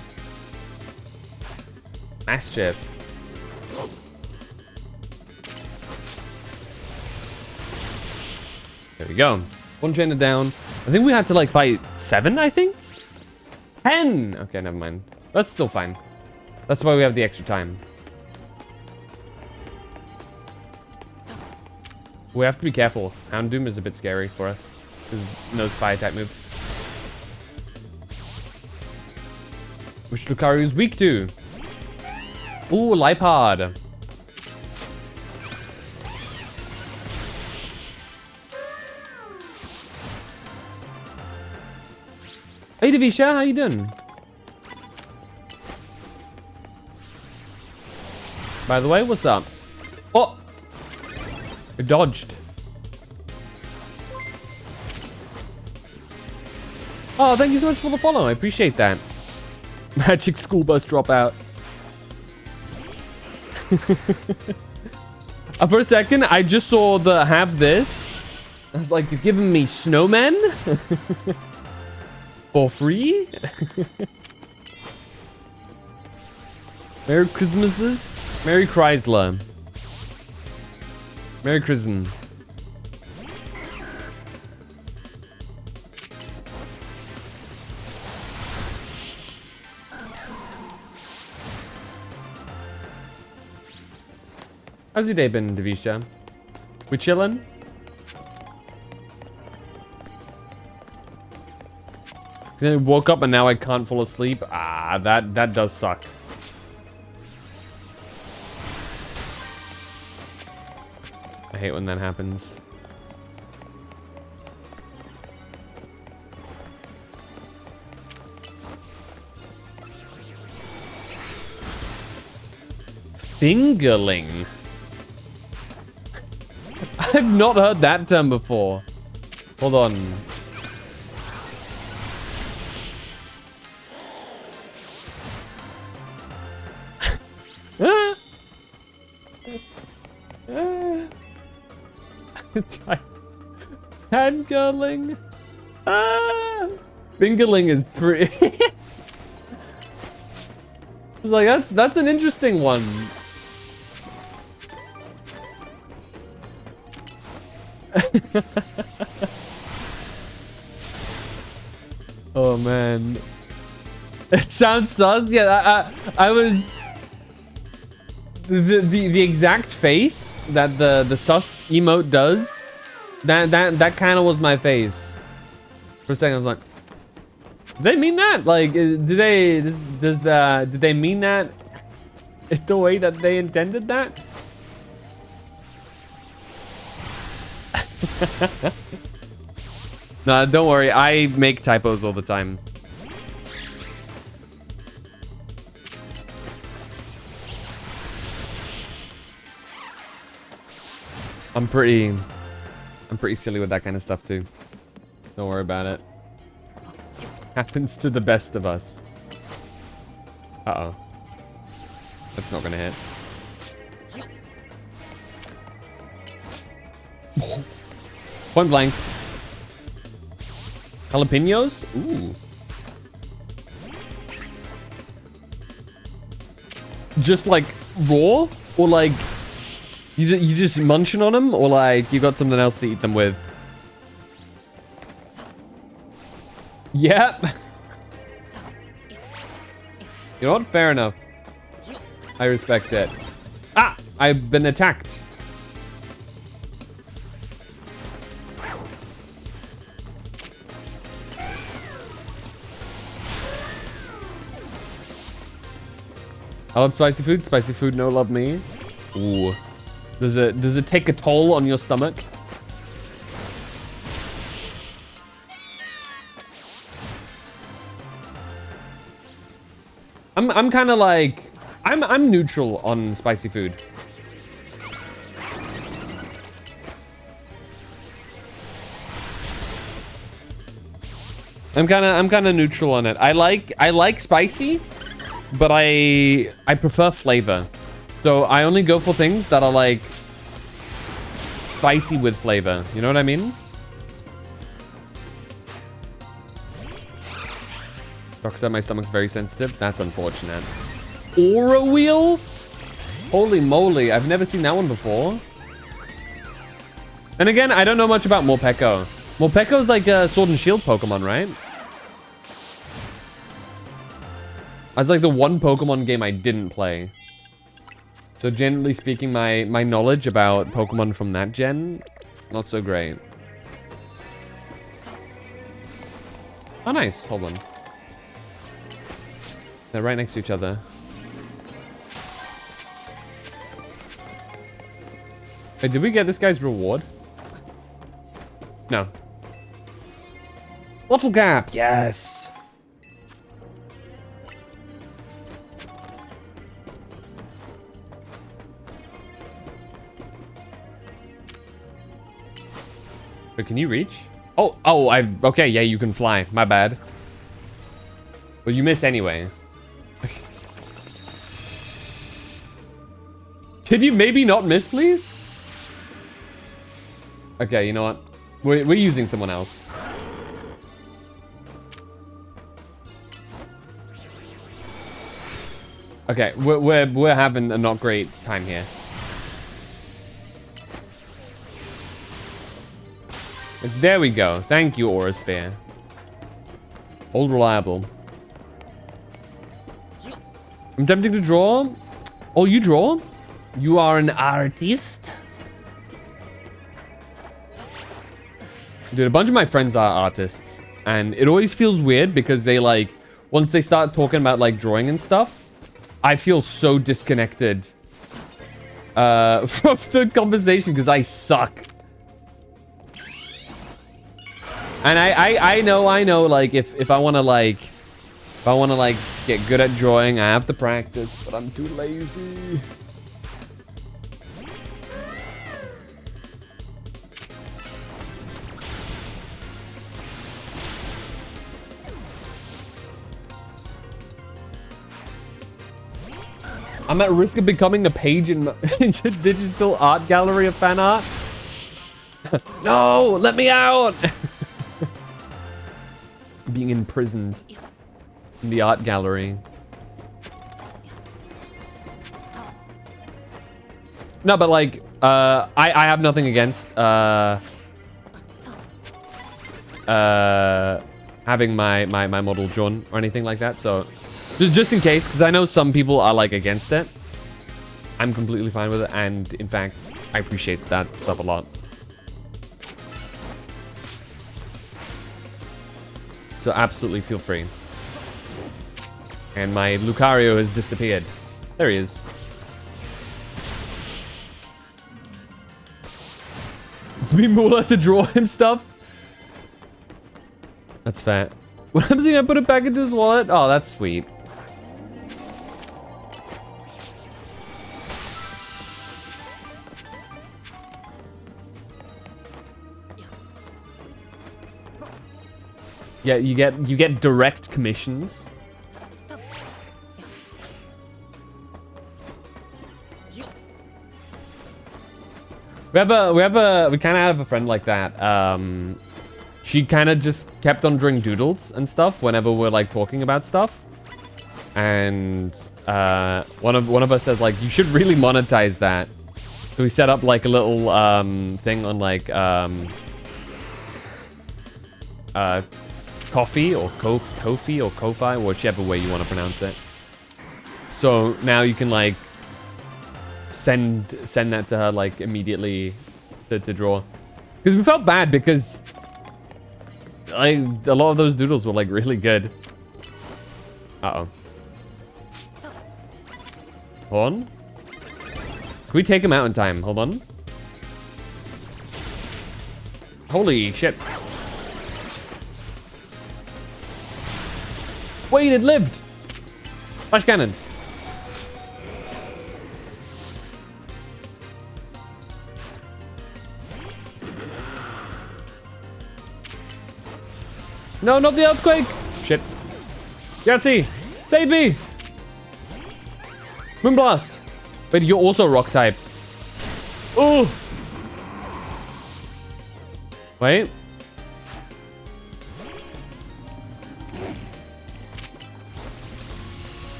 Mass chip. There we go. One trainer down. I think we had to like fight 7, I think? 10! Okay, never mind. That's still fine. That's why we have the extra time. We have to be careful. Houndoom is a bit scary for us. Because it knows fire type moves. Which Lucario is weak to? Ooh, Lipard. Hey, Davisha, how you doing? By the way, what's up? Oh! I dodged. Oh, thank you so much for the follow. I appreciate that. Magic school bus dropout. For a second, I just saw the have this. I was like, you're giving me snowmen? For free? Merry Christmases? Merry Chrysler. Merry Christmas. How's your day been, Davisha? We chillin'? I woke up and now I can't fall asleep. Ah, that does suck. I hate when that happens. Fingerling. I've not heard that term before. Hold on. Handgirling. Fingerling is pretty. It's like that's an interesting one. Oh man, it sounds sus. Yeah, I was the exact face that the sus emote does. That kind of was my face. For a second, I was like, did they mean that? Like, did they mean that the way that they intended that? Nah, don't worry. I make typos all the time. I'm pretty silly with that kind of stuff too. Don't worry about it. Happens to the best of us. Uh-oh. That's not gonna hit. Point blank. Jalapenos? Ooh. Just like raw? Or like you just munching on them? Or like you got something else to eat them with? Yep. You know what? Fair enough. I respect it. Ah! I've been attacked. I love spicy food. Spicy food no love me. Ooh. Does it take a toll on your stomach? I'm kind of like I'm neutral on spicy food. I'm kind of neutral on it. I like spicy, but I prefer flavor. So I only go for things that are like spicy with flavor. You know what I mean? Doctor said my stomach's very sensitive. That's unfortunate. Aura wheel? Holy moly, I've never seen that one before. And again, I don't know much about Morpeko. Morpeko's like a Sword and Shield Pokemon, right? That's like the one Pokemon game I didn't play. So generally speaking, my knowledge about Pokemon from that gen, not so great. Oh, nice. Hold on. They're right next to each other. Wait, did we get this guy's reward? No. Bottle Cap, yes. But can you reach? Oh, okay, yeah, you can fly. My bad. Well, you miss anyway. Could you maybe not miss, please? Okay, you know what? We're using someone else. Okay, we're having a not great time here. There we go. Thank you, Aura Sphere. Old reliable. I'm tempting to draw. Oh, you draw? You are an artist? Dude, a bunch of my friends are artists. And it always feels weird because they like, once they start talking about like drawing and stuff, I feel so disconnected from the conversation because I suck. And I know, like, if I want to, like, get good at drawing, I have to practice, but I'm too lazy. I'm at risk of becoming a page in a digital art gallery of fan art. No, let me out. Being imprisoned in the art gallery. No, but like, I have nothing against having my model drawn or anything like that. So just in case, because I know some people are like against it. I'm completely fine with it, and in fact, I appreciate that stuff a lot. So absolutely feel free. And my Lucario has disappeared. There he is. It's me Moolah to draw him stuff. That's fair. What happens if I put it back into his wallet? Oh, that's sweet. Yeah, you get direct commissions. We kind of have a friend like that. She kind of just kept on drawing doodles and stuff whenever we're like talking about stuff. And one of us said like, you should really monetize that. So we set up like a little thing on like Coffee or Kofi or Ko-Fi, whichever way you want to pronounce it. So now you can like send that to her like immediately to draw. Because we felt bad because a lot of those doodles were like really good. Uh-oh. Hold on. Can we take him out in time? Hold on. Holy shit. Wait, it lived! Flash cannon. No, not the earthquake! Shit. Yahtzee! Save me! Moonblast! But you're also rock type. Ooh! Wait.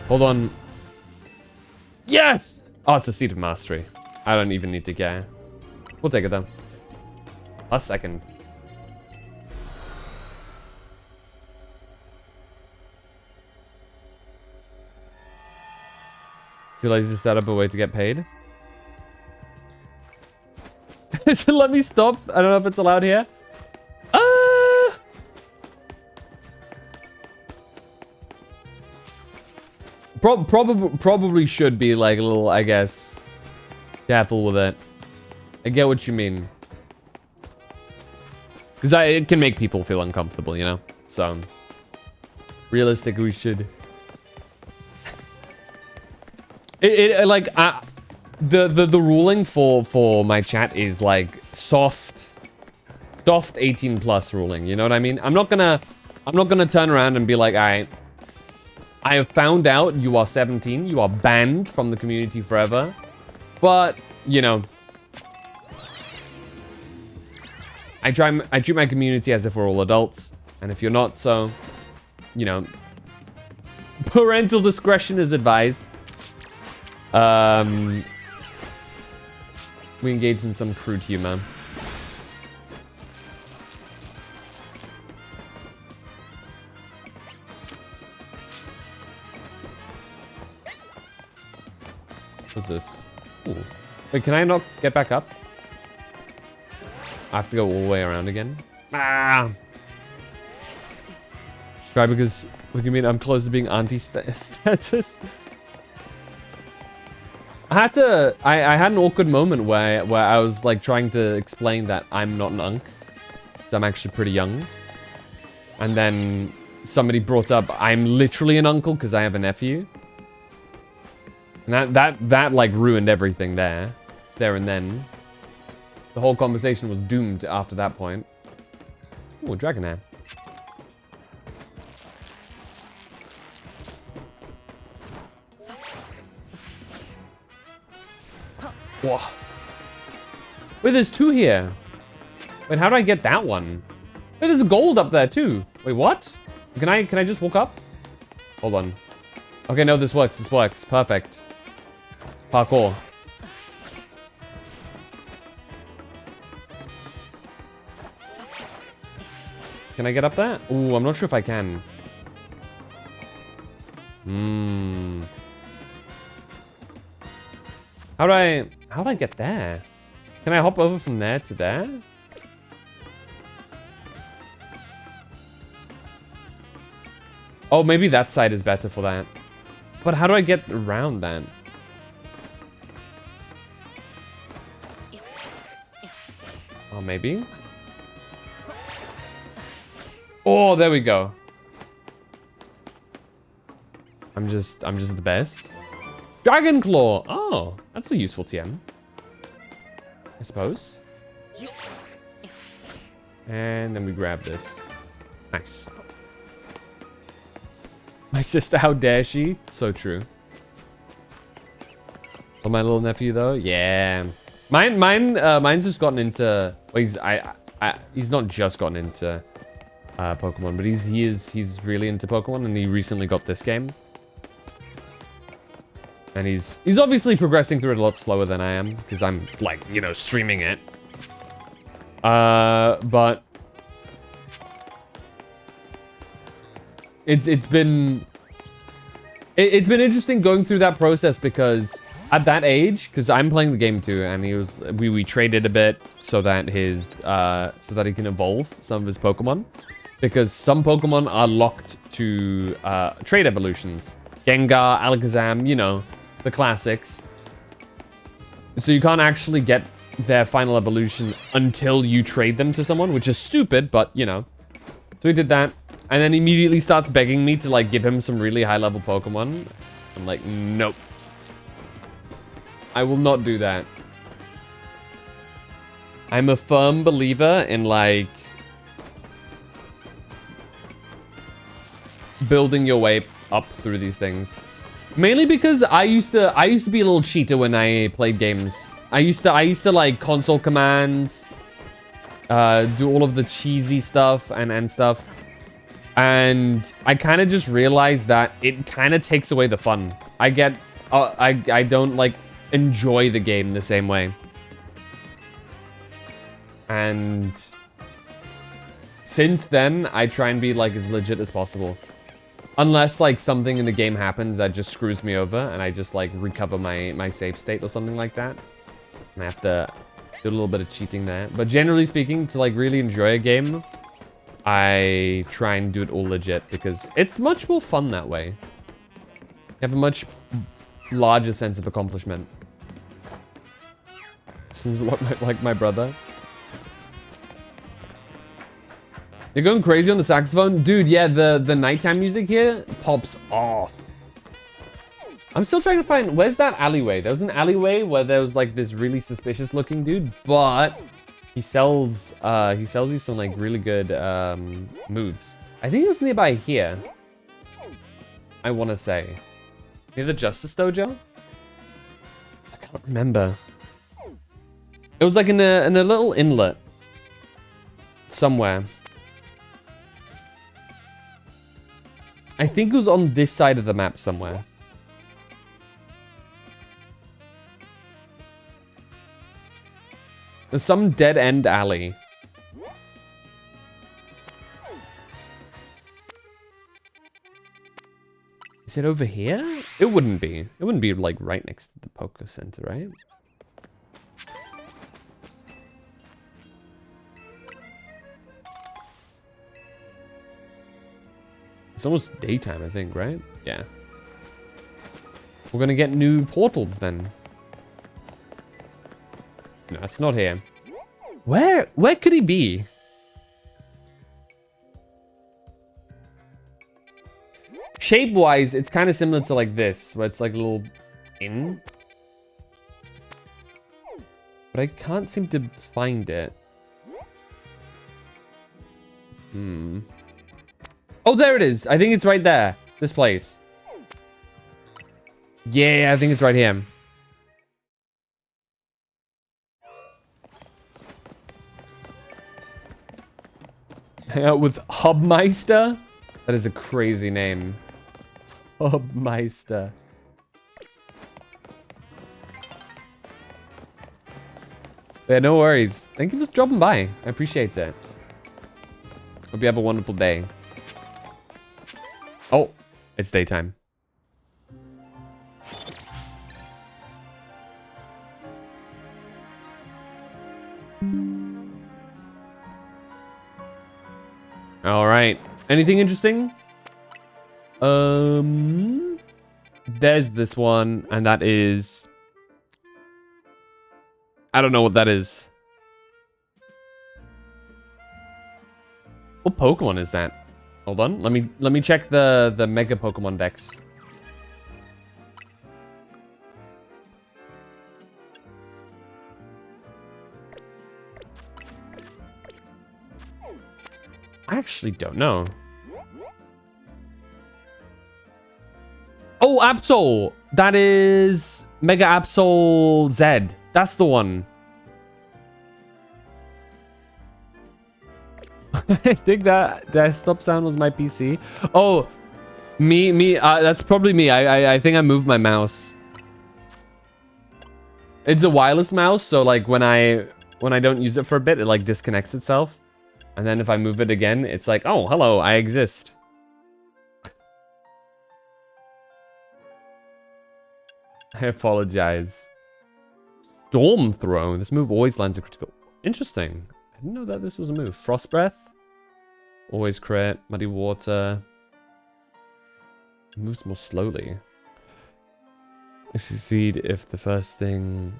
Hold on. Yes! Oh, it's a Seat of Mastery. I don't even need to care. We'll take it though. A second. Too lazy to set up a way to get paid. Let me stop. I don't know if it's allowed here. Probably should be like a little, I guess, careful with it. I get what you mean. Because it can make people feel uncomfortable, you know? So, realistically, we should. The ruling for my chat is like soft 18 plus ruling. You know what I mean? I'm not gonna turn around and be like, all right, I have found out you are 17. You are banned from the community forever. But you know, I treat my community as if we're all adults, and if you're not, so you know, parental discretion is advised. We engage in some crude humor. What's this? Ooh. Wait, can I not get back up? I have to go all the way around again. Ah! Right, because what do you mean I'm close to being anti-status? I had an awkward moment where I was like trying to explain that I'm not an unk, so I'm actually pretty young. And then somebody brought up I'm literally an uncle because I have a nephew. And that like ruined everything there and then. The whole conversation was doomed after that point. Ooh, Dragonair. Whoa. Wait, there's two here. Wait, how do I get that one? Wait, there's a gold up there too. Wait, what? Can I just walk up? Hold on. Okay, no, this works. This works. Perfect. Parkour. Can I get up there? Ooh, I'm not sure if I can. How do I get there? Can I hop over from there to there? Oh, maybe that side is better for that. But how do I get around that? Oh, maybe? Oh, there we go. I'm just the best. Dragon Claw! Oh, that's a useful TM. I suppose. And then we grab this. Nice. My sister, how dare she? So true. Oh, my little nephew though? Yeah. Mine's just gotten into... Well, he's not just gotten into Pokemon, but he's really into Pokemon, and he recently got this game. And he's obviously progressing through it a lot slower than I am, because I'm, like, you know, streaming it. But it's been interesting going through that process, because at that age, because I'm playing the game too, and we traded a bit so that so that he can evolve some of his Pokemon, because some Pokemon are locked to trade evolutions. Gengar, Alakazam, you know, the classics. So you can't actually get their final evolution until you trade them to someone, which is stupid, but you know. So he did that, and then immediately starts begging me to like give him some really high level Pokemon. I'm like, nope. I will not do that. I'm a firm believer in like building your way up through these things. Mainly because I used to be a little cheater when I played games. I used to like console commands, do all of the cheesy stuff and stuff. And I kind of just realized that it kind of takes away the fun. I don't like enjoy the game the same way. And since then, I try and be like as legit as possible. Unless like something in the game happens that just screws me over and I just like recover my save state or something like that. And I have to do a little bit of cheating there. But generally speaking, to like really enjoy a game, I try and do it all legit because it's much more fun that way. You have a much larger sense of accomplishment. This is what like my brother. You're going crazy on the saxophone? Dude, yeah, the nighttime music here pops off. I'm still trying to find... Where's that alleyway? There was an alleyway where there was, like, this really suspicious looking dude, but he sells you some, like, really good moves. I think it was nearby here. I want to say. Near the Justice Dojo? I can't remember. It was, like, in a little inlet. Somewhere. I think it was on this side of the map somewhere. There's some dead-end alley. Is it over here? It wouldn't be. It wouldn't be, like, right next to the Poké Center, right? It's almost daytime, I think, right? Yeah. We're gonna get new portals then. No, it's not here. Where could he be? Shape-wise, it's kind of similar to like this, where it's like a little inn. But I can't seem to find it. Oh, there it is. I think it's right there. This place. Yeah, I think it's right here. Hang out with Hubmeister? That is a crazy name. Hubmeister. Yeah, no worries. Thank you for dropping by. I appreciate it. Hope you have a wonderful day. Oh, it's daytime. All right. Anything interesting? There's this one, and that is... I don't know what that is. What Pokemon is that? Hold on, let me check the Mega Pokemon Dex. I actually don't know. Oh, Absol. That is Mega Absol Z. That's the one. I think that desktop sound was my PC. Oh, me. That's probably me. I think I moved my mouse. It's a wireless mouse, so like when I don't use it for a bit, it like disconnects itself, and then if I move it again, it's like, oh, hello, I exist. I apologize. Storm Throw. This move always lands a critical. Interesting. I didn't know that this was a move. Frost Breath. Always crit. Muddy Water. Moves more slowly. I succeed if the first thing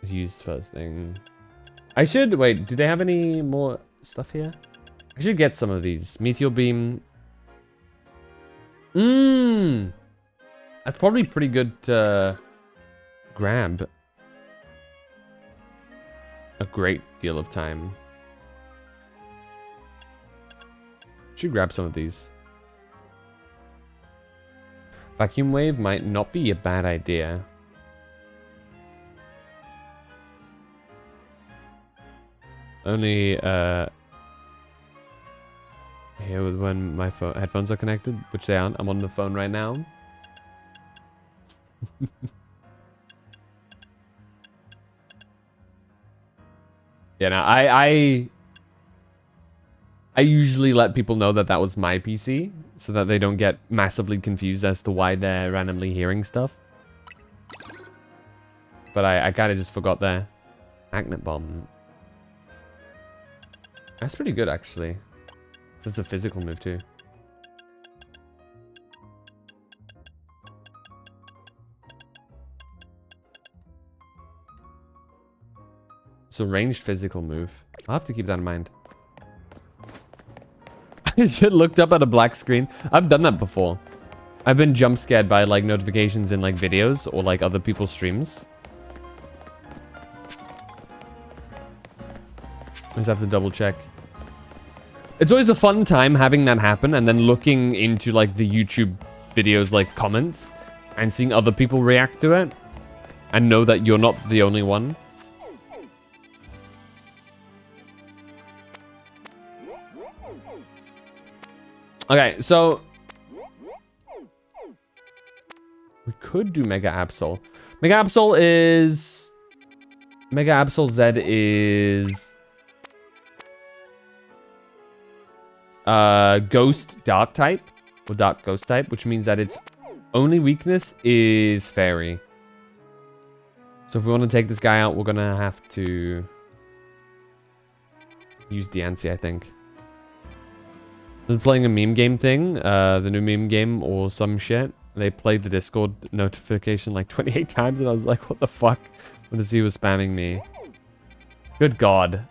is used first thing. I should... Wait, do they have any more stuff here? I should get some of these. Meteor Beam. That's probably pretty good to grab a great deal of time. Should grab some of these. Vacuum Wave might not be a bad idea. Only here when my headphones are connected, which they aren't. I'm on the phone right now. Yeah, no, I usually let people know that that was my PC, so that they don't get massively confused as to why they're randomly hearing stuff. But I kind of just forgot there. Magnet Bomb. That's pretty good, actually. It's a physical move, too. It's a ranged physical move. I'll have to keep that in mind. I just looked up at a black screen. I've done that before. I've been jump scared by like notifications in like videos or like other people's streams. I just have to double check. It's always a fun time having that happen and then looking into like the YouTube videos like comments and seeing other people react to it and know that you're not the only one. Okay, so we could do Mega Absol. Mega Absol is... Mega Absol Z is... Ghost Dark type. Or Dark Ghost type, which means that its only weakness is Fairy. So if we want to take this guy out, we're gonna have to use Diancie, I think. They're playing a meme game thing, the new meme game or some shit. They played the Discord notification like 28 times and I was like, what the fuck? What is he was spamming me? Good God.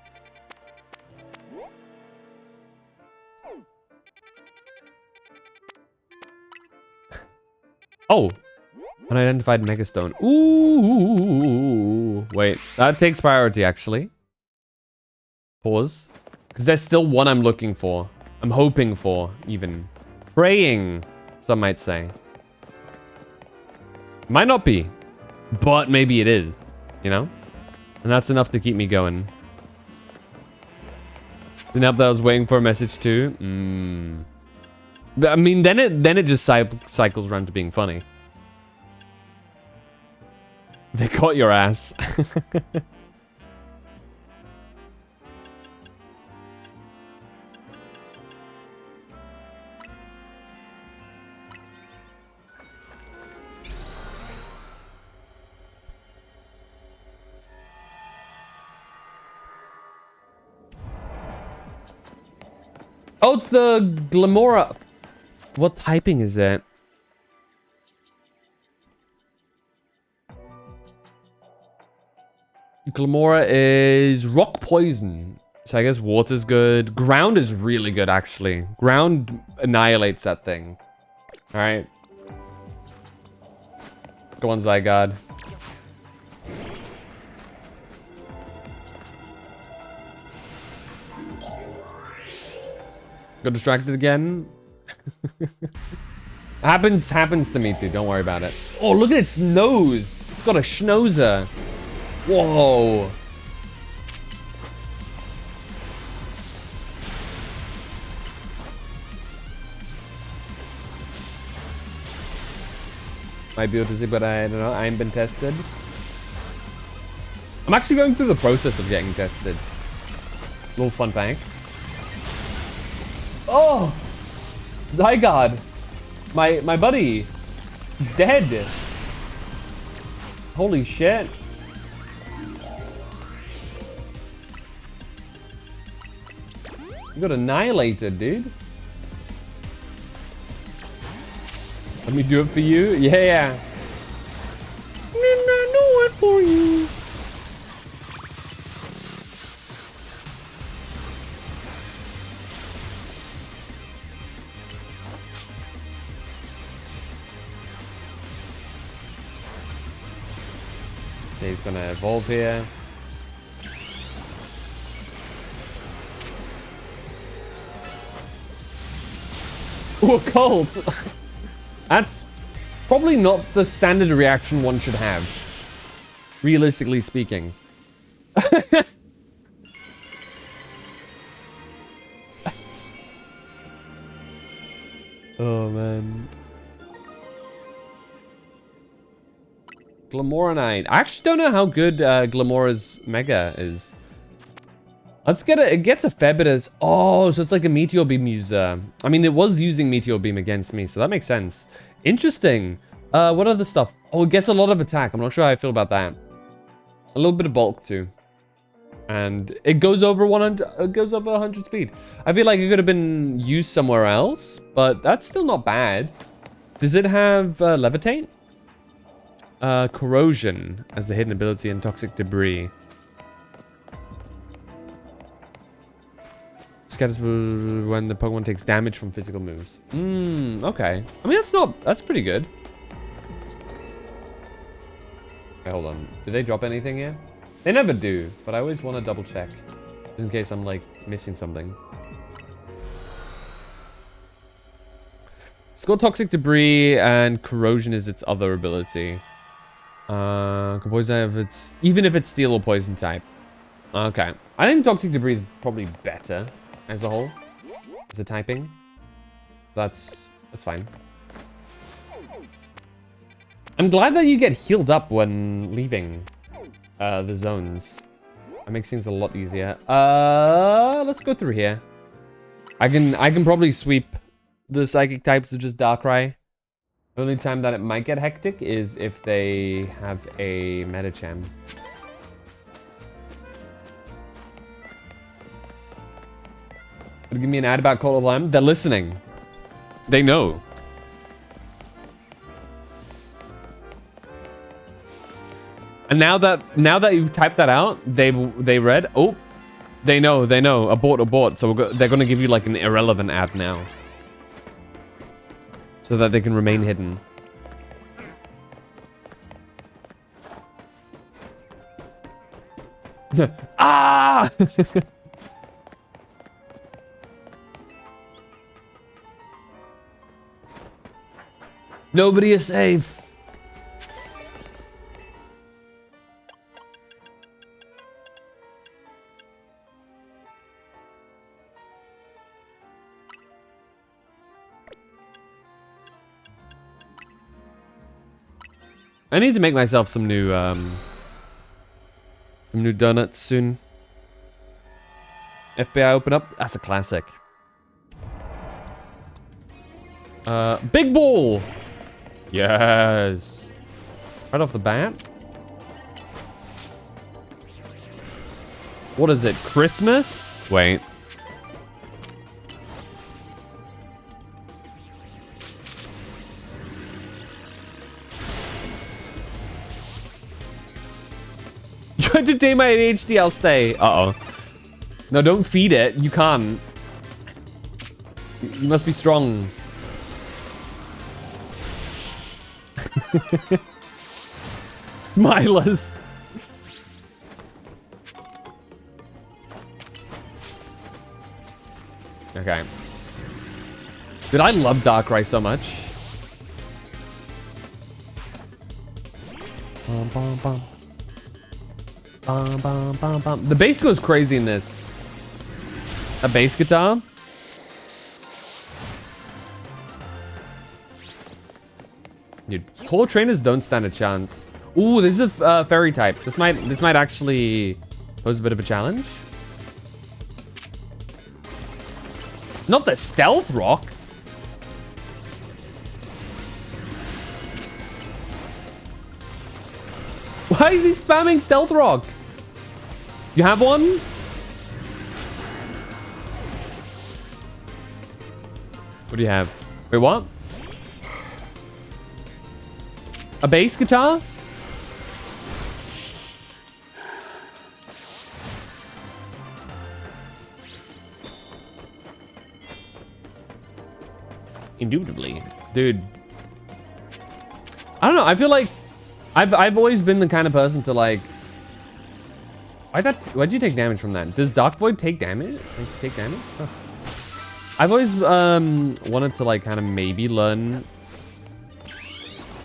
Oh, unidentified Megastone. Ooh, wait, that takes priority actually. Pause, because there's still one I'm looking for. I'm hoping for, even. Praying, some might say. Might not be, but maybe it is, you know? And that's enough to keep me going. Didn't help that I was waiting for a message too. I mean, then it just cycles around to being funny. They caught your ass. Oh, it's the Glamora. What typing is it? Glamora is rock poison. So I guess water's good. Ground is really good, actually. Ground annihilates that thing. Alright. Go on, Zygarde. Got distracted again. happens to me too. Don't worry about it. Oh, look at its nose. It's got a schnauzer. Whoa. Might be autistic, but I don't know. I ain't been tested. I'm actually going through the process of getting tested. Little fun fact. Oh! Zygarde! My buddy! He's dead! Holy shit. You got annihilated, dude. Let me do it for you? Yeah. I do it for you. Okay, he's gonna evolve here. Ooh, a cult! That's probably not the standard reaction one should have. Realistically speaking. Oh, man. Glamoronite. I actually don't know how good Glamora's Mega is. Let's get it. It gets a fair bit as... Oh, so it's like a Meteor Beam user. I mean, it was using Meteor Beam against me, so that makes sense. Interesting. What other stuff? Oh, it gets a lot of attack. I'm not sure how I feel about that. A little bit of bulk, too. And it goes over 100... It goes over 100 speed. I feel like it could have been used somewhere else, but that's still not bad. Does it have Levitate? Corrosion as the hidden ability and Toxic Debris. Scatters when the Pokemon takes damage from physical moves. Okay. I mean, that's pretty good. Okay, hold on. Do they drop anything here? They never do, but I always want to double check. Just in case I'm, like, missing something. It's got Toxic Debris and Corrosion is its other ability. Poison even if it's Steel or Poison type. Okay. I think Toxic Debris is probably better as a whole. As a typing. That's fine. I'm glad that you get healed up when leaving the zones. That makes things a lot easier. Let's go through here. I can probably sweep the psychic types of just Darkrai. The only time that it might get hectic is if they have a Medicham. Give me an ad about Call of Lamb. They're listening. They know. And now that you've typed that out, they read. Oh, they know. Abort. So they're gonna give you like an irrelevant ad now, so that they can remain hidden. Ah! Nobody is safe. I need to make myself some new donuts soon. FBI open up. That's a classic. Big ball. Yes. Right off the bat. What is it? Christmas? Wait. You had to tame my ADHD, I'll stay. Uh-oh. No, don't feed it. You can't. You must be strong. Smilers. Okay. Dude, I love Darkrai so much. Bum, bum, bum. Bum, bum, bum, bum. The bass goes crazy in this. A bass guitar. Dude, core trainers don't stand a chance. Ooh, this is a fairy type. This might actually pose a bit of a challenge. Not the stealth rock. Why is he spamming stealth rock? You have one? What do you have? Wait, what? A bass guitar? Indubitably. Dude. I don't know. I feel like I've always been the kind of person to like... Why'd you take damage from that? Does Dark Void take damage? Take damage? Oh. I've always wanted to like kind of maybe learn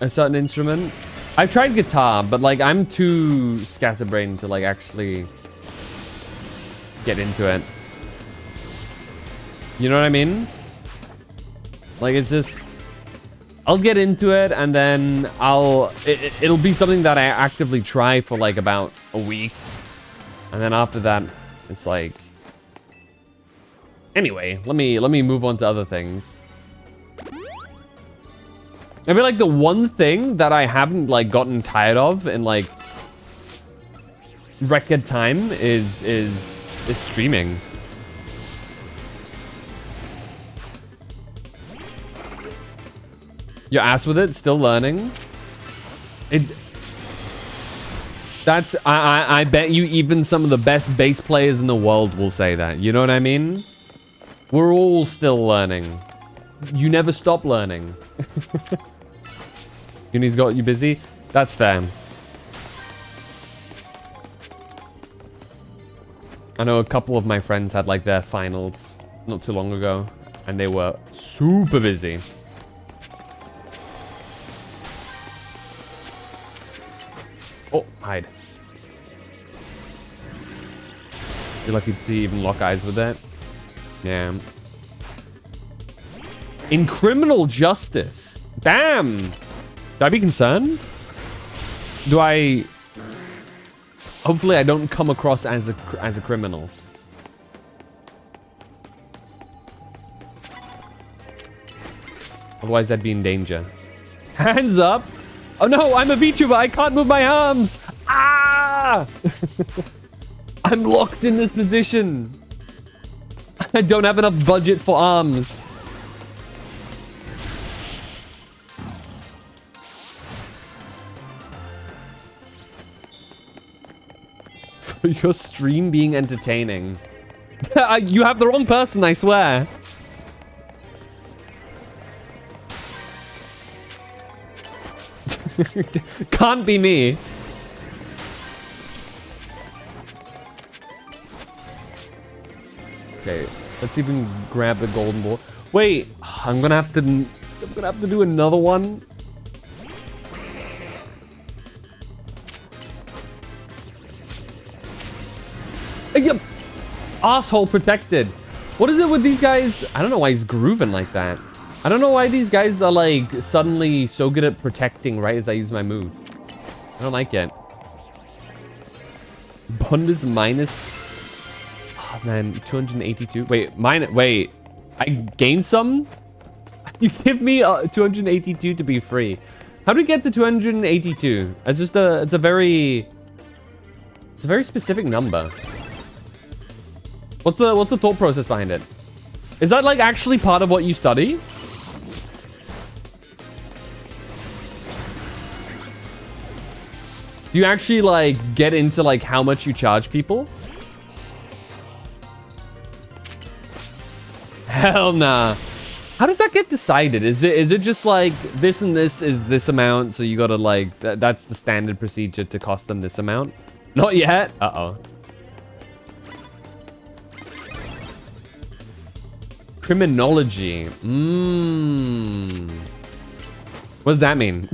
a certain instrument. I've tried guitar, but like I'm too scatterbrained to like actually get into it. You know what I mean? Like it's just, I'll get into it and then it'll be something that I actively try for like about a week. And then after that, it's like, anyway, let me move on to other things. I feel like the one thing that I haven't like gotten tired of in like record time is streaming. Your ass with it, still learning. I bet you even some of the best bass players in the world will say that. You know what I mean? We're all still learning. You never stop learning. Uni's got you busy? That's fair. I know a couple of my friends had like their finals not too long ago, and they were super busy. Oh, hide. You're lucky to even lock eyes with that. Yeah. In criminal justice. Damn. Do I be concerned? Do I... Hopefully I don't come across as a criminal. Otherwise I'd be in danger. Hands up. Oh no, I'm a VTuber. I can't move my arms. Ah! I'm locked in this position. I don't have enough budget for arms. For your stream being entertaining. You have the wrong person, I swear. Can't be me. Okay, let's see if we can grab the golden ball. Wait, I'm gonna have to do another one. Yep. Asshole protected. What is it with these guys? I don't know why he's grooving like that. I don't know why these guys are like suddenly so good at protecting right as I use my move. I don't like it. Bond is minus... Oh man, 282. Wait, wait. I gained some? You give me 282 to be free. How do we get to 282? It's just it's a very specific number. What's the thought process behind it? Is that like actually part of what you study? Do you actually like get into like how much you charge people? Hell nah. How does that get decided? Is it just like this and this is this amount, so you gotta like that's the standard procedure to cost them this amount? Not yet. Uh-oh. Criminology. What does that mean?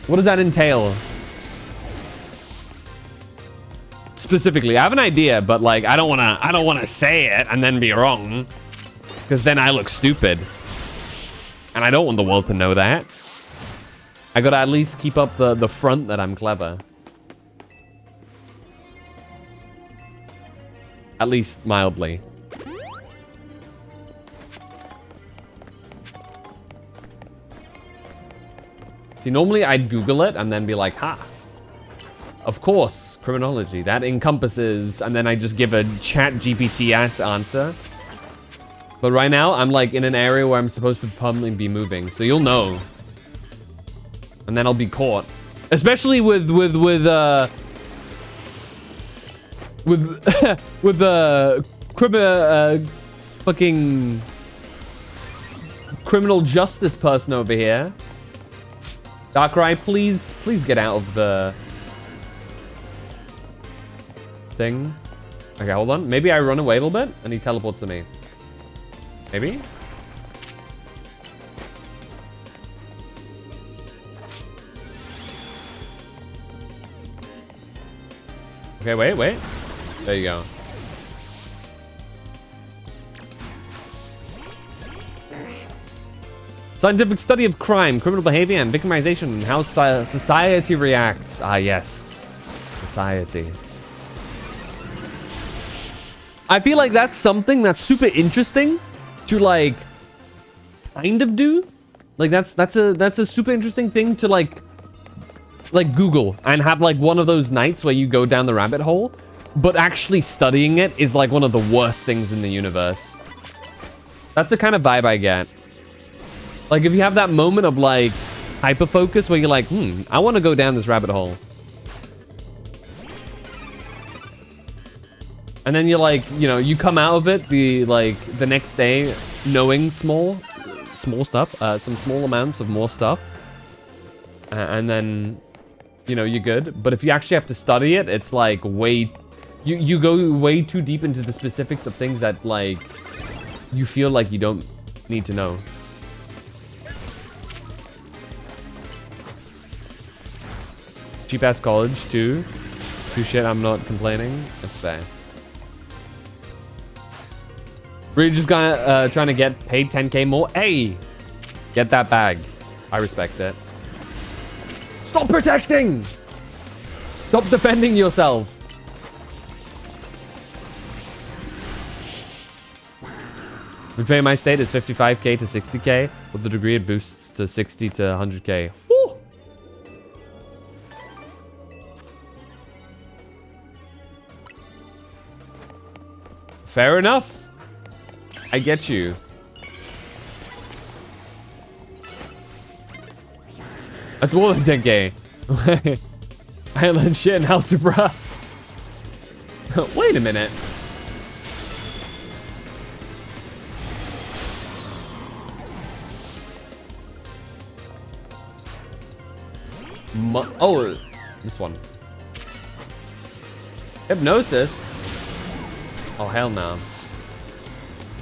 What does that entail? Specifically, I have an idea, but like I don't wanna say it and then be wrong. Because then I look stupid. And I don't want the world to know that. I gotta at least keep up the front that I'm clever. At least mildly. See, normally I'd Google it and then be like, ha. Of course, criminology. That encompasses... And then I just give a chat GPT-ass answer. But right now, I'm like in an area where I'm supposed to permanently be moving. So you'll know. And then I'll be caught. Especially with the fucking criminal justice person over here. Darkrai, please get out of the thing. Okay, hold on. Maybe I run away a little bit and he teleports to me. Maybe? Okay, wait. There you go. Scientific study of crime, criminal behavior, and victimization, and how society reacts. Ah, yes. Society. I feel like that's something that's super interesting to, like, kind of do. Like, that's a super interesting thing to, like Google and have, like, one of those nights where you go down the rabbit hole. But actually studying it is, like, one of the worst things in the universe. That's the kind of vibe I get. Like, if you have that moment of, like, hyper-focus where you're like, I want to go down this rabbit hole. And then you're like, you know, you come out of it the next day knowing small stuff, some small amounts of more stuff. And then, you know, you're good. But if you actually have to study it, it's like you go way too deep into the specifics of things that, like, you feel like you don't need to know. Cheap ass college too. Shit, I'm not complaining. That's fair. We're just gonna trying to get paid 10k more. Hey, get that bag. I respect it. Stop protecting. Stop defending yourself. We pay my state is 55k to 60k. With the degree it boosts to 60 to 100k. Woo! Fair enough. I get you. That's more than 10k. I learned shit in algebra. Wait a minute. Oh, this one. Hypnosis? Oh, hell no.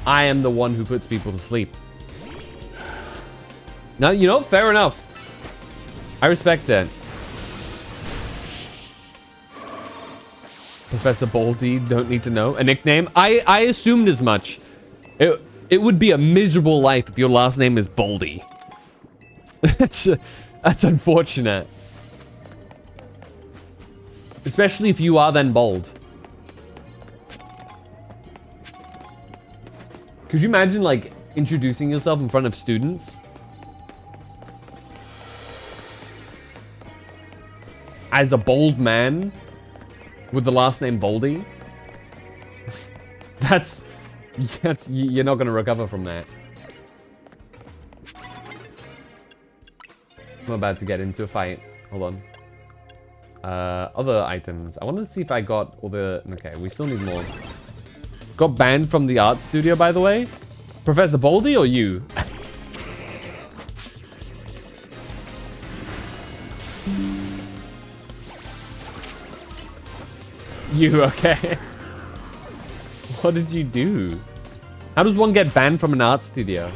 I am the one who puts people to sleep. No, you know, fair enough. I respect that. Professor Baldy, don't need to know. A nickname? I assumed as much. It would be a miserable life if your last name is Baldy. That's unfortunate. Especially if you are then bald. Could you imagine, like, introducing yourself in front of students as a bald man with the last name Baldy? That's you're not gonna recover from that. I'm about to get into a fight. Hold on. Other items. I wanted to see if I got all the... Okay, we still need more. Got banned from the art studio, by the way. Professor Baldy or you? You, okay. What did you do? How does one get banned from an art studio?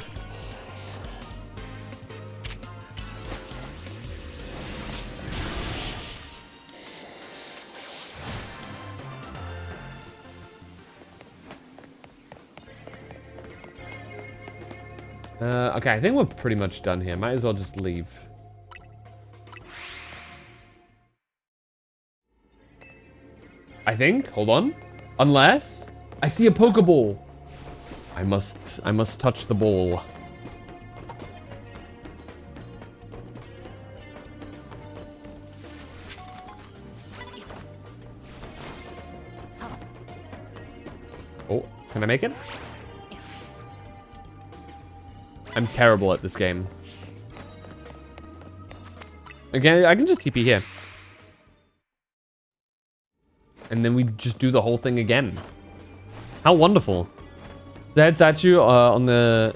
Okay, I think we're pretty much done here. Might as well just leave. I think. Hold on. Unless I see a Pokeball. I must touch the ball. Oh, can I make it? I'm terrible at this game. Again, I can just TP here. And then we just do the whole thing again. How wonderful. The head statue on the...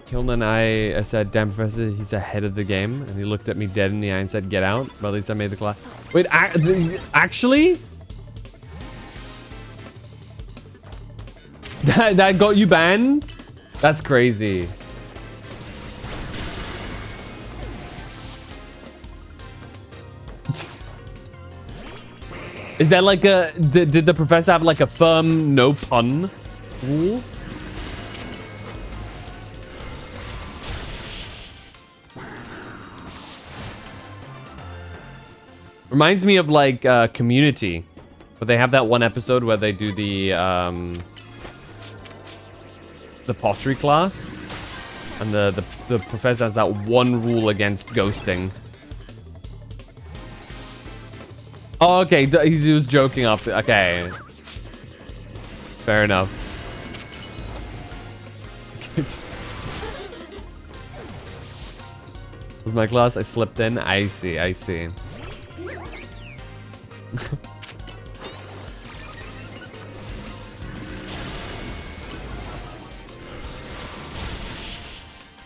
Kiln and I said, damn professor, he's ahead of the game. And he looked at me dead in the eye and said, get out. But at least I made the class. Wait, actually? That got you banned? That's crazy. Is that like a... Did the professor have like a firm no pun rule? Reminds me of like Community. But they have that one episode where they do the pottery class. And the professor has that one rule against ghosting. Oh, okay. He was joking off. Okay. Fair enough. Was my class? I slipped in. I see. I see.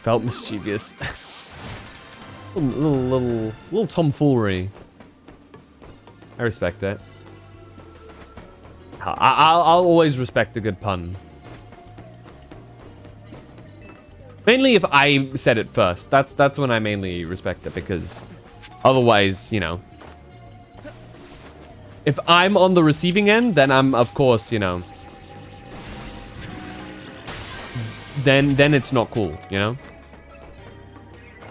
Felt mischievous. little tomfoolery. I respect that. I'll always respect a good pun. Mainly if I said it first. That's when I mainly respect it, because otherwise, you know. If I'm on the receiving end, then I'm, of course, you know. Then it's not cool, you know.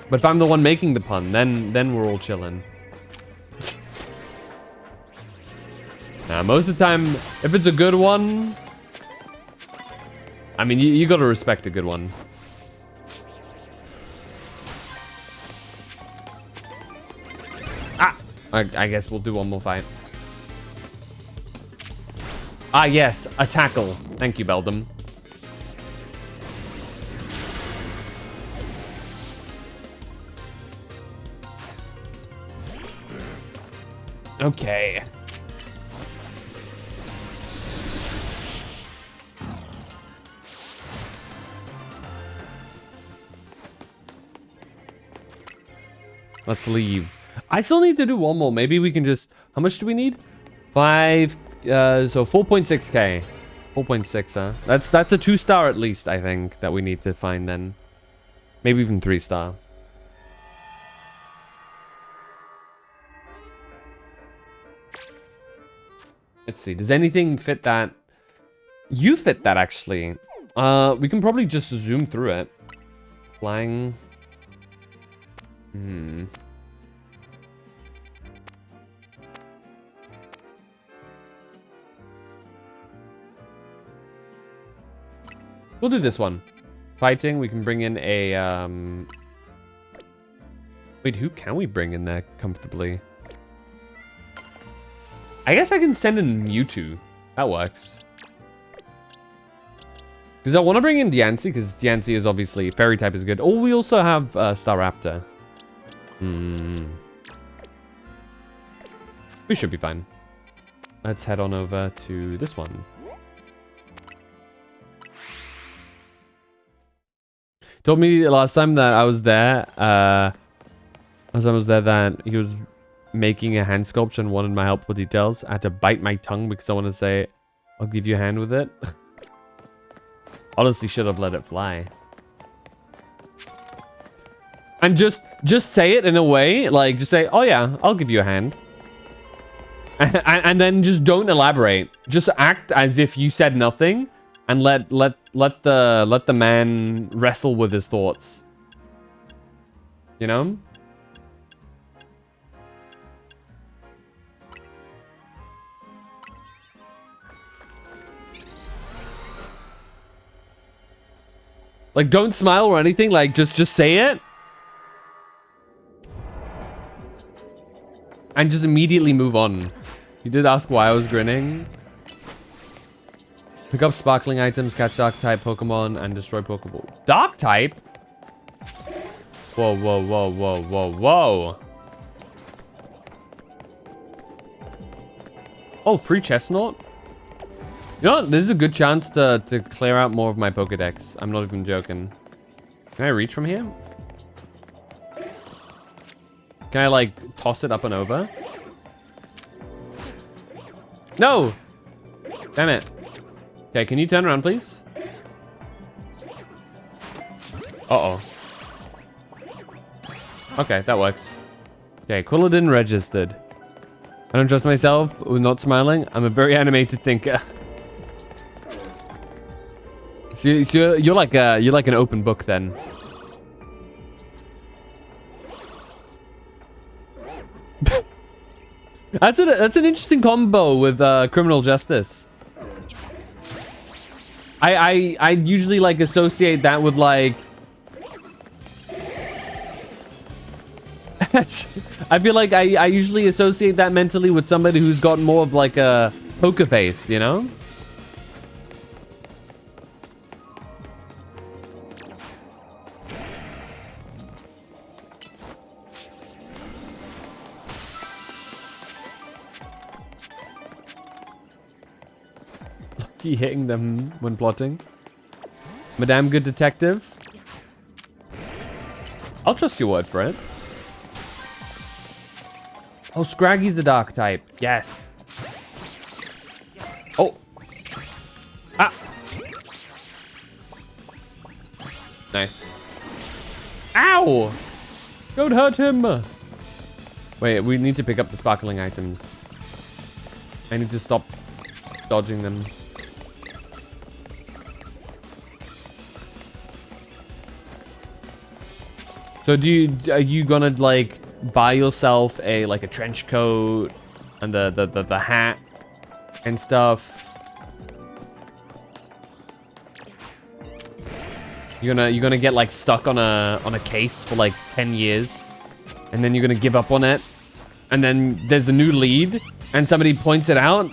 But if I'm the one making the pun, then we're all chilling. Now, most of the time, if it's a good one, I mean, you gotta respect a good one. Ah! I guess we'll do one more fight. Ah, yes, a tackle. Thank you, Beldum. Okay. Let's leave. I still need to do one more. Maybe we can just... How much do we need? 5... so 4.6k. 4.6, huh? That's a 2-star at least, I think, that we need to find then. Maybe even 3-star. Let's see. Does anything fit that? You fit that, actually. We can probably just zoom through it. Flying... We'll do this one. Fighting, we can bring in a, Wait, who can we bring in there comfortably? I guess I can send in Mewtwo. That works. Because I want to bring in Diancie, because Diancie is obviously... Fairy type is good. Oh, we also have Staraptor. We should be fine. Let's head on over to this one. Told me last time that I was there, that he was making a hand sculpture and wanted my help with details. I had to bite my tongue because I want to say I'll give you a hand with it. Honestly, should have let it fly. And just say it in a way, like, just say, oh yeah, I'll give you a hand. And then just don't elaborate. Just act as if you said nothing, and let the man wrestle with his thoughts. You know? Like, don't smile or anything. Like, just say it. And just immediately move on. You did ask why I was grinning. Pick up sparkling items, catch dark type Pokemon, and destroy Pokeball. Dark type? Whoa, whoa, whoa, whoa, whoa, whoa. Oh, free Chestnut? You know what? This is a good chance to clear out more of my Pokedex. I'm not even joking. Can I reach from here? Can I, like, toss it up and over? No! Damn it. Okay, can you turn around, please? Uh-oh. Okay, that works. Okay, Quilladin registered. I don't trust myself with not smiling. I'm a very animated thinker. So you're like an open book then. That's an interesting combo with criminal justice. I usually like associate that with like I feel like I usually associate that mentally with somebody who's got more of like a poker face, you know? Hitting them when plotting. Madame Good Detective. I'll trust your word for it. Oh, Scraggy's the dark type. Yes. Oh. Ah. Nice. Ow! Don't hurt him. Wait, we need to pick up the sparkling items. I need to stop dodging them. So are you gonna like buy yourself a trench coat and the hat and stuff? You're gonna get like stuck on a case for like 10 years, and then you're gonna give up on it, and then there's a new lead and somebody points it out,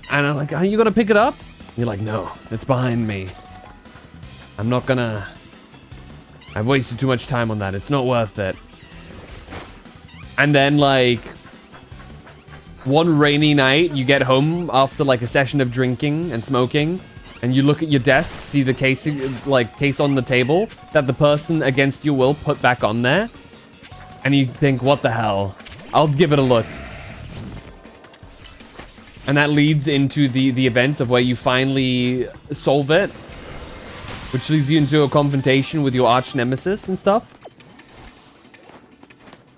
and I'm like, are you gonna pick it up? And you're like, no, it's behind me. I'm not gonna. I've wasted too much time on that. It's not worth it. And then, like, one rainy night, you get home after, like, a session of drinking and smoking, and you look at your desk, see the case on the table that the person against your will put back on there, and you think, what the hell? I'll give it a look. And that leads into the events of where you finally solve it, which leads you into a confrontation with your arch nemesis and stuff.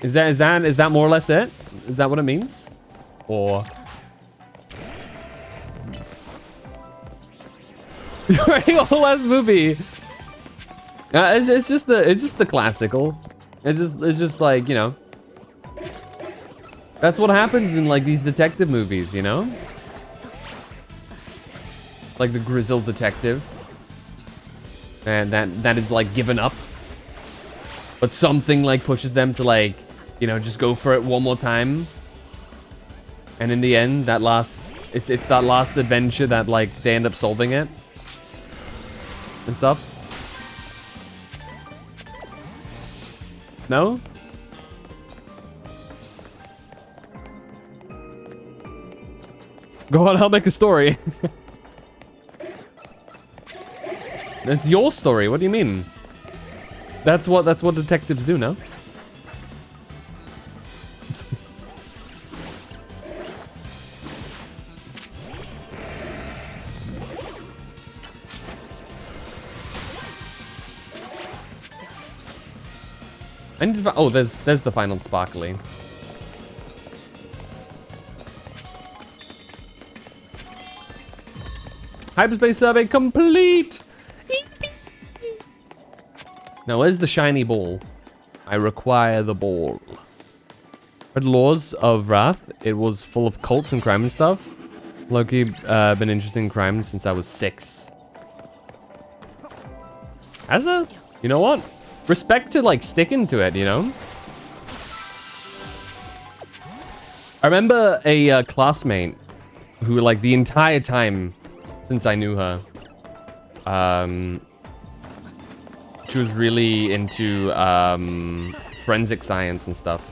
Is that more or less it? Is that what it means? Or the whole last movie? It's just the classical. It's just like, you know. That's what happens in like these detective movies, you know? Like the grizzled detective. And that is like given up, but something like pushes them to like, you know, just go for it one more time. And in the end, it's that last adventure that like they end up solving it and stuff. No? Go on, I'll make a story. It's your story. What do you mean? That's what detectives do, no? I need to, oh, there's the final sparkly. Hyperspace survey complete! Now, where's the shiny ball? I require the ball. Read Laws of Wrath. It was full of cults and crime and stuff. Loki, been interested in crime since I was 6. Has a? You know what? Respect to, like, sticking to it, you know? I remember a classmate who, like, the entire time since I knew her, she was really into forensic science and stuff.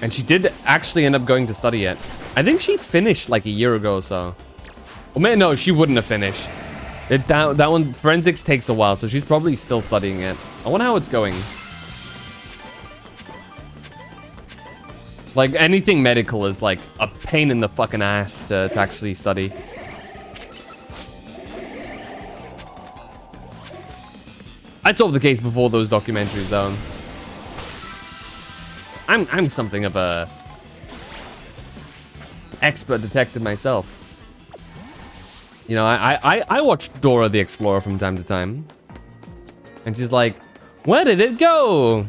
And she did actually end up going to study it. I think she finished like a year ago or so. Or maybe, no, she wouldn't have finished. That one, forensics takes a while, so she's probably still studying it. I wonder how it's going. Like, anything medical is like a pain in the fucking ass to actually study. I'd solve the case before those documentaries, though. I'm something of a expert detective myself. You know, I watch Dora the Explorer from time to time, and she's like, "Where did it go?"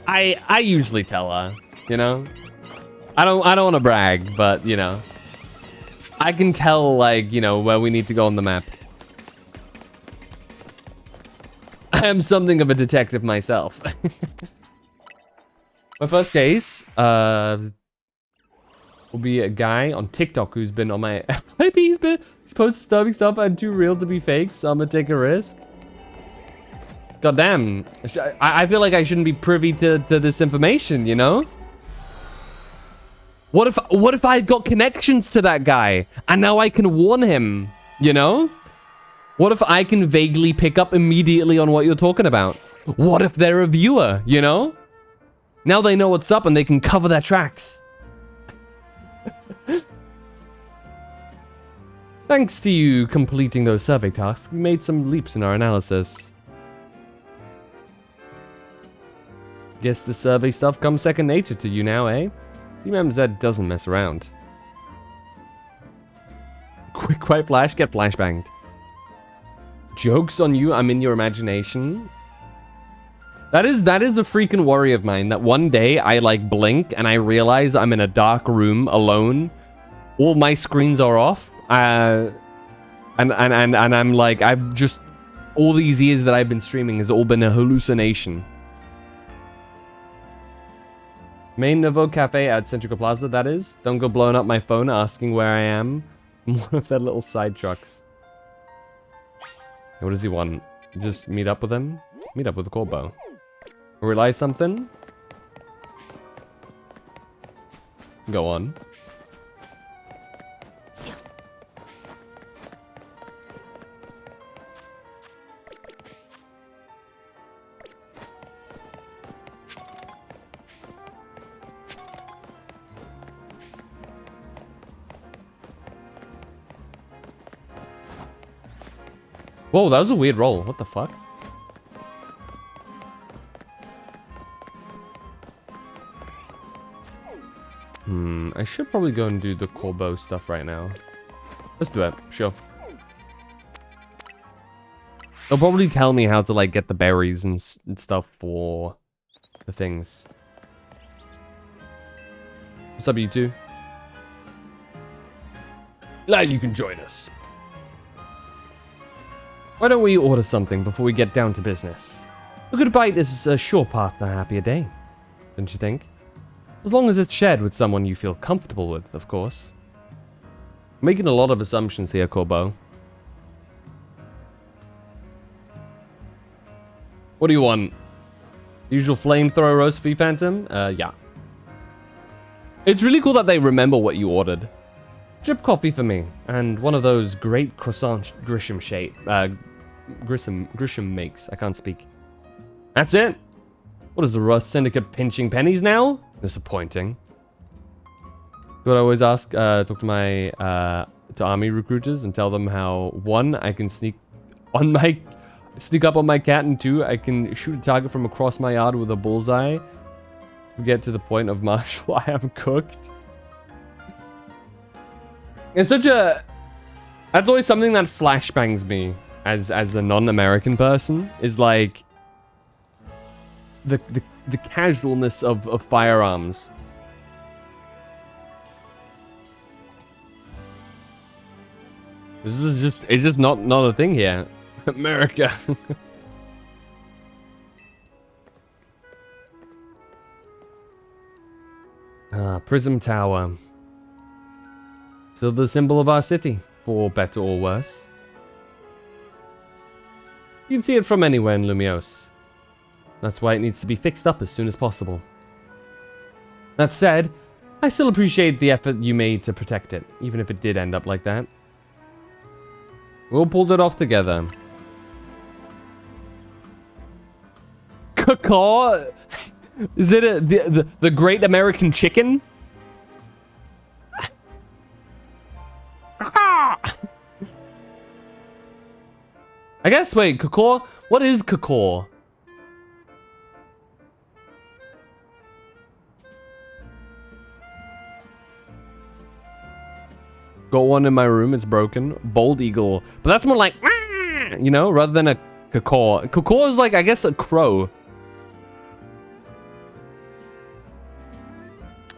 I usually tell her, you know. I don't want to brag, but you know, I can tell, like, you know, where we need to go on the map. I am something of a detective myself. My first case will be a guy on TikTok who's been on my FYP. He's posted disturbing stuff and too real to be fake, so I'm gonna take a risk. God damn. I feel like I shouldn't be privy to this information, you know? What if I got connections to that guy and now I can warn him, you know? What if I can vaguely pick up immediately on what you're talking about? What if they're a viewer, you know? Now they know what's up and they can cover their tracks. Thanks to you completing those survey tasks, we made some leaps in our analysis. Guess the survey stuff comes second nature to you now, eh? DMZ doesn't mess around. Quick white flash, get flashbanged. Jokes on you, I'm in your imagination. That is a freaking worry of mine, that one day I like blink and I realize I'm in a dark room alone. All my screens are off. And I'm like, I've just, all these years that I've been streaming has all been a hallucination. Main Novo Cafe at Centrica Plaza, that is. Don't go blowing up my phone asking where I am. I'm one of their little side trucks. What does he want? Just meet up with him? Meet up with Corbo. Realize something? Go on. Whoa, that was a weird roll. What the fuck? I should probably go and do the Corbo stuff right now. Let's do it. Sure. They'll probably tell me how to, like, get the berries and stuff for the things. What's up, you two? Glad you can join us. Why don't we order something before we get down to business? A good bite is a sure path to a happier day, don't you think? As long as it's shared with someone you feel comfortable with, of course. I'm making a lot of assumptions here, Corbo. What do you want? Usual flamethrower roast beef phantom? Yeah. It's really cool that they remember what you ordered. Drip coffee for me, and one of those great croissant Grisham makes. I can't speak. That's it? What is the Rust Syndicate pinching pennies now? Disappointing. What I always ask, talk to my to army recruiters and tell them how, one, I can sneak on my Sneak up on my cat, and 2, I can shoot a target from across my yard with a bullseye. Get to the point of martial I am cooked. It's such a... That's always something that flashbangs me as a non-American person, is like the casualness of firearms. This is just, it's just not a thing here. America. Prism Tower. Still the symbol of our city, for better or worse. You can see it from anywhere in Lumiose. That's why it needs to be fixed up as soon as possible. That said, I still appreciate the effort you made to protect it, even if it did end up like that. We'll pull it off together. Caw? Is it the Great American Chicken? I guess, wait, caw? What is caw? Got one in my room, it's broken. Bald eagle. But that's more like, you know, rather than a caw. Caw is like, I guess, a crow.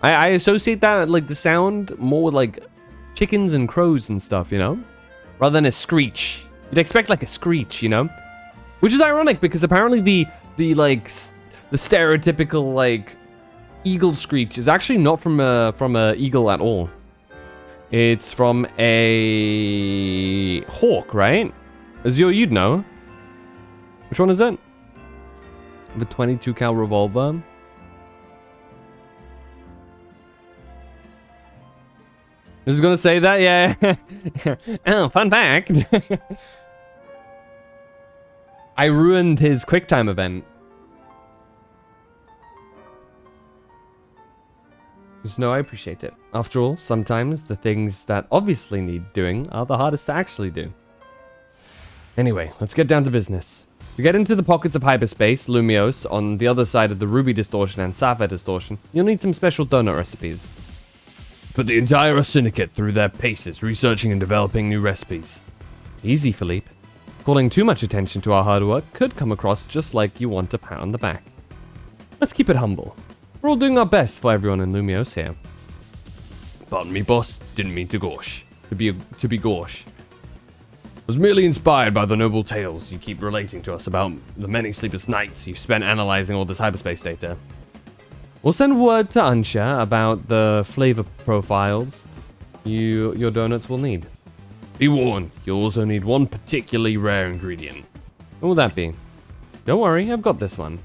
I associate that, like, the sound more with, like, chickens and crows and stuff, you know? Rather than a screech. You'd expect, like, a screech, you know? Which is ironic, because apparently the stereotypical, like, eagle screech is actually not from a eagle at all. It's from a hawk, right? Azure, you'd know. Which one is it? The 22 cal revolver. I was gonna say that, yeah. Oh, fun fact. I ruined his QuickTime event. Just know I appreciate it. After all, sometimes the things that obviously need doing are the hardest to actually do. Anyway, let's get down to business. To get into the pockets of hyperspace, Lumiose, on the other side of the Ruby distortion and Sapphire distortion, you'll need some special donut recipes. Put the entire syndicate through their paces, researching and developing new recipes. Easy, Philippe. Calling too much attention to our hard work could come across just like you want a pat on the back. Let's keep it humble. We're all doing our best for everyone in Lumiose here. Pardon me, boss. Didn't mean to gauche. To be gauche. Was merely inspired by the noble tales you keep relating to us about the many sleepless nights you've spent analyzing all this hyperspace data. We'll send word to Ansha about the flavor profiles your donuts will need. Be warned, you'll also need one particularly rare ingredient. What will that be? Don't worry, I've got this one.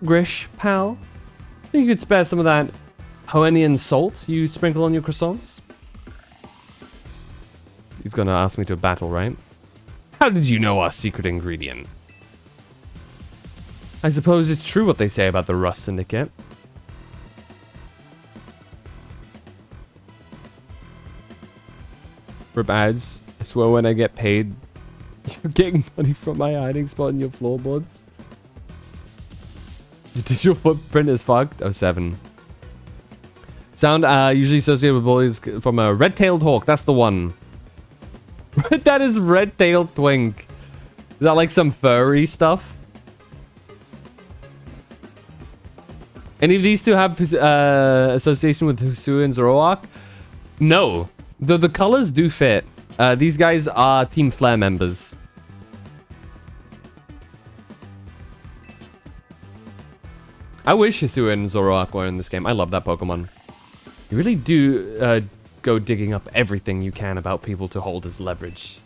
Grish, pal? Think you could spare some of that Hoennian salt you sprinkle on your croissants? He's gonna ask me to battle, right? How did you know our secret ingredient? I suppose it's true what they say about the Rust Syndicate. Rip ads. I swear when I get paid, you're getting money from my hiding spot in your floorboards. Your digital footprint is fucked. Oh, 7. Sound usually associated with bullies from a red-tailed hawk. That's the one. That is red-tailed twink. Is that like some furry stuff? Any of these two have association with Hisui and Zoroark? No. The colors do fit. These guys are Team Flare members. I wish Hisui and Zoroark were in this game. I love that Pokemon. You really do go digging up everything you can about people to hold as leverage.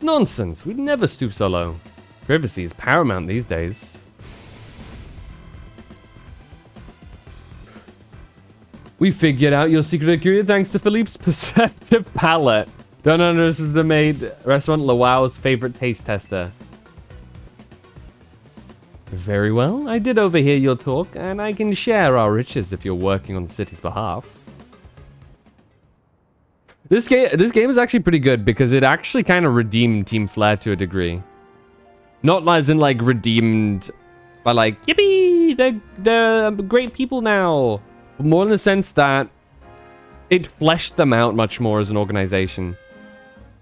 Nonsense. We'd never stoop so low. Privacy is paramount these days. We figured out your secret ingredient thanks to Philippe's perceptive palate. Don't underestimate Restaurant Lawow's favorite taste tester. Very well, I did overhear your talk, and I can share our riches if you're working on the city's behalf. This game is actually pretty good because it actually kind of redeemed Team Flare to a degree. Not as in like redeemed by like, yippee, they're great people now. But more in the sense that it fleshed them out much more as an organization.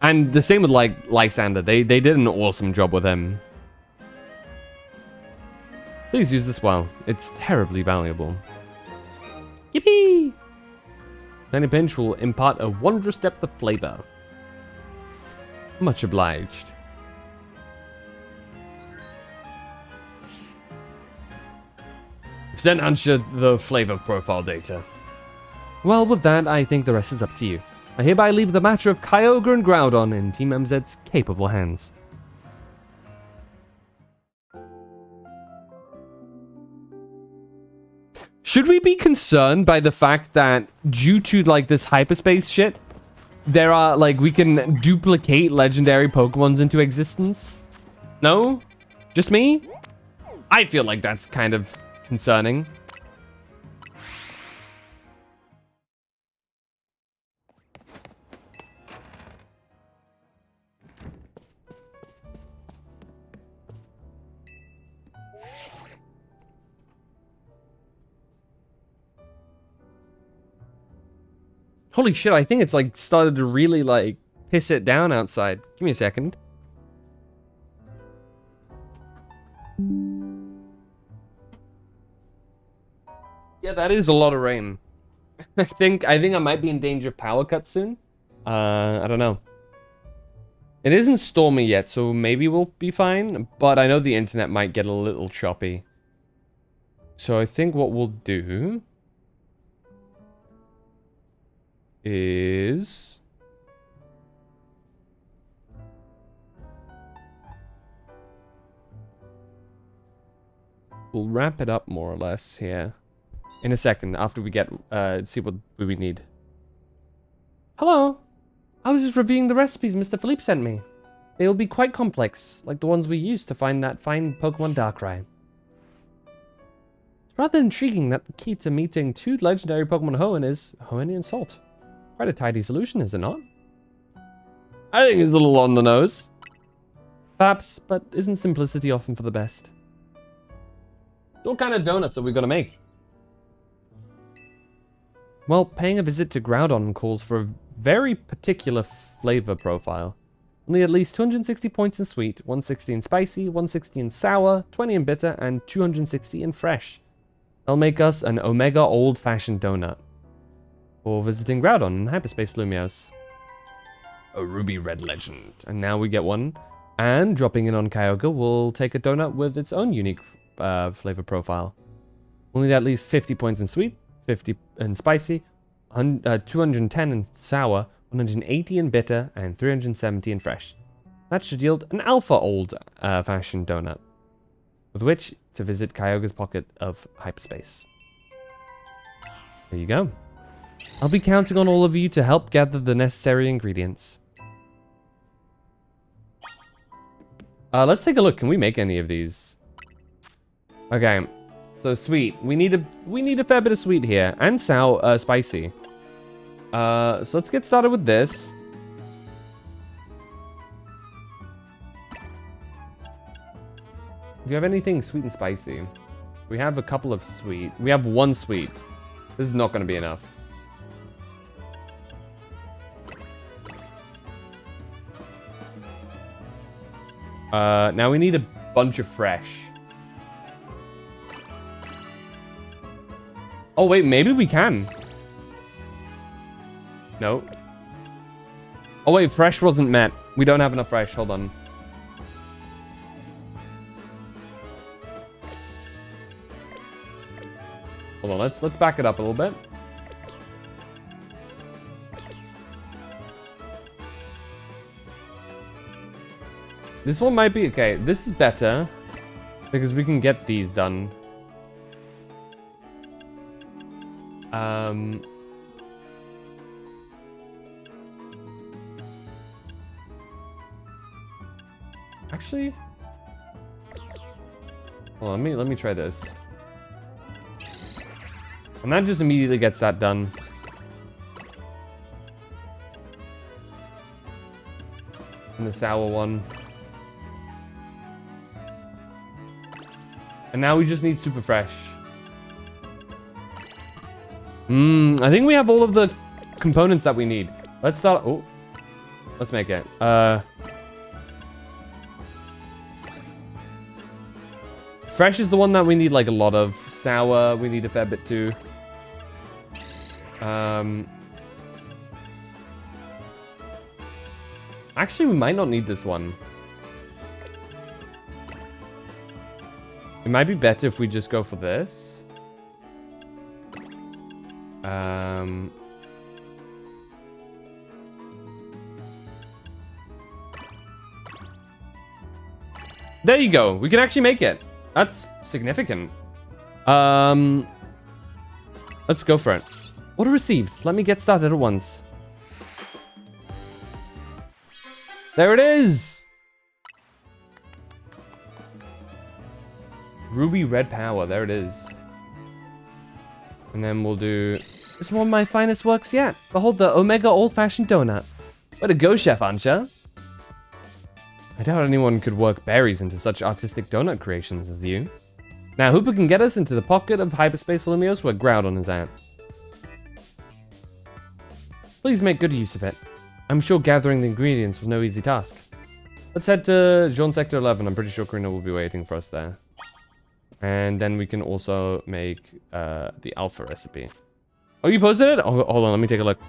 And the same with like Lysander. They did an awesome job with him. Please use this well. It's terribly valuable. Yippee! Tiny Pinch will impart a wondrous depth of flavor. Much obliged. I've sent Ansha the flavor profile data. Well, with that, I think the rest is up to you. I hereby leave the matter of Kyogre and Groudon in Team MZ's capable hands. Should we be concerned by the fact that due to like this hyperspace shit, there are like we can duplicate legendary Pokemons into existence? No? Just me? I feel like that's kind of concerning. Holy shit, I think it's like started to really like piss it down outside. Give me a second. Yeah, that is a lot of rain. I think I might be in danger of power cuts soon. I don't know. It isn't stormy yet, so maybe we'll be fine, but I know the internet might get a little choppy. So I think what we'll do is we'll wrap it up more or less here in a second after we get see what we need. Hello, I was just reviewing the recipes Mr. Philippe sent me. They will be quite complex, like the ones we used to find that fine Pokemon Darkrai. It's rather intriguing that the key to meeting two legendary Pokemon Hoenn is Hoennian salt. Quite a tidy solution, is it not? I think it's a little on the nose. Perhaps, but isn't simplicity often for the best? What kind of donuts are we going to make? Well, paying a visit to Groudon calls for a very particular flavor profile. Only at least 260 points in sweet, 160 in spicy, 160 in sour, 20 in bitter, and 260 in fresh. They'll make us an Omega old-fashioned donut. For visiting Groudon in Hyperspace Lumiose. A ruby red legend. And now we get one. And dropping in on Kyogre, we'll take a donut with its own unique flavor profile. Only at least 50 points in sweet, 50 in spicy, 210 in sour, 180 in bitter, and 370 in fresh. That should yield an alpha old-fashioned donut. With which to visit Kyogre's pocket of hyperspace. There you go. I'll be counting on all of you to help gather the necessary ingredients. Let's take a look. Can we make any of these? Okay. So sweet. We need a fair bit of sweet here. And spicy. So let's get started with this. Do you have anything sweet and spicy? We have a couple of sweet. We have one sweet. This is not going to be enough. Now we need a bunch of fresh. Oh wait, maybe we can. No. Oh wait, fresh wasn't met. We don't have enough fresh. Hold on. Hold on, let's back it up a little bit. This one might be okay. This is better because we can get these done. Actually, hold on, let me try this. And that just immediately gets that done. and the sour one. And now we just need super fresh. I think we have all of the components that we need. Let's start. Oh, let's make it. Fresh is the one that we need like a lot of. Sour, we need a fair bit too. Actually, we might not need this one. It might be better if we just go for this. There you go. We can actually make it. That's significant. Let's go for it. Order received. Let me get started at once. There it is. Ruby red power. There it is. And then we'll do... It's one of my finest works yet. Behold the Omega old-fashioned donut. Way to go, Chef Ansha. I doubt anyone could work berries into such artistic donut creations as you. Now, Hooper can get us into the pocket of hyperspace Lumios where Groudon is at. Please make good use of it. I'm sure gathering the ingredients was no easy task. Let's head to Jean Sector 11. I'm pretty sure Karina will be waiting for us there. And then we can also make the alpha recipe. Oh, you posted it? Oh, hold on, let me take a look.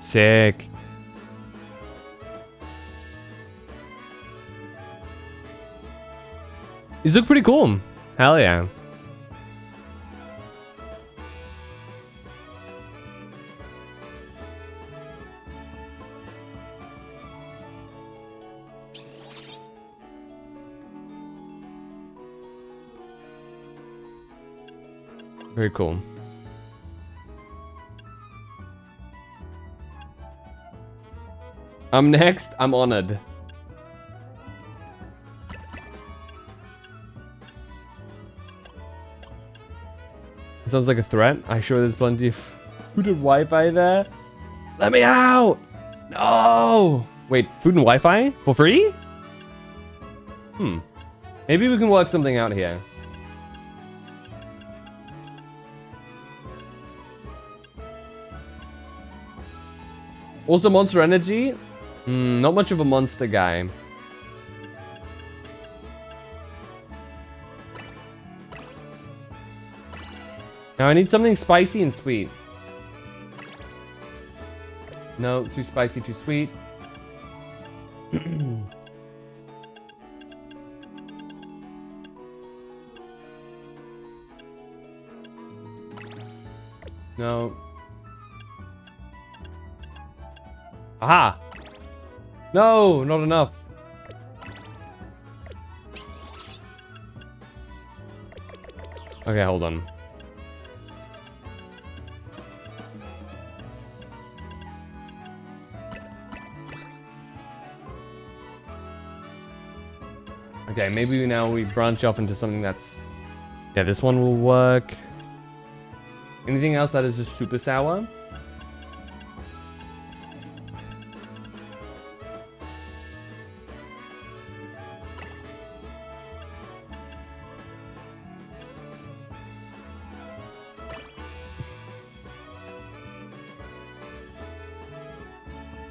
Sick. These look pretty cool. Hell yeah. Very cool. I'm next. I'm honored. Sounds like a threat. I'm sure there's plenty of food and Wi-Fi there. Let me out! No! Wait, food and Wi-Fi? For free? Maybe we can work something out here. Also, Monster Energy? Not much of a monster guy. Now I need something spicy and sweet. No, too spicy, too sweet. No. Aha! No, not enough. Okay, hold on. Okay, maybe now we branch off into something that's... Yeah, this one will work. Anything else that is just super sour?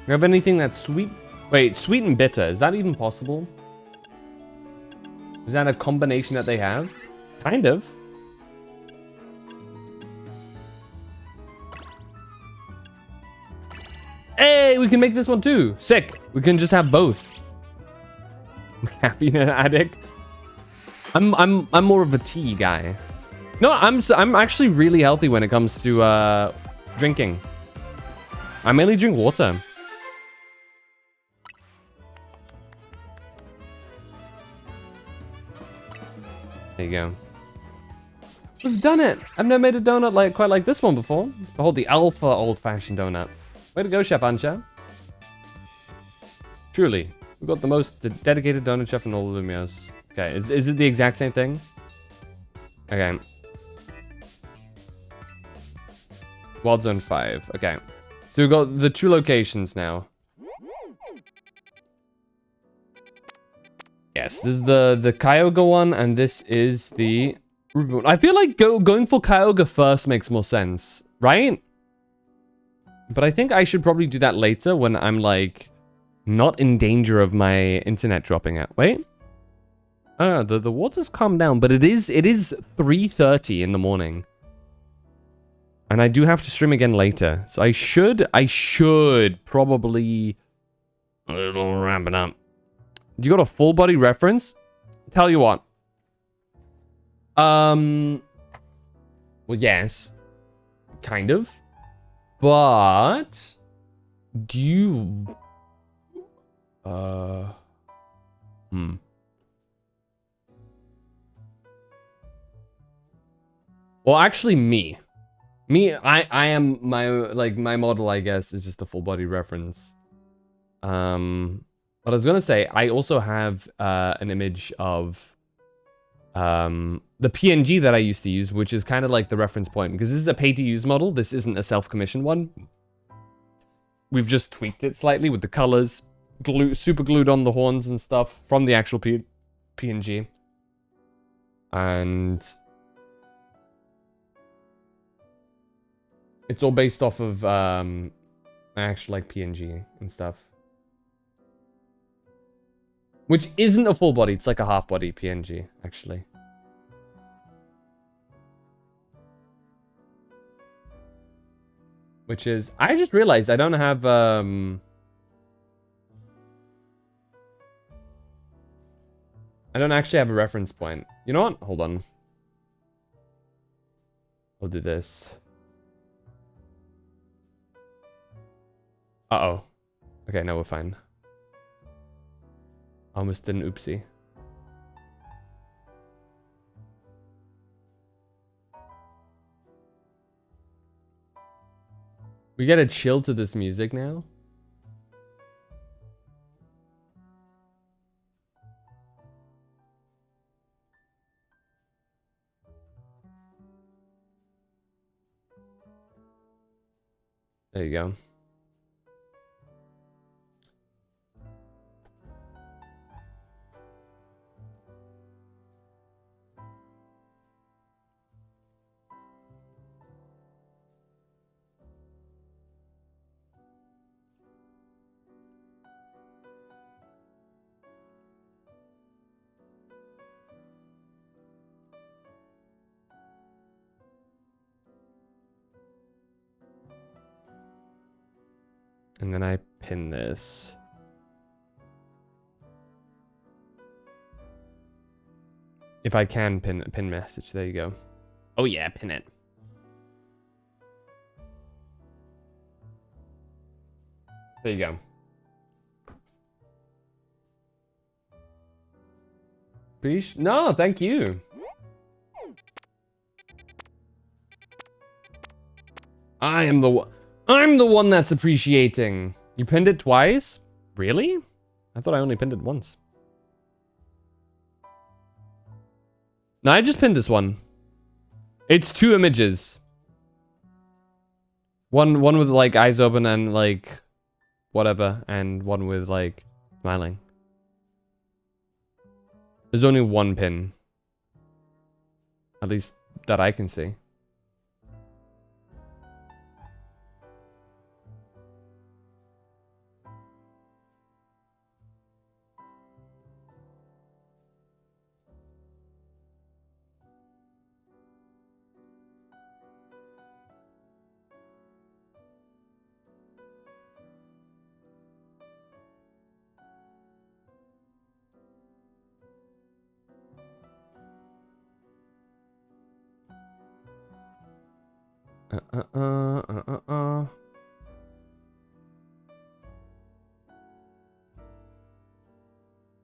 You have anything that's sweet? Wait, sweet and bitter. Is that even possible? Is that a combination that they have? Kind of. Hey, we can make this one too. Sick. We can just have both. Caffeine addict. I'm more of a tea guy. No, I'm actually really healthy when it comes to drinking. I mainly drink water. There you go. We've done it! I've never made a donut quite like this one before. Behold the alpha old-fashioned donut. Way to go, Chef Ansha. Truly, we've got the most dedicated donut chef in all of Lumios. Okay, is it the exact same thing? Okay. Wild Zone 5. Okay. So we've got the 2 locations now. Yes, this is the Kyogre one, and this is the Ruby one. I feel like going for Kyogre first makes more sense, right? But I think I should probably do that later when I'm, like, not in danger of my internet dropping out. Wait. The water's calmed down, but it is 3:30 in the morning. And I do have to stream again later. So I should probably wrap it up. You got a full body reference? Tell you what. Well, yes. Kind of. But do you Well, actually I am my model, I guess, is just a full body reference. But I was gonna say I also have an image of the PNG that I used to use, which is kind of like the reference point, because this is a pay-to-use model. This isn't a self-commissioned one. We've just tweaked it slightly with the colors, super glued on the horns and stuff from the actual PNG. And it's all based off of actual like PNG and stuff. Which isn't a full body, it's like a half body PNG, actually. Which is, I just realized I don't have, I don't actually have a reference point. You know what? Hold on. I'll do this. Uh-oh. Okay, no, we're fine. Almost did an oopsie. We gotta chill to this music now. There you go. And then I pin this. If I can pin message, there you go. Oh yeah, pin it. There you go. No, thank you. I'm the one that's appreciating. You pinned it twice? Really? I thought I only pinned it once. No, I just pinned this one. It's 2 images. One with like eyes open and like whatever, and one with like smiling. There's only 1 pin. At least that I can see.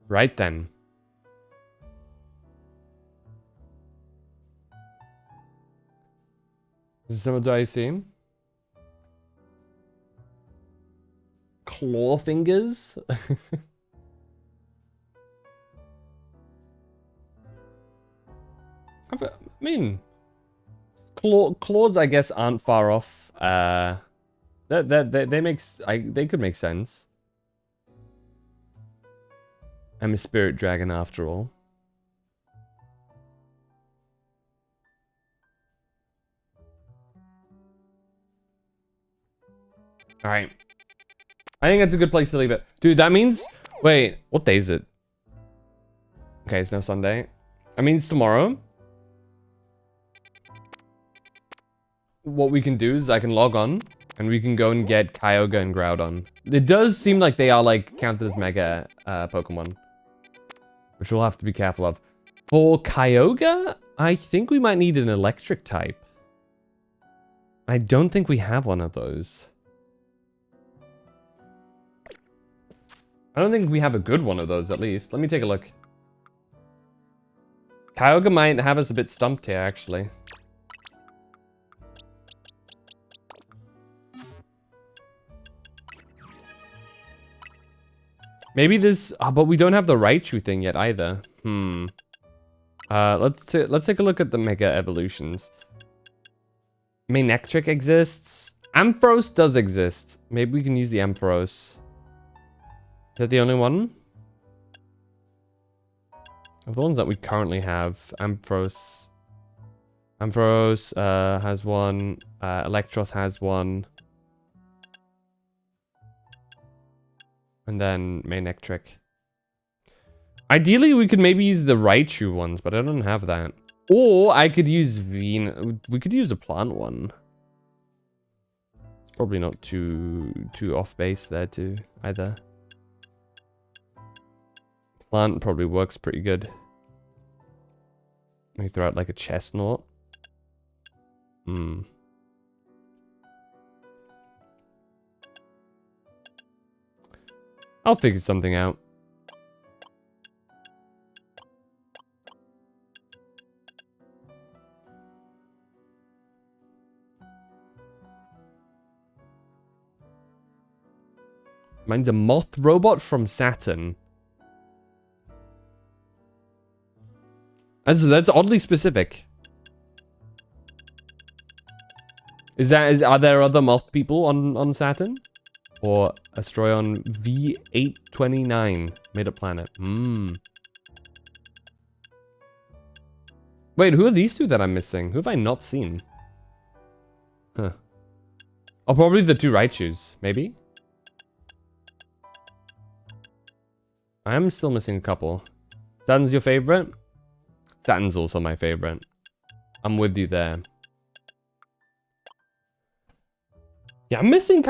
Right then. Is this what do I see? Claw fingers? I mean, claws, I guess, aren't far off. They could make sense. I'm a spirit dragon after all. All right. I think that's a good place to leave it. Dude, that means... Wait, what day is it? Okay, it's no Sunday. That means tomorrow. What we can do is I can log on and we can go and get Kyogre and Groudon. It does seem like they are like counted as mega Pokemon, which we'll have to be careful of. For Kyogre, I think we might need an electric type. I don't think we have one of those. I don't think we have a good one of those, at least. Let me take a look. Kyogre might have us a bit stumped here, actually. Maybe this... but we don't have the Raichu thing yet, either. Let's take a look at the Mega Evolutions. Manectric exists. Ampharos does exist. Maybe we can use the Ampharos. Is that the only one? Of the ones that we currently have, Ampharos has one. Electros has one. And then Manectric. Ideally, we could maybe use the Raichu ones, but I don't have that. Or I could use we could use a plant one. It's probably not too off base there too, either. Plant probably works pretty good. Let me throw out like a Chestnut. I'll figure something out. Mine's a moth robot from Saturn. That's oddly specific. Are there other moth people on Saturn? Or Astroion V829 made a planet. Wait, who are these two that I'm missing? Who have I not seen? Huh. Oh, probably the two Raichus, maybe? I am still missing a couple. Saturn's your favorite? Saturn's also my favorite. I'm with you there. Yeah, I'm missing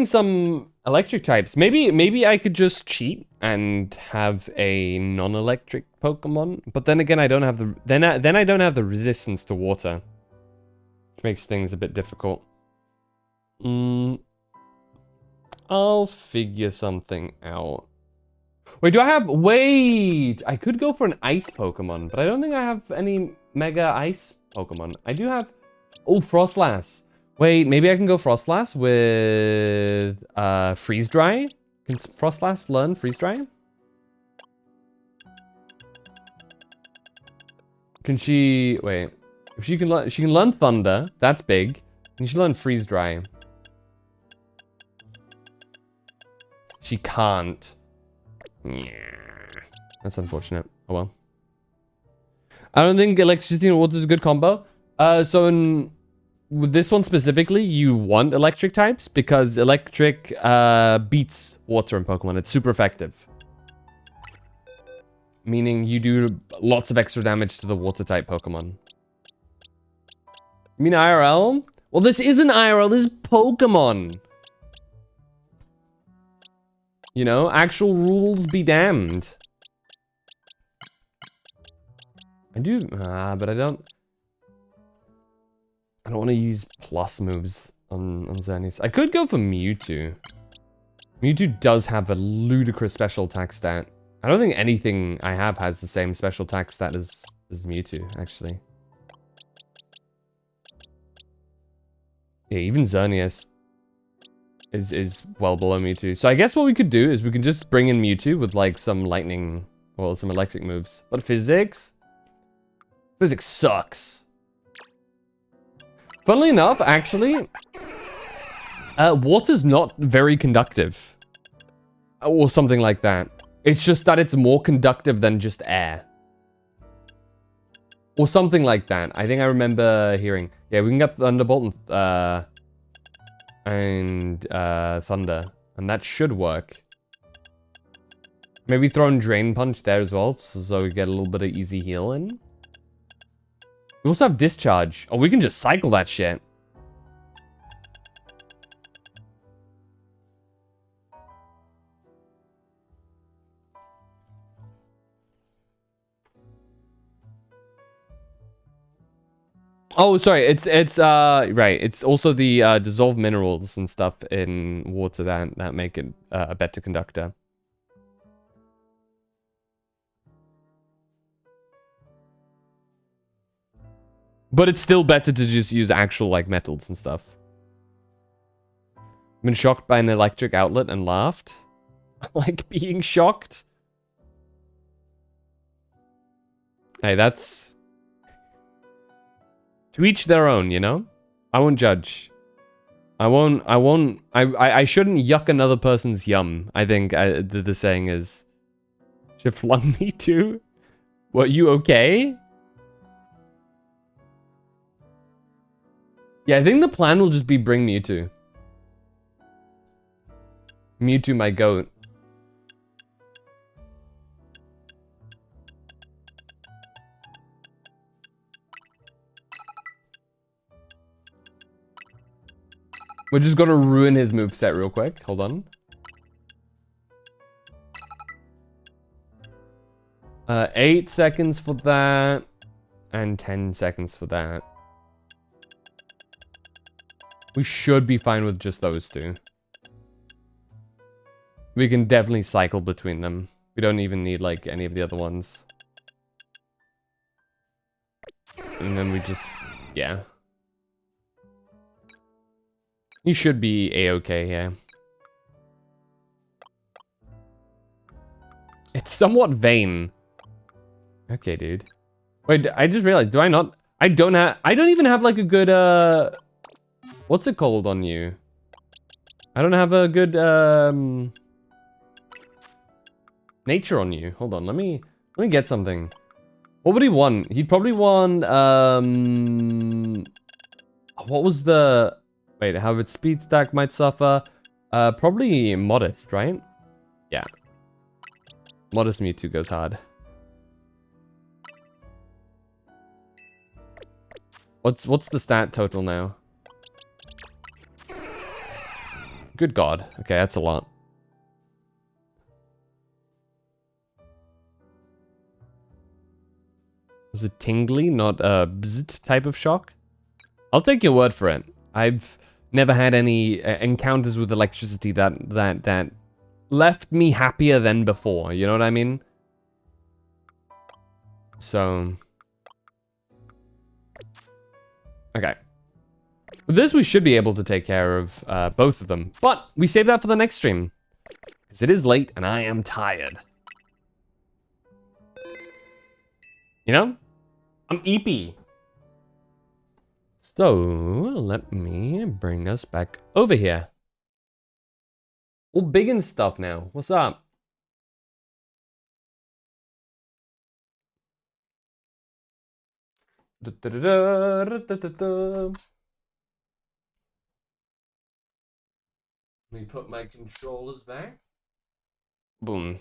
some electric types. Maybe I could just cheat and have a non-electric Pokemon. But then again, I don't have the then I don't have the resistance to water, which makes things a bit difficult. I'll figure something out. Wait, wait, I could go for an ice Pokemon, but I don't think I have any mega ice Pokemon. I do have, Frostlass. Wait, maybe I can go Frostlass with Freeze Dry? Can Frostlass learn Freeze Dry? Can she, wait, if she can learn Thunder, that's big. Can she learn Freeze Dry? She can't. Yeah, that's unfortunate. Oh well. I don't think electricity and water is a good combo. So with this one specifically, you want electric types because electric beats water in Pokemon. It's super effective. Meaning you do lots of extra damage to the water type Pokemon. You mean IRL? Well, this isn't IRL, this is Pokemon. You know, actual rules be damned. I do, but I don't want to use plus moves on Xerneas. I could go for Mewtwo. Mewtwo does have a ludicrous special attack stat. I don't think anything I have has the same special attack stat as Mewtwo, actually. Yeah, even Xerneas is well below Mewtwo. So I guess what we could do is we can just bring in Mewtwo with like some lightning, well, some electric moves. But physics? Physics sucks. Funnily enough, actually, water's not very conductive. Or something like that. It's just that it's more conductive than just air. Or something like that. I think I remember hearing. Yeah, we can get Thunderbolt and Thunder. And that should work. Maybe throw in Drain Punch there as well, so we get a little bit of easy heal in. We also have Discharge. Oh, we can just cycle that shit. Oh, sorry. It's right. It's also the dissolved minerals and stuff in water that make it a better conductor. But it's still better to just use actual like metals and stuff. Been shocked by an electric outlet and laughed. Like being shocked. Hey, that's to each their own, you know? I won't judge. I shouldn't yuck another person's yum, I think the saying is. Should flung me too? What, you okay? Yeah, I think the plan will just be bring Mewtwo. Mewtwo, my goat. We're just gonna ruin his moveset real quick. Hold on. 8 seconds for that. And 10 seconds for that. We should be fine with just those two. We can definitely cycle between them. We don't even need, like, any of the other ones. And then we just... yeah. You should be A-okay, yeah. It's somewhat vain. Okay, dude. Wait, I just realized, do I not... I don't even have, like, a good, what's it called on you? I don't have a good, nature on you. Hold on, let me get something. What would he want? He'd probably want, what was the... Wait, how its speed stack might suffer. Probably Modest, right? Yeah. Modest Mewtwo goes hard. What's the stat total now? Good God. Okay, that's a lot. Was it tingly, not a bzzzt type of shock? I'll take your word for it. I've never had any encounters with electricity that left me happier than before. You know what I mean? So... okay. With this, we should be able to take care of both of them. But we save that for the next stream. Because it is late and I am tired. You know? I'm eepy. So, let me bring us back over here. All big and stuff now. What's up? Let me put my controllers back. Boom.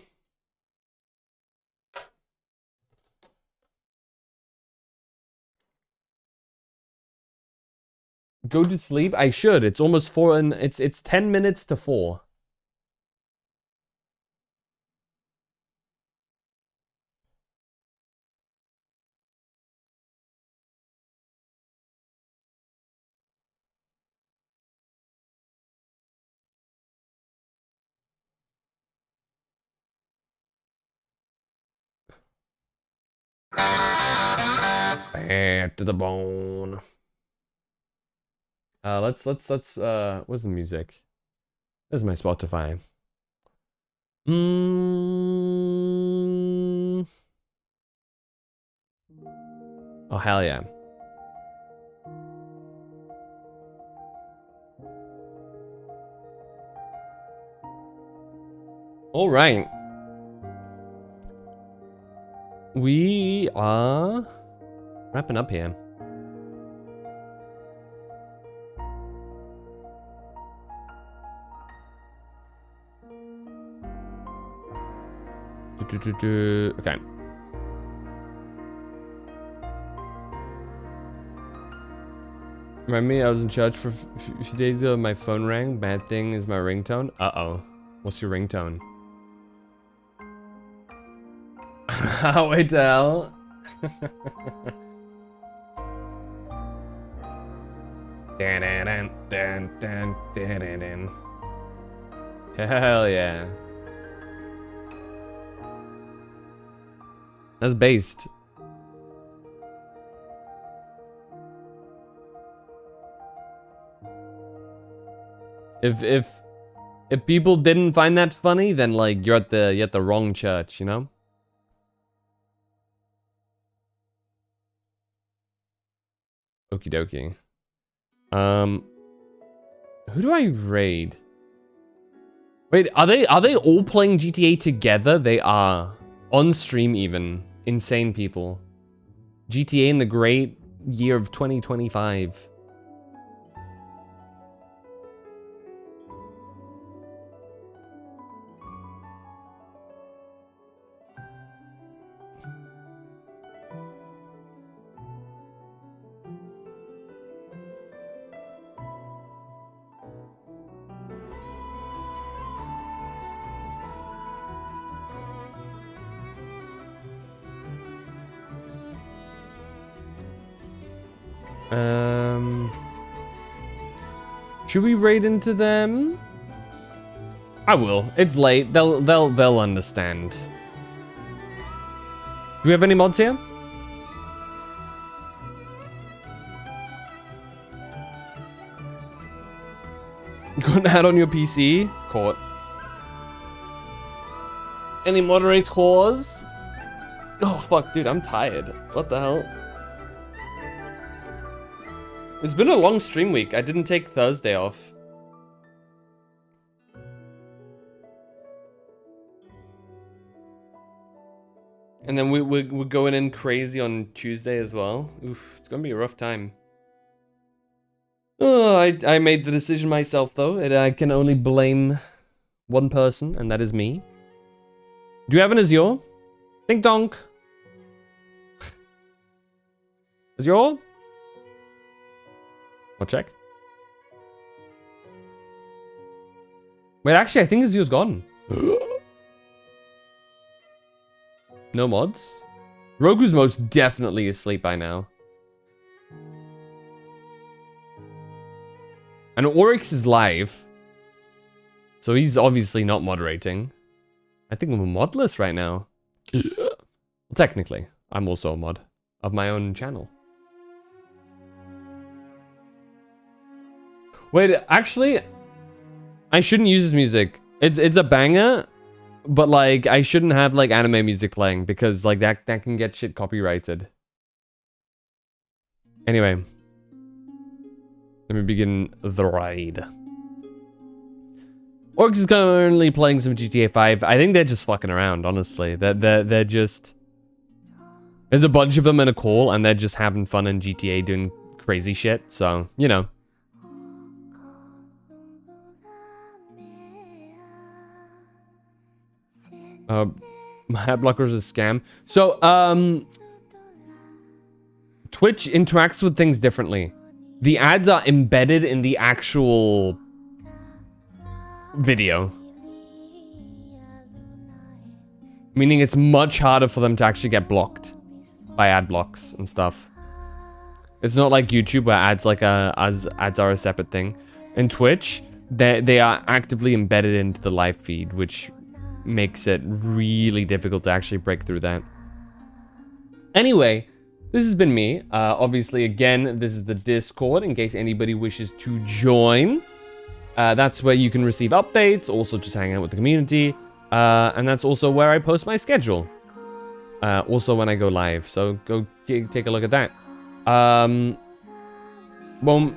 Go to sleep? I should. It's almost 4 and it's 10 minutes to 4. Bad to the bone. Let's where's the music? There's my Spotify. Oh hell yeah. All right. We are wrapping up here. Okay. Remember me? I was in church for a few days ago. My phone rang. Bad thing is my ringtone. Uh-oh. What's your ringtone? Wait, Del. Hell yeah. That's based. If people didn't find that funny, then like you're at the wrong church, you know? Okie dokie. Who do I raid? Wait, are they all playing GTA together? They are. On stream even. Insane people. GTA in the great year of 2025. Should we raid into them? I will. It's late. They'll understand. Do we have any mods here? Got an ad on your PC? Caught. Any moderators? Oh fuck, dude, I'm tired. What the hell? It's been a long stream week. I didn't take Thursday off. And then we're going in crazy on Tuesday as well. Oof, it's gonna be a rough time. Oh, I made the decision myself though. I can only blame one person, and that is me. Do you have an Azure? Dink donk. Azure? I'll check. Wait, actually, I think Azure's gone. No mods? Rogu's most definitely asleep by now. And Oryx is live. So he's obviously not moderating. I think we're modless right now. Well, technically, I'm also a mod of my own channel. Wait, actually, I shouldn't use this music. It's a banger, but like I shouldn't have like anime music playing because like that can get shit copyrighted. Anyway, let me begin the raid. Orcs is currently playing some GTA 5. I think they're just fucking around, honestly. They're just... There's a bunch of them in a call, and they're just having fun in GTA doing crazy shit, so, you know. My ad blocker is a scam. So, Twitch interacts with things differently. The ads are embedded in the actual video, meaning it's much harder for them to actually get blocked by ad blocks and stuff. It's not like YouTube where ads are a separate thing. In Twitch, they are actively embedded into the live feed, which makes it really difficult to actually break through that. Anyway, this has been me. Obviously, again, this is the Discord in case anybody wishes to join. That's where you can receive updates, also just hang out with the community, and that's also where I post my schedule. Also when I go live, so go take a look at that. Well,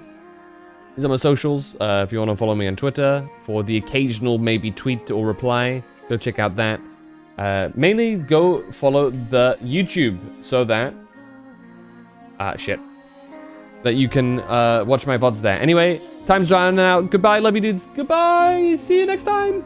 These are my socials. If you want to follow me on Twitter for the occasional maybe tweet or reply, go check out that. Mainly go follow the YouTube so that that you can watch my VODs there. Anyway, time's running out. Goodbye, love you dudes. Goodbye. See you next time.